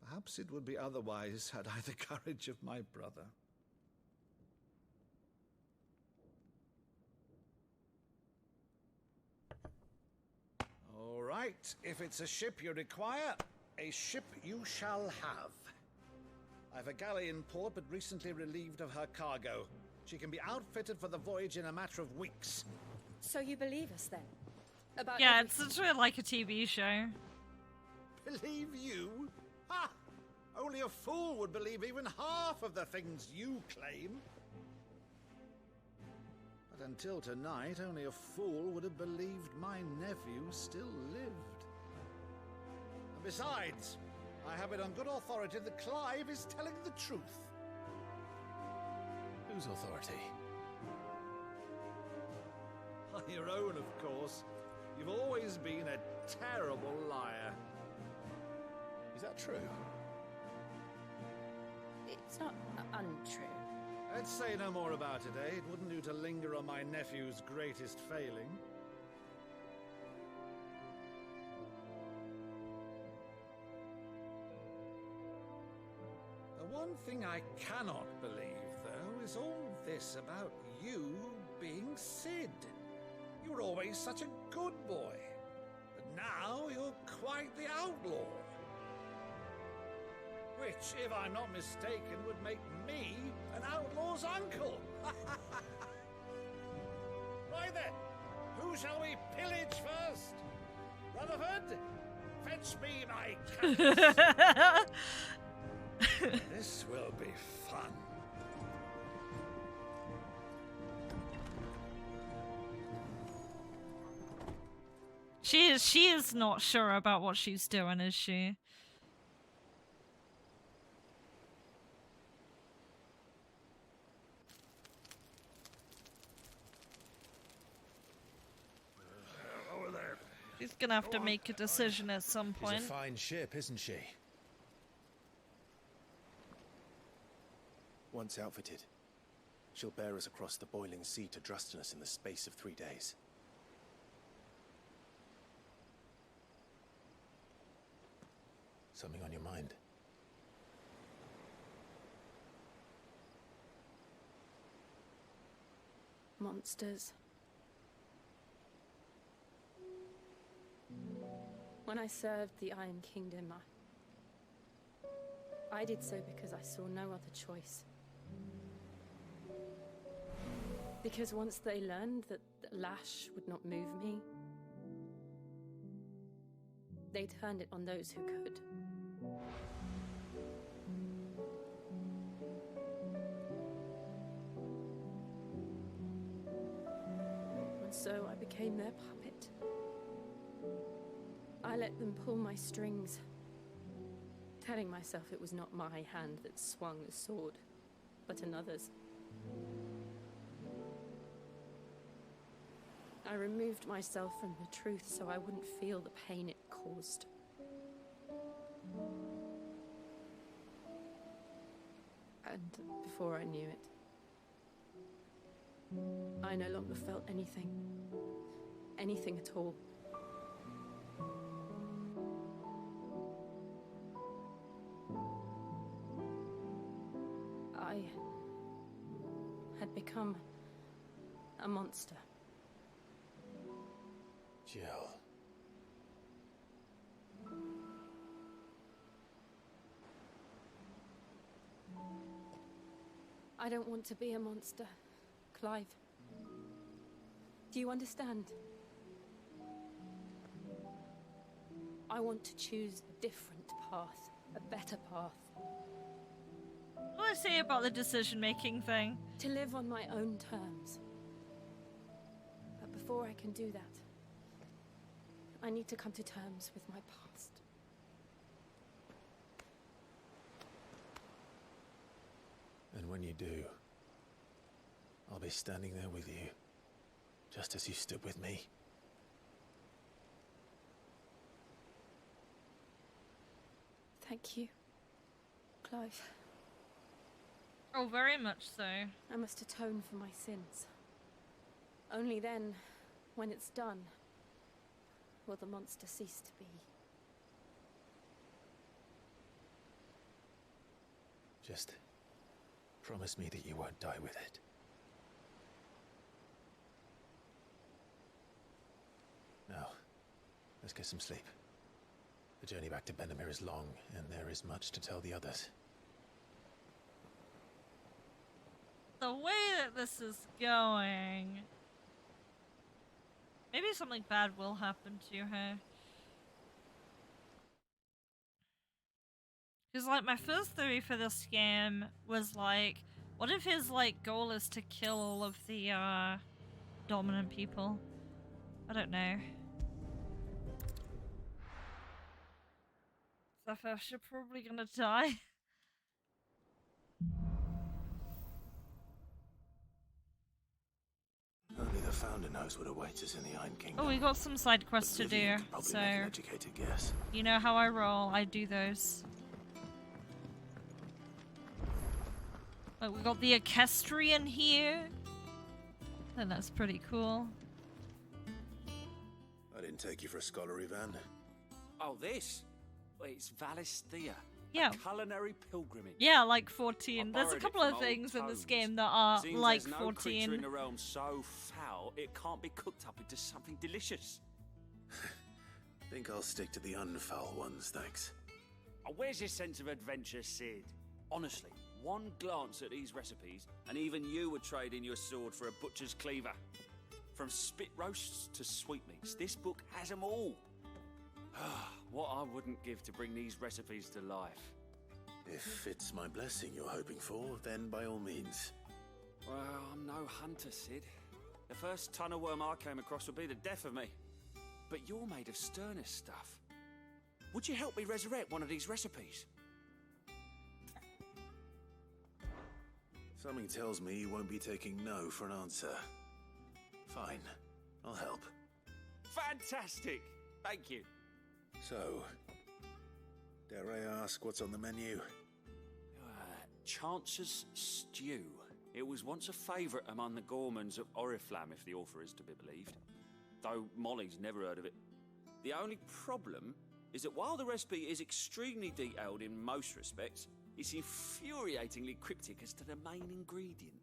Perhaps it would be otherwise had I the courage of my brother. All right, if it's a ship you require, a ship you shall have. I've a galley in port, but recently relieved of her cargo. She can be outfitted for the voyage in a matter of weeks. So you believe us then? About Yeah, it's literally like a TV show. Believe you? Ha! Only a fool would believe even half of the things you claim. But until tonight, only a fool would have believed my nephew still lived. And besides, I have it on good authority that Clive is telling the truth. Whose authority? On your own, of course. You've always been a terrible liar. Is that true? It's not untrue. Let's say no more about it, eh? It wouldn't do to linger on my nephew's greatest failing. One thing I cannot believe, though, is all this about you being Sid. You were always such a good boy, but now you're quite the outlaw. Which, if I'm not mistaken, would make me an outlaw's uncle. Right then, who shall we pillage first? Rutherford, fetch me my cutlass. This will be fun. She is not sure about what she's doing, is she? Over there. She's gonna have to make a decision at some point. She's a fine ship, isn't she? Once outfitted, she'll bear us across the boiling sea to Drustinus in the space of 3 days. Something on your mind? Monsters. When I served the Iron Kingdom, I did so because I saw no other choice. Because once they learned that the lash would not move me, they turned it on those who could. And so I became their puppet. I let them pull my strings, telling myself it was not my hand that swung the sword, but another's. I removed myself from the truth so I wouldn't feel the pain it caused. And before I knew it, I no longer felt anything. Anything at all. I had become a monster. Jill. I don't want to be a monster, Clive. Do you understand? I want to choose a different path, a better path. What do I say about the decision-making thing? To live on my own terms. But before I can do that, I need to come to terms with my past. And when you do, I'll be standing there with you, just as you stood with me. Thank you, Clive. Oh, very much so. I must atone for my sins. Only then, when it's done, will the monster cease to be. Just promise me that you won't die with it. Now, let's get some sleep. The journey back to Benamir is long, and there is much to tell the others. The way that this is going... Maybe something bad will happen to her. Because, like, my first theory for this game was, like, what if his, like, goal is to kill all of the, dominant people? I don't know. Zephyr, you're probably gonna die. Only the Founder knows what awaits us in the Iron Kingdom. Oh, we got some side quests to do, Probably so... make an educated guess. You know how I roll, I do those. Like, we got the Equestrian here. And that's pretty cool. I didn't take you for a scholar, Ivan. Oh, this? Well, it's Valisthea. Yeah. Culinary pilgrimage. Yeah, like 14. I There's a borrowed couple it of from things old in this tomes. game that are Seems like there's no 14. creature in the realm so foul it can't be cooked up into something delicious. Think I'll stick to the unfoul ones, thanks. Oh, where's your sense of adventure, Sid? Honestly, one glance at these recipes, and even you would trade in your sword for a butcher's cleaver. From spit roasts to sweetmeats, this book has them all. What I wouldn't give to bring these recipes to life. If it's my blessing you're hoping for, then by all means. Well, I'm no hunter, Sid. The first ton of worm I came across would be the death of me. But you're made of sterner stuff. Would you help me resurrect one of these recipes? Something tells me you won't be taking no for an answer. Fine, I'll help. Fantastic! Thank you. So, dare I ask what's on the menu? Chance's Stew. It was once a favourite among the gourmands of Oriflamme, if the author is to be believed. Though Molly's never heard of it. The only problem is that while the recipe is extremely detailed in most respects, it's infuriatingly cryptic as to the main ingredient.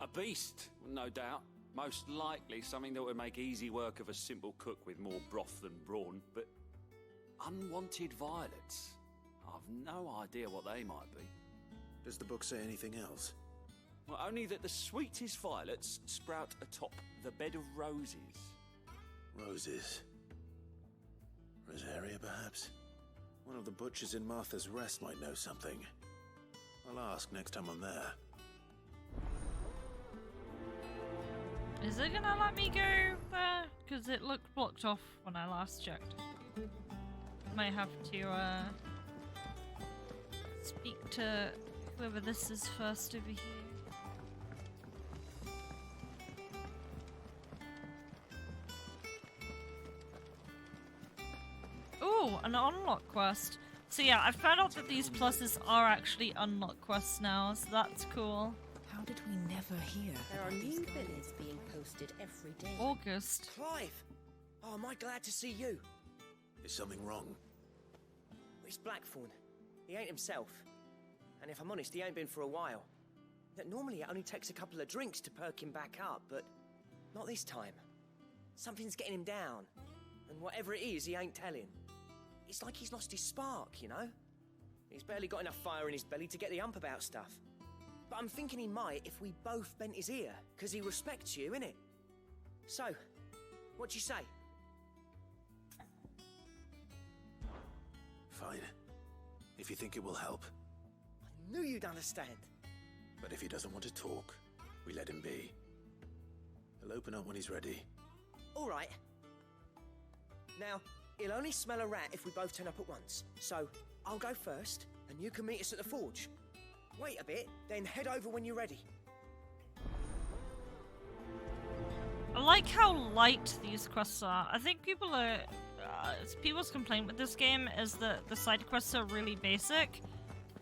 A beast, no doubt. Most likely something that would make easy work of a simple cook with more broth than brawn, but unwanted violets. I've no idea what they might be. Does the book say anything else? Well, only that the sweetest violets sprout atop the bed of roses. Roses. Rosaria, perhaps? One of the butchers in Martha's Rest might know something. I'll ask next time I'm there. Is it gonna let me go there? Because it looked blocked off when I last checked. Might have to speak to whoever this is first over here. Ooh, an unlock quest. So yeah, I found out that these pluses are actually unlock quests now, so that's cool. How did we never hear? There are new billets being posted every day. August. Clive! Oh, am I glad to see you? Is something wrong? It's Blackthorn. He ain't himself. And if I'm honest, he ain't been for a while. Normally it only takes a couple of drinks to perk him back up, but not this time. Something's getting him down. And whatever it is, he ain't telling. It's like he's lost his spark, you know? He's barely got enough fire in his belly to get the ump about stuff. But I'm thinking he might if we both bent his ear, because he respects you, innit? So, what do you say? Fine. If you think it will help. I knew you'd understand. But if he doesn't want to talk, we let him be. He'll open up when he's ready. All right. Now, he'll only smell a rat if we both turn up at once. So, I'll go first, and you can meet us at the forge. Wait a bit, then head over when you're ready. I like how light these quests are. I think people are... people's complaint with this game is that the side quests are really basic.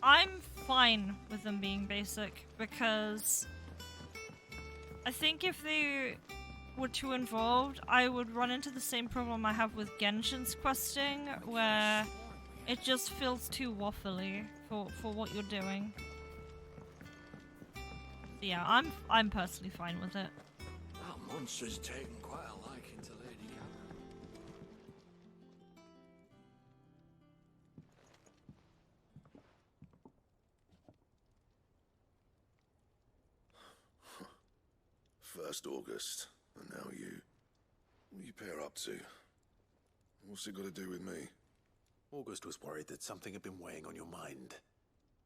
I'm fine with them being basic, because I think if they were too involved, I would run into the same problem I have with Genshin's questing, where it just feels too waffly for what you're doing. Yeah, I'm personally fine with it. That monster's taken quite a liking to Lady Gaga. First August, and now you. What do you pair up to? What's it got to do with me? August was worried that something had been weighing on your mind.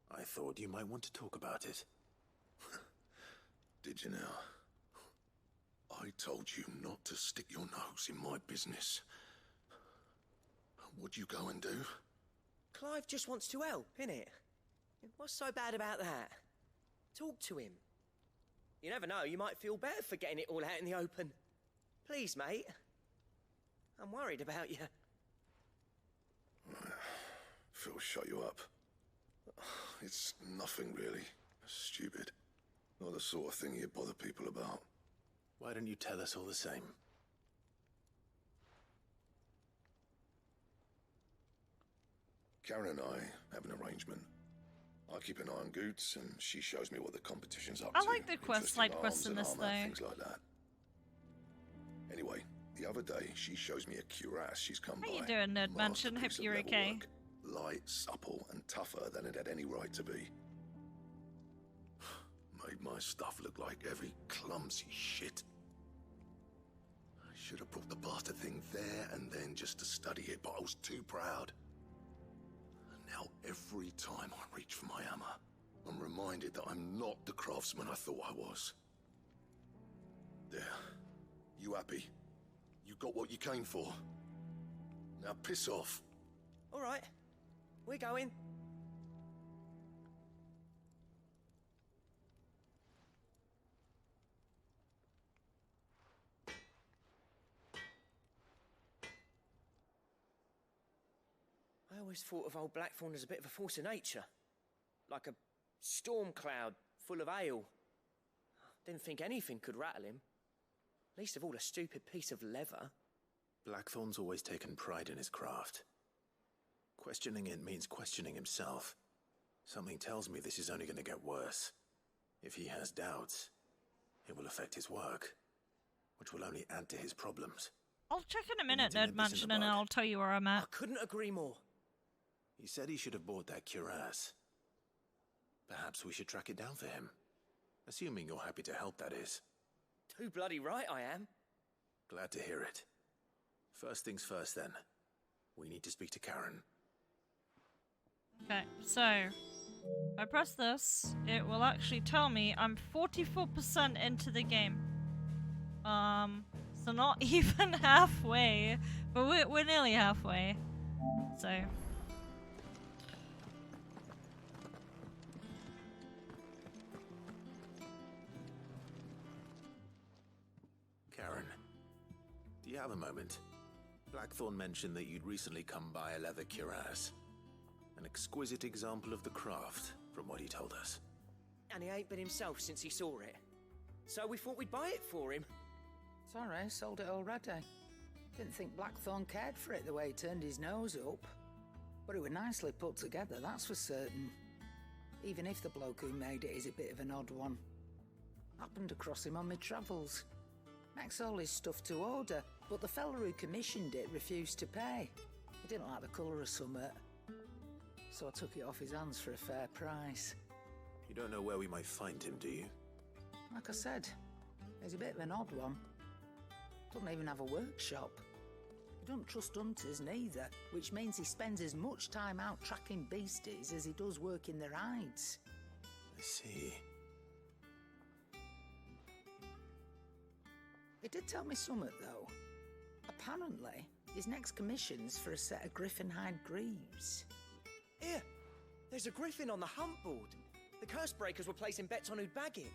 I thought you might want to talk about it. Did you now? I told you not to stick your nose in my business. What'd you go and do? Clive just wants to help, innit? What's so bad about that? Talk to him. You never know, you might feel better for getting it all out in the open. Please, mate. I'm worried about you. Phil, shut you up. It's nothing really. Stupid. Not the sort of thing you bother people about. Why don't you tell us all the same? Karen and I have an arrangement. I keep an eye on Goots, and she shows me what the competition's up I to. like the side quests in this, though. Things like that. Anyway, the other day, she shows me a cuirass she's come by. How you doing, Nerd Mansion? Hope you're okay. Light, supple, and tougher than it had any right to be. Made my stuff look like heavy, clumsy shit. I should have brought the bastard thing there and then just to study it, but I was too proud. Now, every time I reach for my hammer, I'm reminded that I'm not the craftsman I thought I was. There. You happy? You got what you came for. Now piss off. All right. We're going. I always thought of old Blackthorn as a bit of a force of nature. Like a storm cloud full of hail. Didn't think anything could rattle him. Least of all a stupid piece of leather. Blackthorn's always taken pride in his craft. Questioning it means questioning himself. Something tells me this is only going to get worse. If he has doubts, it will affect his work, which will only add to his problems. I'll check in a minute, Nerd Mansion, and I'll tell you where I'm at. I couldn't agree more. He said he should have bought that cuirass. Perhaps we should track it down for him. Assuming you're happy to help, that is. Too bloody right I am. Glad to hear it. First things first, then. We need to speak to Karen. Okay, so if I press this, it will actually tell me I'm 44% into the game. So not even halfway, but we're nearly halfway. So Karen, do you have a moment? Blackthorn mentioned that you'd recently come by a leather cuirass. An exquisite example of the craft, from what he told us. And he ain't been himself since he saw it. So we thought we'd buy it for him. Sorry, sold it already. Didn't think Blackthorn cared for it the way he turned his nose up. But it was nicely put together, that's for certain. Even if the bloke who made it is a bit of an odd one. Happened across him on my travels. Makes all his stuff to order, but the fella who commissioned it refused to pay. He didn't like the colour of summit. So I took it off his hands for a fair price. You don't know where we might find him, do you? Like I said, he's a bit of an odd one. Doesn't even have a workshop. He don't trust hunters neither, which means he spends as much time out tracking beasties as he does working their hides. I see. He did tell me something, though. Apparently, his next commission's for a set of griffin hide greaves. Here, there's a griffin on the hunt board. The curse breakers were placing bets on who'd bag it.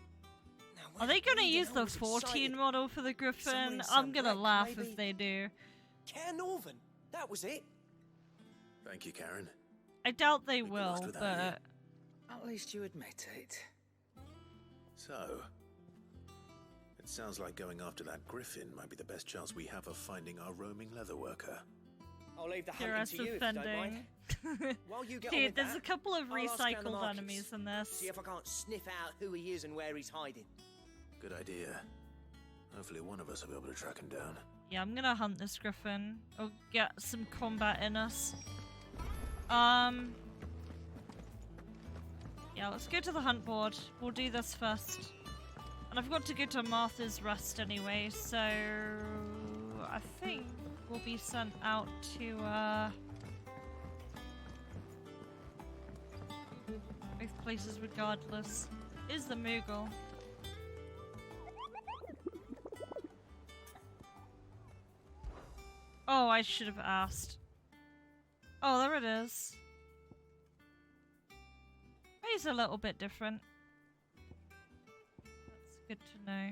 Now, are they gonna use the 14 model for the Griffin? I'm gonna laugh if they do. Care Northern, that was it. Thank you, Karen. I doubt they will, but... At least you admit it. So, it sounds like going after that Griffin might be the best chance we have of finding our roaming leather worker. I'll leave the hunting to you if you don't mind. While you get on Dude, with there's that, a couple of I'll ask around the recycled markets, enemies in this. See if I can't sniff out who he is and where he's hiding. Good idea. Hopefully one of us will be able to track him down. Yeah, I'm gonna hunt this Griffin. Or get some combat in us. Yeah, let's go to the hunt board. We'll do this first. And I've got to go to Martha's Rest anyway, so... I think we'll be sent out to, both places regardless. Is the Moogle. Oh, I should have asked. Oh, there it is. He's a little bit different. That's good to know.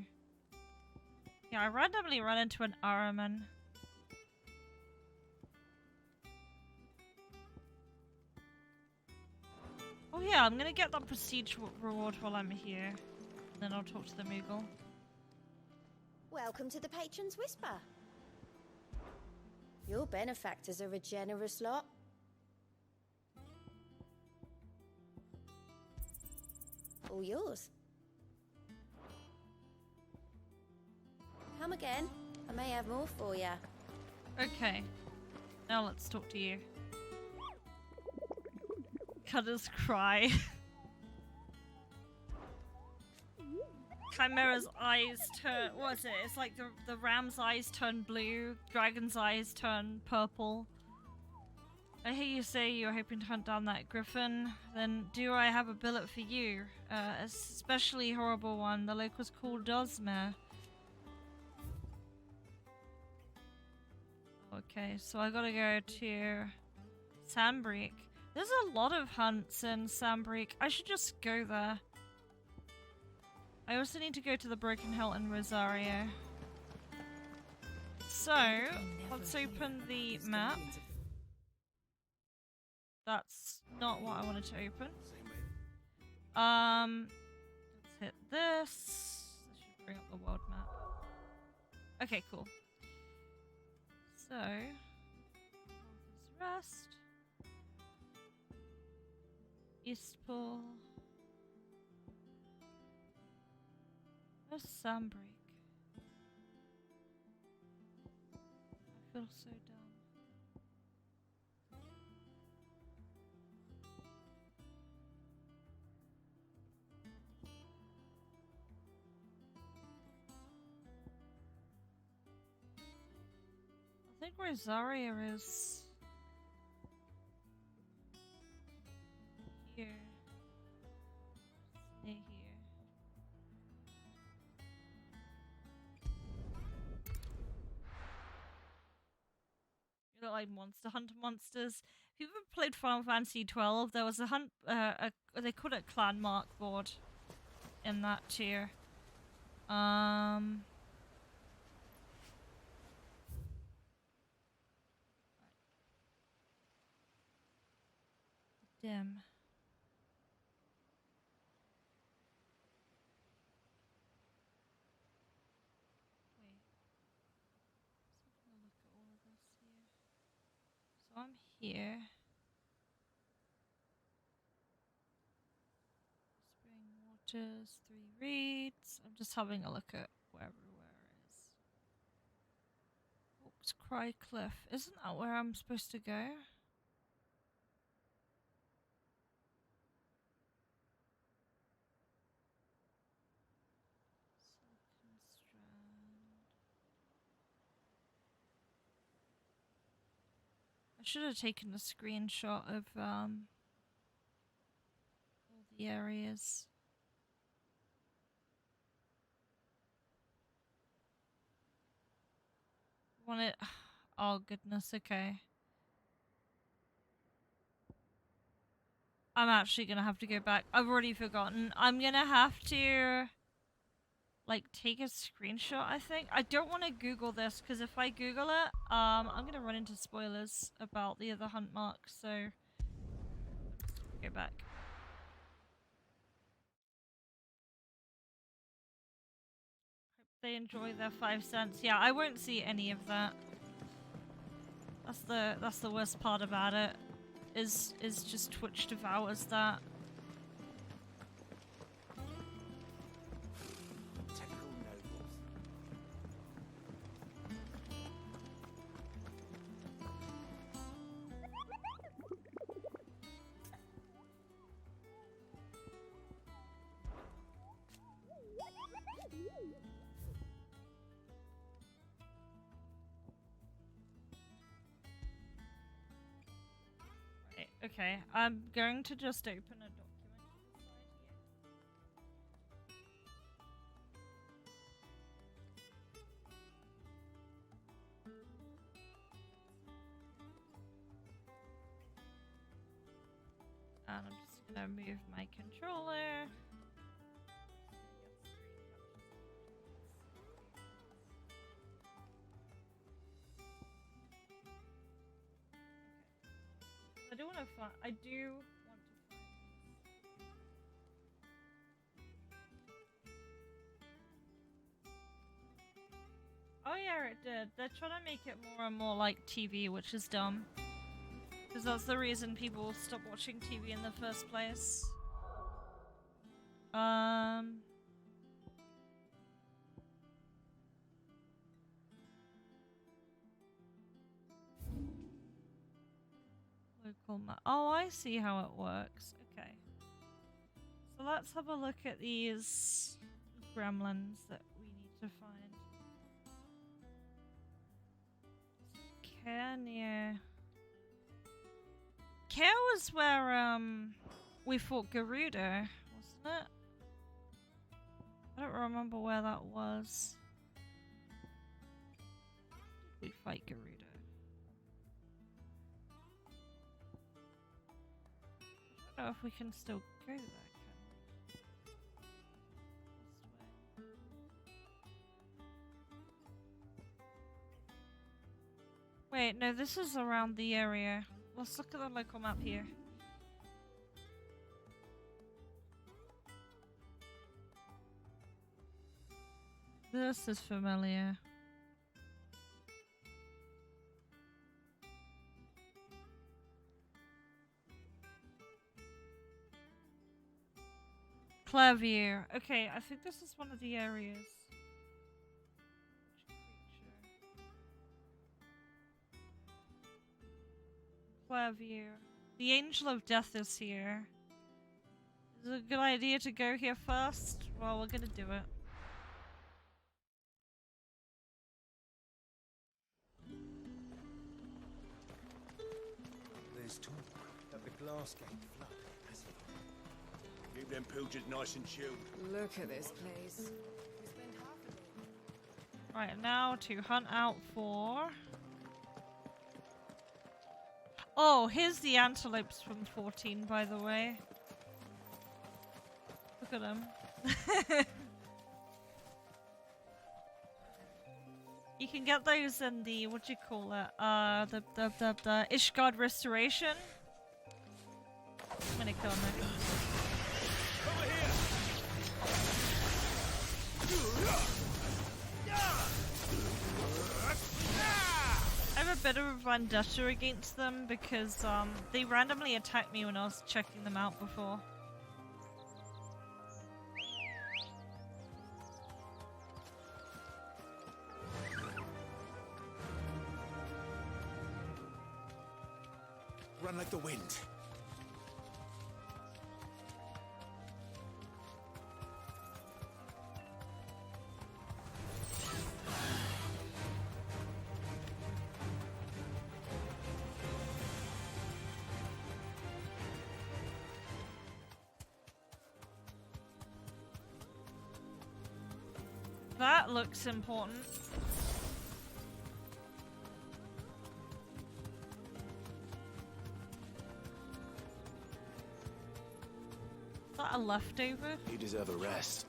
Yeah, I randomly ran into an Araman. Oh yeah, I'm gonna get that prestige reward while I'm here. And then I'll talk to the Moogle. Welcome to the Patron's Whisper. Your benefactors are a generous lot. All yours. Come again. I may have more for you. Okay. Now let's talk to you. Cutter's cry. Chimera's eyes turn. What is it? It's like the ram's eyes turn blue, dragon's eyes turn purple. I hear you say you're hoping to hunt down that griffin. Then do I have a billet for you? A especially horrible one. The locals call Dosmere. Okay, so I gotta go to Sandbreak. There's a lot of hunts in Sandbreak. I should just go there. I also need to go to the Broken Hill in Rosario. So, let's open the map. That's not what I wanted to open. Let's hit this. This should bring up the world map. Okay, cool. So, Rest, Eastpool, where's Sandbreak? I feel so dumb. I think Rosario is here. Stay here. You look like Monster Hunter monsters. If you've ever played Final Fantasy XII, there was a hunt. They called it clan mark board in that tier. Dim. Wait. Just having a look at all of this here. So I'm here. Spring Waters, 3 reeds. I'm just having a look at where everywhere is. Hawk's Cry Cliff. Isn't that where I'm supposed to go? I should have taken a screenshot of all the areas. Want it? Oh goodness, okay. I'm actually gonna have to go back. I've already forgotten. I'm gonna have to like take a screenshot, I think. I don't want to Google this because if I Google it, I'm gonna run into spoilers about the other hunt marks, so go back. Hope they enjoy their 5 cents. Yeah, I won't see any of that. That's the worst part about it. Is just Twitch devours that. Okay, I'm going to just open a document to the side here. And I'm just gonna move my controller. I do want to find. I do want to find this. Oh yeah, it did. They're trying to make it more and more like TV, which is dumb. Because that's the reason people stop watching TV in the first place. Local map. Oh, I see how it works. Okay. So let's have a look at these gremlins that we need to find. Care near. Care was where we fought Garuda, wasn't it? I don't remember where that was. We fight Garuda. I don't know if we can still go there, can we? Wait, no, this is around the area. Let's look at the local map here. This is familiar. Clavier. Okay, I think this is one of the areas. Clavier. The Angel of Death is here. Is it a good idea to go here first? Well, we're gonna do it. There's talk that the glass gate flooded, hasn't it? Keep them pilgers nice and chilled. Look at this place. Right, now to hunt out for... Oh, here's the antelopes from 14, by the way. Look at them. You can get those in the, what do you call it? The Ishgard Restoration. I'm gonna kill him. I have a bit of a vendetta against them because they randomly attacked me when I was checking them out before. Run like the wind. That looks important. Is that a leftover? You deserve a rest.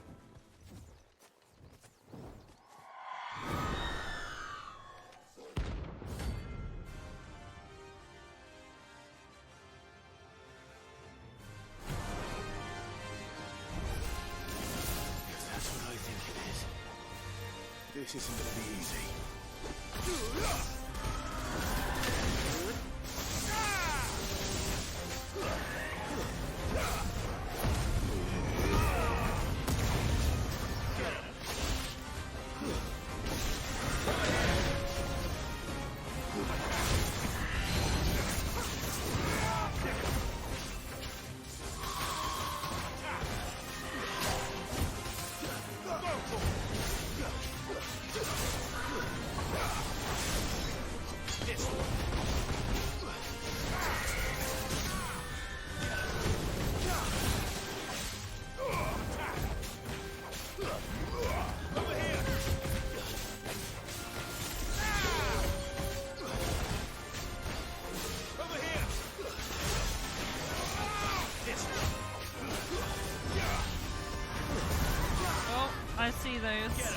That's what I think it is. This isn't gonna be easy. Oh, I see those.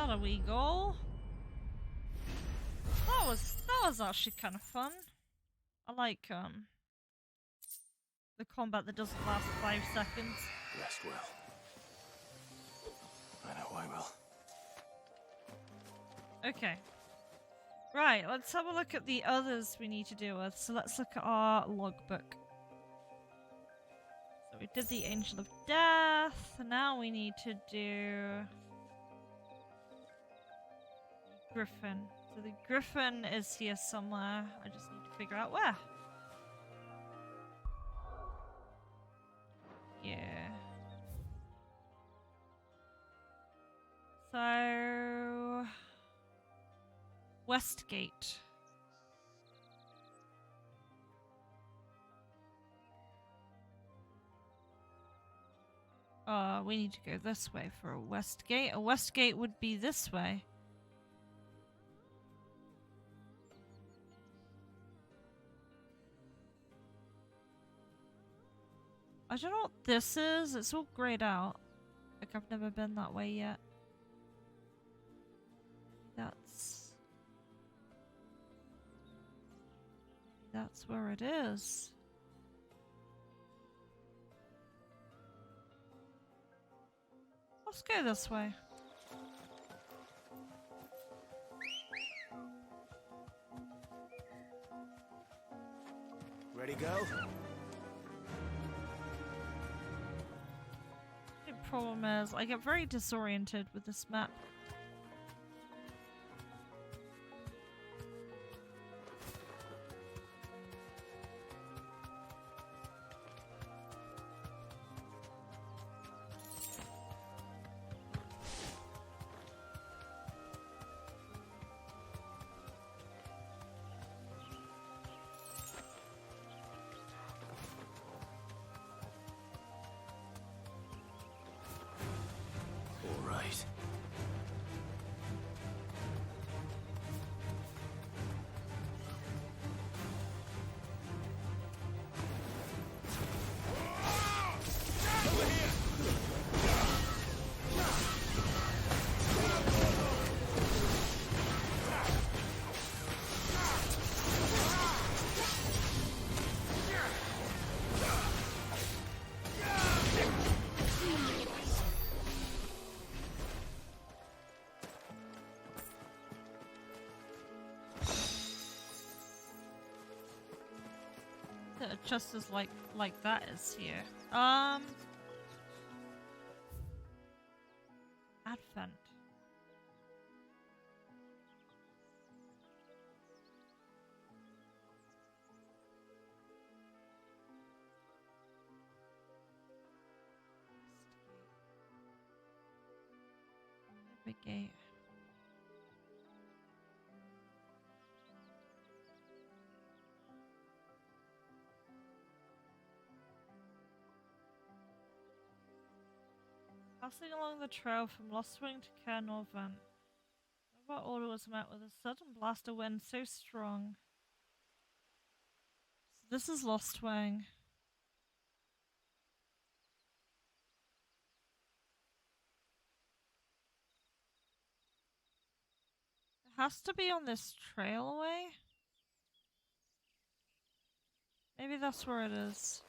Got a wee goal. That was actually kind of fun. I like the combat that doesn't last 5 seconds. Rest well. I know I will. Okay. Right, let's have a look at the others we need to deal with. So let's look at our logbook. So we did the Angel of Death. Now we need to do Griffin. So the Griffin is here somewhere. I just need to figure out where. Yeah. So Westgate. We need to go this way for a Westgate. A Westgate would be this way. I don't know what this is. It's all grayed out. Like I've never been that way yet. That's where it is. Let's go this way. Ready, go? The problem is, I get very disoriented with this map. Just as like that is here. Advent. Navigate. Passing along the trail from Lostwing to Caer Norvent. Nova Order was met with a sudden blast of wind so strong. So this is Lostwing. It has to be on this trail away. Maybe that's where it is.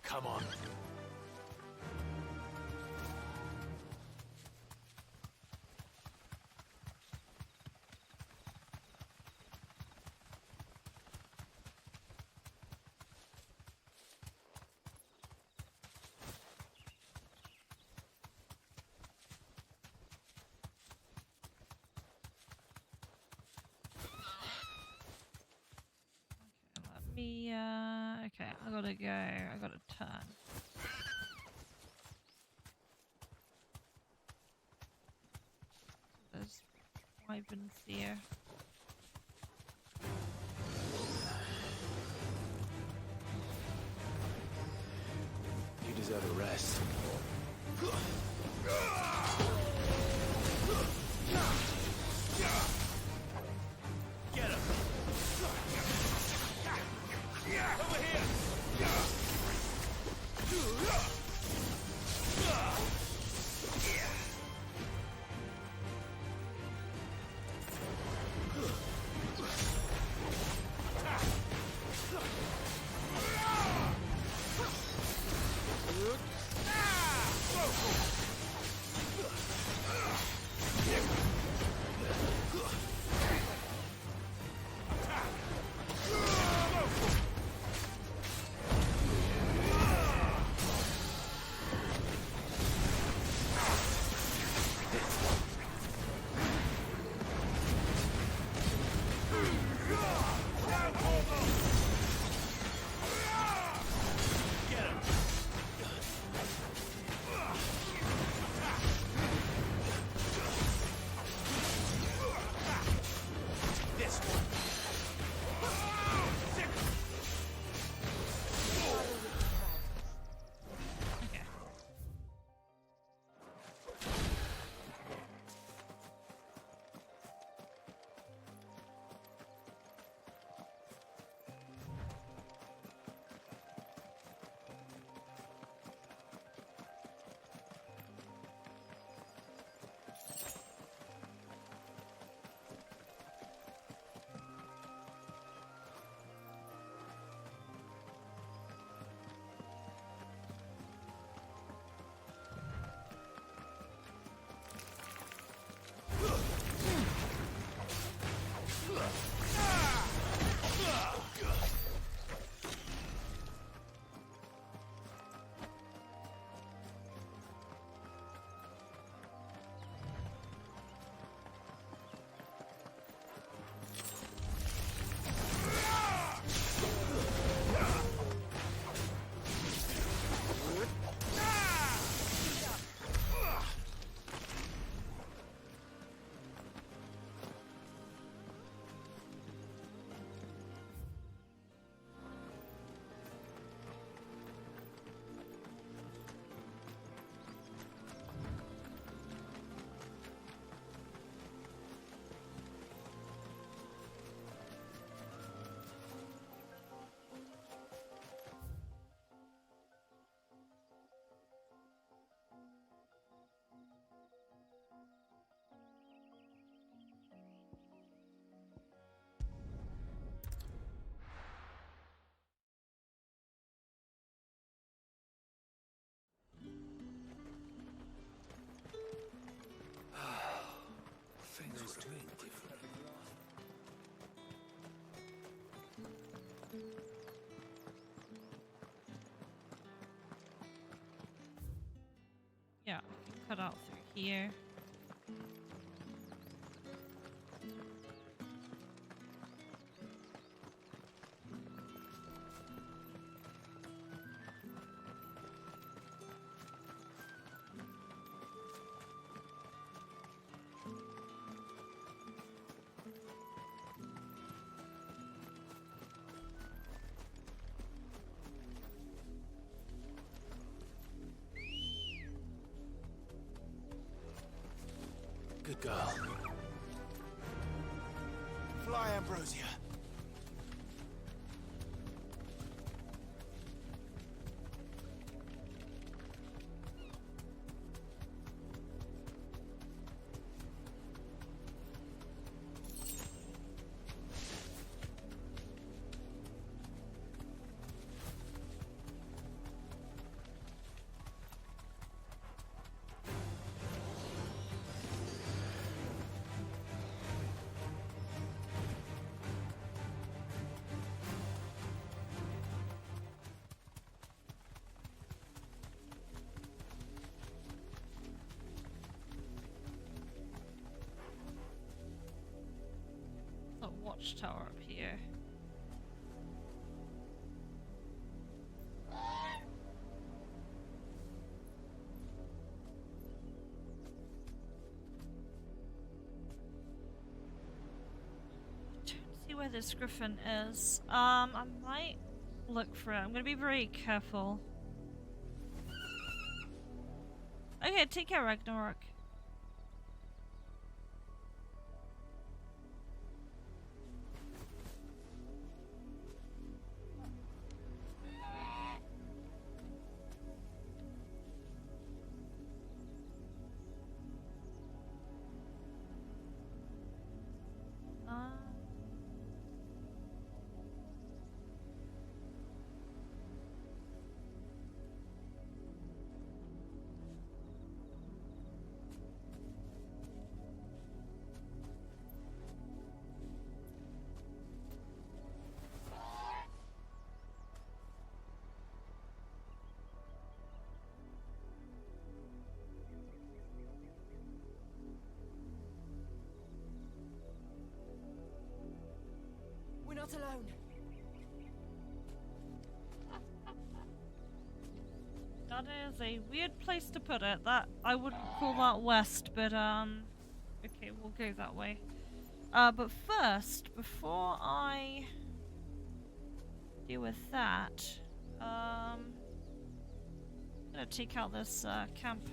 Come on. Okay, I gotta go. I gotta turn. There's wyverns here. You deserve a rest. Get him! Over here! Yeah, we can cut out through here. Good girl. Fly, Ambrosia. Watchtower up here. Don't see where this griffin is. I might look for it. I'm gonna be very careful. Okay, take care, Ragnarok. not alone. That is a weird place to put it. That I wouldn't call that west, but okay, we'll go that way. But first, before I deal with that, I'm gonna take out this camp.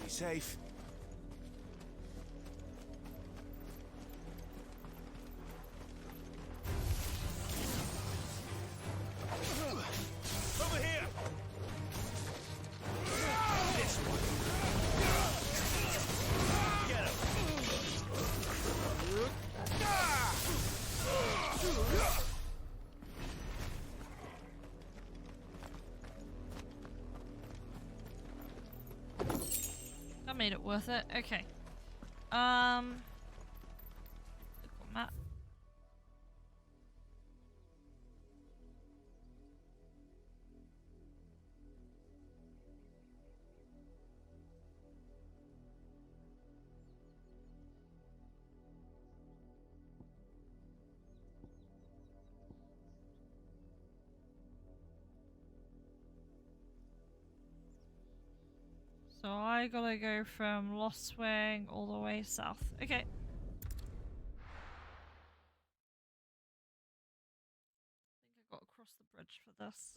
Be safe. Over here! This one. Get him! That made it worth it. Okay. Map. So I gotta go from Lost Wing all the way south. Okay. I think I got across the bridge for this.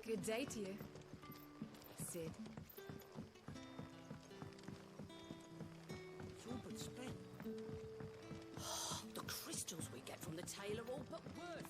Good day to you, Sid. It's all but spent. The crystals we get from the tail are all but worthless.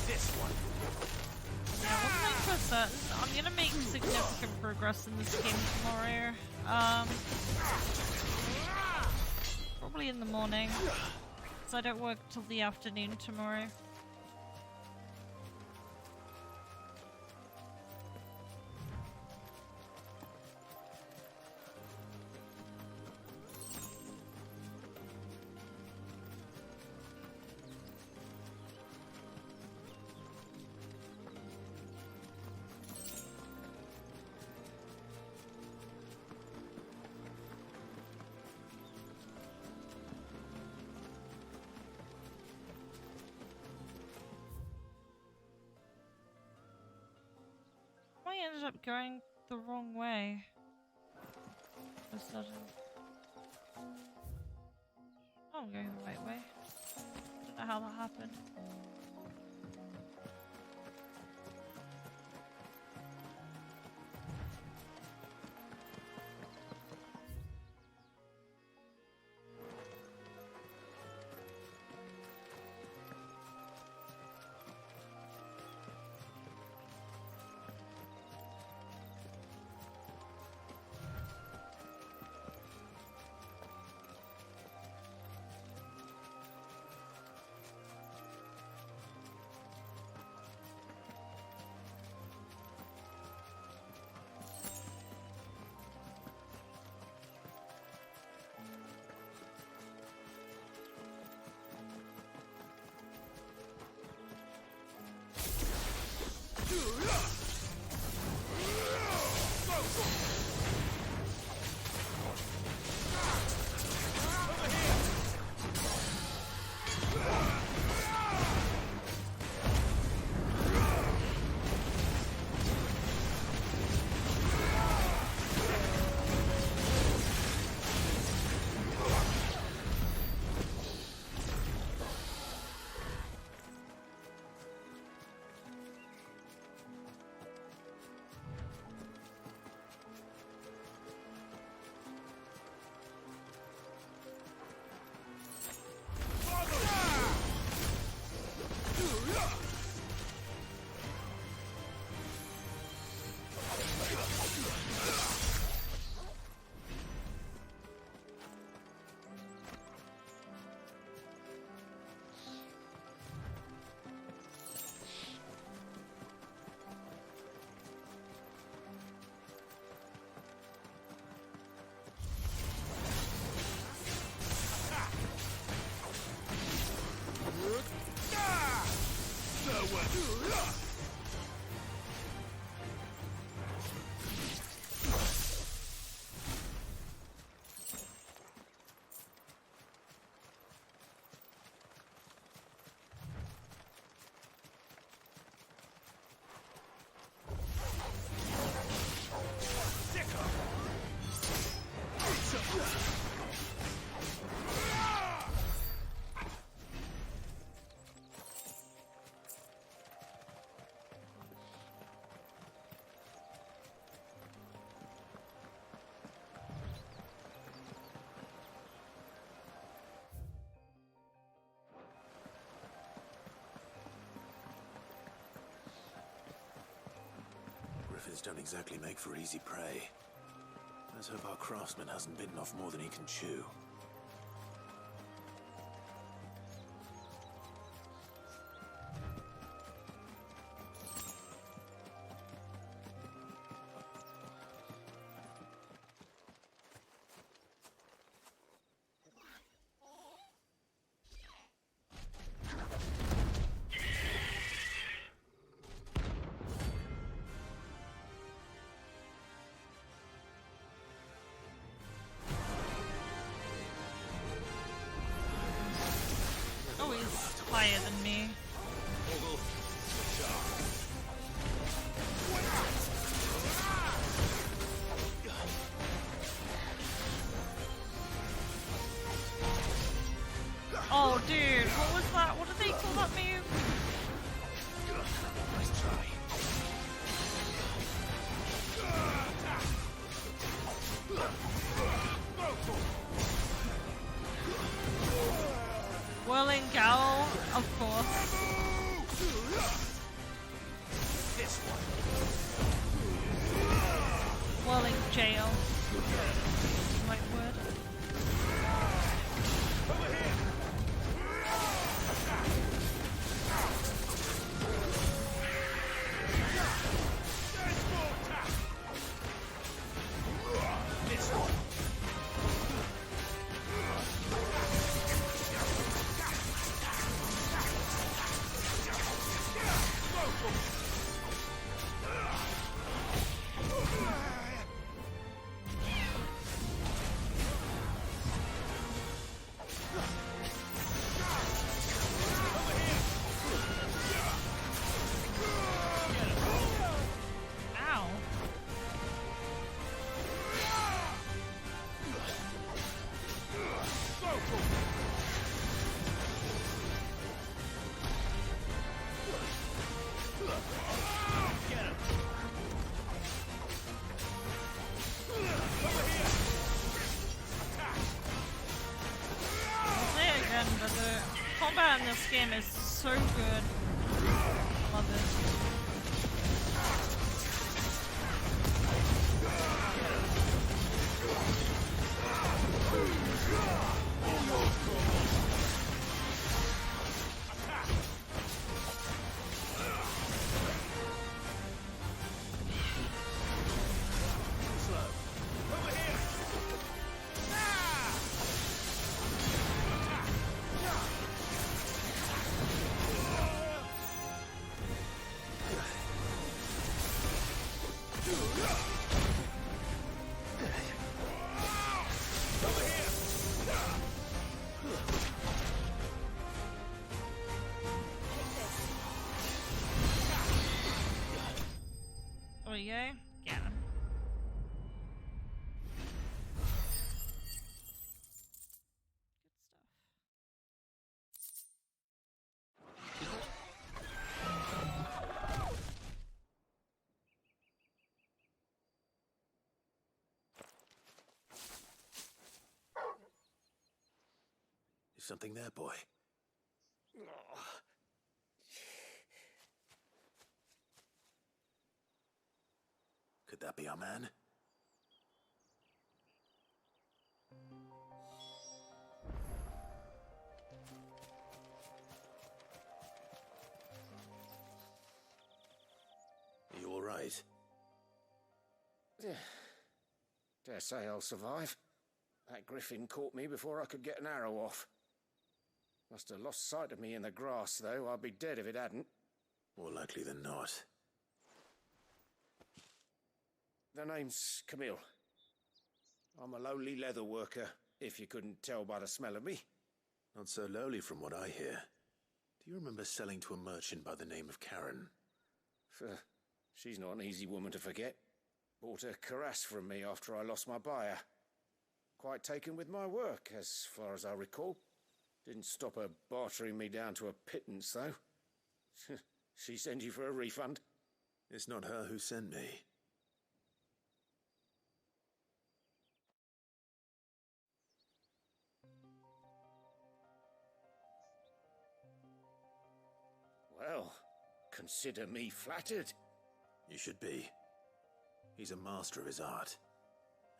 This one. Yeah, one thing for certain, I'm gonna make significant progress in this game tomorrow. Probably in the morning, because I don't work till the afternoon tomorrow. I ended up going the wrong way. Oh, I'm going the right way. Don't know how that happened. griffins don't exactly make for easy prey. Let's hope our craftsman hasn't bitten off more than he can chew. Oh, he's higher than me. Oh, dude, what was that? What did they call that move? Nice try. Whirling Gowl, of course. This one. Whirling Jail. Right word. Over here. This one. Ow. I'll say it again, but the combat in this game is so good. Love it. There we go. Get him. Is something there, boy? Could that be our man? Are you all right? Dare say I'll survive. That griffin caught me before I could get an arrow off. Must have lost sight of me in the grass, though. I'd be dead if it hadn't. More likely than not. The name's Camille. I'm a lowly leather worker, if you couldn't tell by the smell of me. Not so lowly from what I hear. Do you remember selling to a merchant by the name of Karen? She's not an easy woman to forget. Bought a cuirass from me after I lost my buyer. Quite taken with my work, as far as I recall. Didn't stop her bartering me down to a pittance, though. She sent you for a refund? It's not her who sent me. Well, consider me flattered. You should be. He's a master of his art,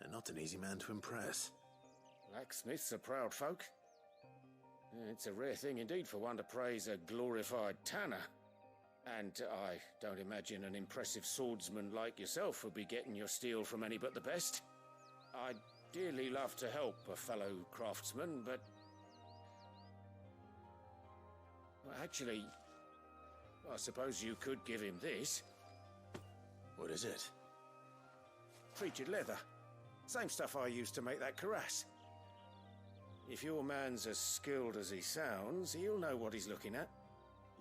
and not an easy man to impress. Blacksmiths are proud folk. It's a rare thing indeed for one to praise a glorified tanner. And I don't imagine an impressive swordsman like yourself would be getting your steel from any but the best. I'd dearly love to help a fellow craftsman, but... Well, actually, I suppose you could give him this. What is it? Treated leather. Same stuff I used to make that cuirass. If your man's as skilled as he sounds, he'll know what he's looking at.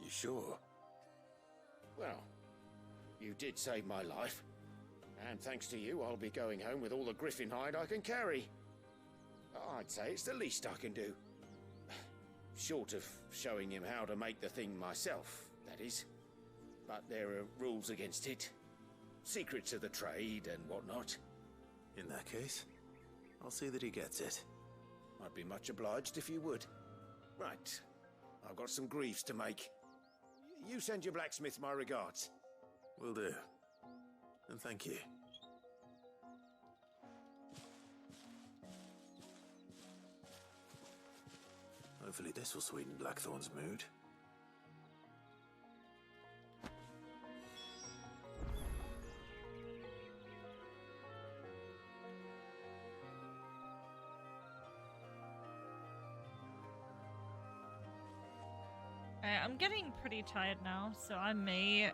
You sure? Well, you did save my life. And thanks to you, I'll be going home with all the griffin hide I can carry. I'd say it's the least I can do. Short of showing him how to make the thing myself, that is. But there are rules against it. Secrets of the trade and whatnot. In that case, I'll see that he gets it. I'd be much obliged if you would. Right. I've got some greaves to make. You send your blacksmith my regards. Will do. And thank you. Hopefully this will sweeten Blackthorn's mood. I'm getting pretty tired now, so I may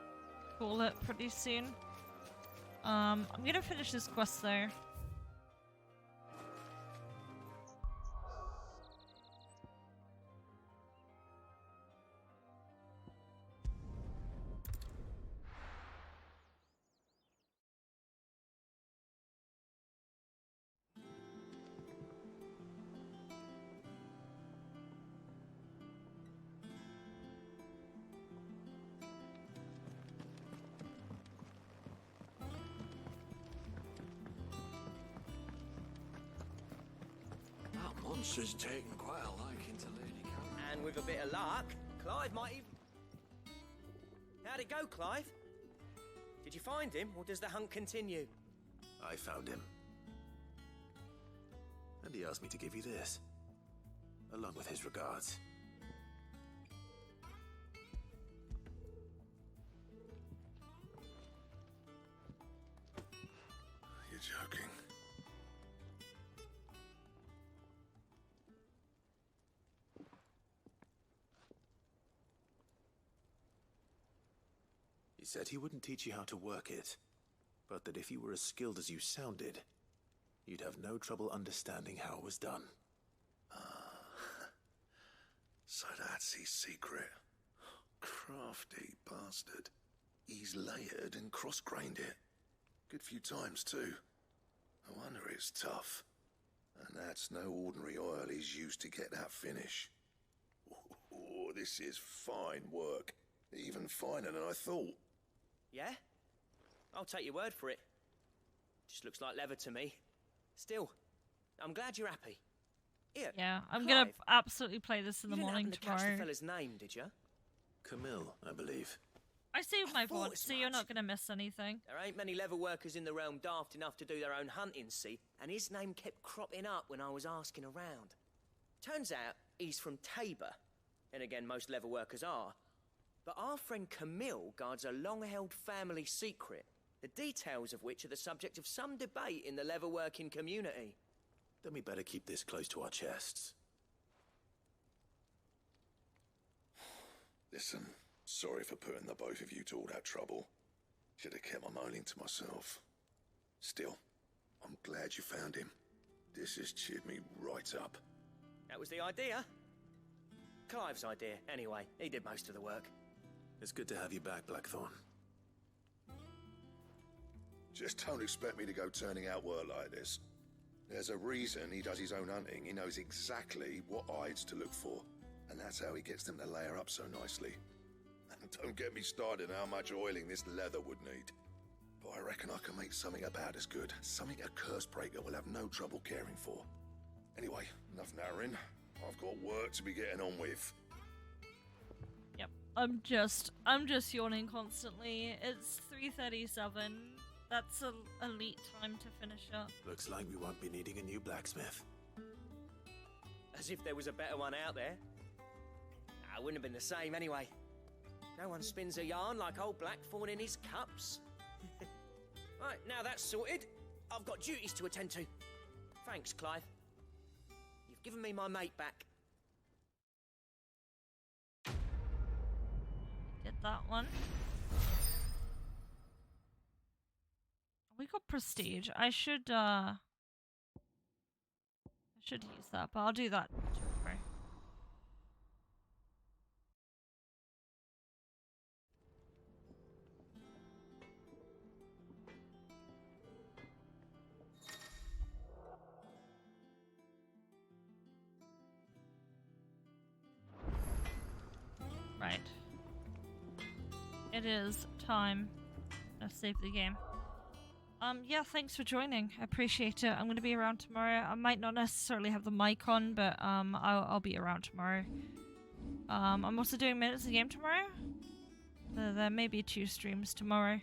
call it pretty soon. I'm gonna finish this quest though. Monster's taken quite a liking to Lady Caroline. And with a bit of luck, Clive might even... How'd it go, Clive? Did you find him, or does the hunt continue? I found him. And he asked me to give you this, along with his regards. You're joking. He said he wouldn't teach you how to work it, but that if you were as skilled as you sounded, you'd have no trouble understanding how it was done. So that's his secret. Crafty bastard. He's layered and cross-grained it. Good few times, too. No wonder it's tough. And that's no ordinary oil he's used to get that finish. Oh, this is fine work. Even finer than I thought. Yeah? I'll take your word for it. Just looks like leather to me. Still, I'm glad you're happy. Here, Yeah, I'm Clive, gonna absolutely play this in the you didn't morning happen to catch the tomorrow. fella's name, did you? Camille, I believe. I saved my thought VOD, as so you're much. not gonna miss anything. There ain't many leather workers in the realm daft enough to do their own hunting, see? And his name kept cropping up when I was asking around. Turns out he's from Tabor. And again, most leather workers are. But our friend Camille guards a long-held family secret, the details of which are the subject of some debate in the leather-working community. Then we better keep this close to our chests. Listen, sorry for putting the both of you to all that trouble. Should have kept my moaning to myself. Still, I'm glad you found him. This has cheered me right up. That was the idea. Clive's idea, anyway. He did most of the work. It's good to have you back, Blackthorn. Just don't expect me to go turning out work like this. There's a reason he does his own hunting. He knows exactly what hides to look for. And that's how he gets them to layer up so nicely. And don't get me started on how much oiling this leather would need. But I reckon I can make something about as good. Something a curse breaker will have no trouble caring for. Anyway, enough narrowing. I've got work to be getting on with. Yep. I'm just yawning constantly. It's 3:37. That's a elite time to finish up. Looks like we won't be needing a new blacksmith. As if there was a better one out there. Nah, it wouldn't have been the same anyway. No one spins a yarn like old Blackthorn in his cups. Right, now that's sorted, I've got duties to attend to. Thanks, Clive. You've given me my mate back. Did that one. We got prestige. I should use that, but I'll do that tomorrow. Right. It is time to save the game. Yeah, thanks for joining. I appreciate it. I'm gonna be around tomorrow. I might not necessarily have the mic on, but I'll be around tomorrow. I'm also doing minutes of the game tomorrow. There may be 2 streams tomorrow.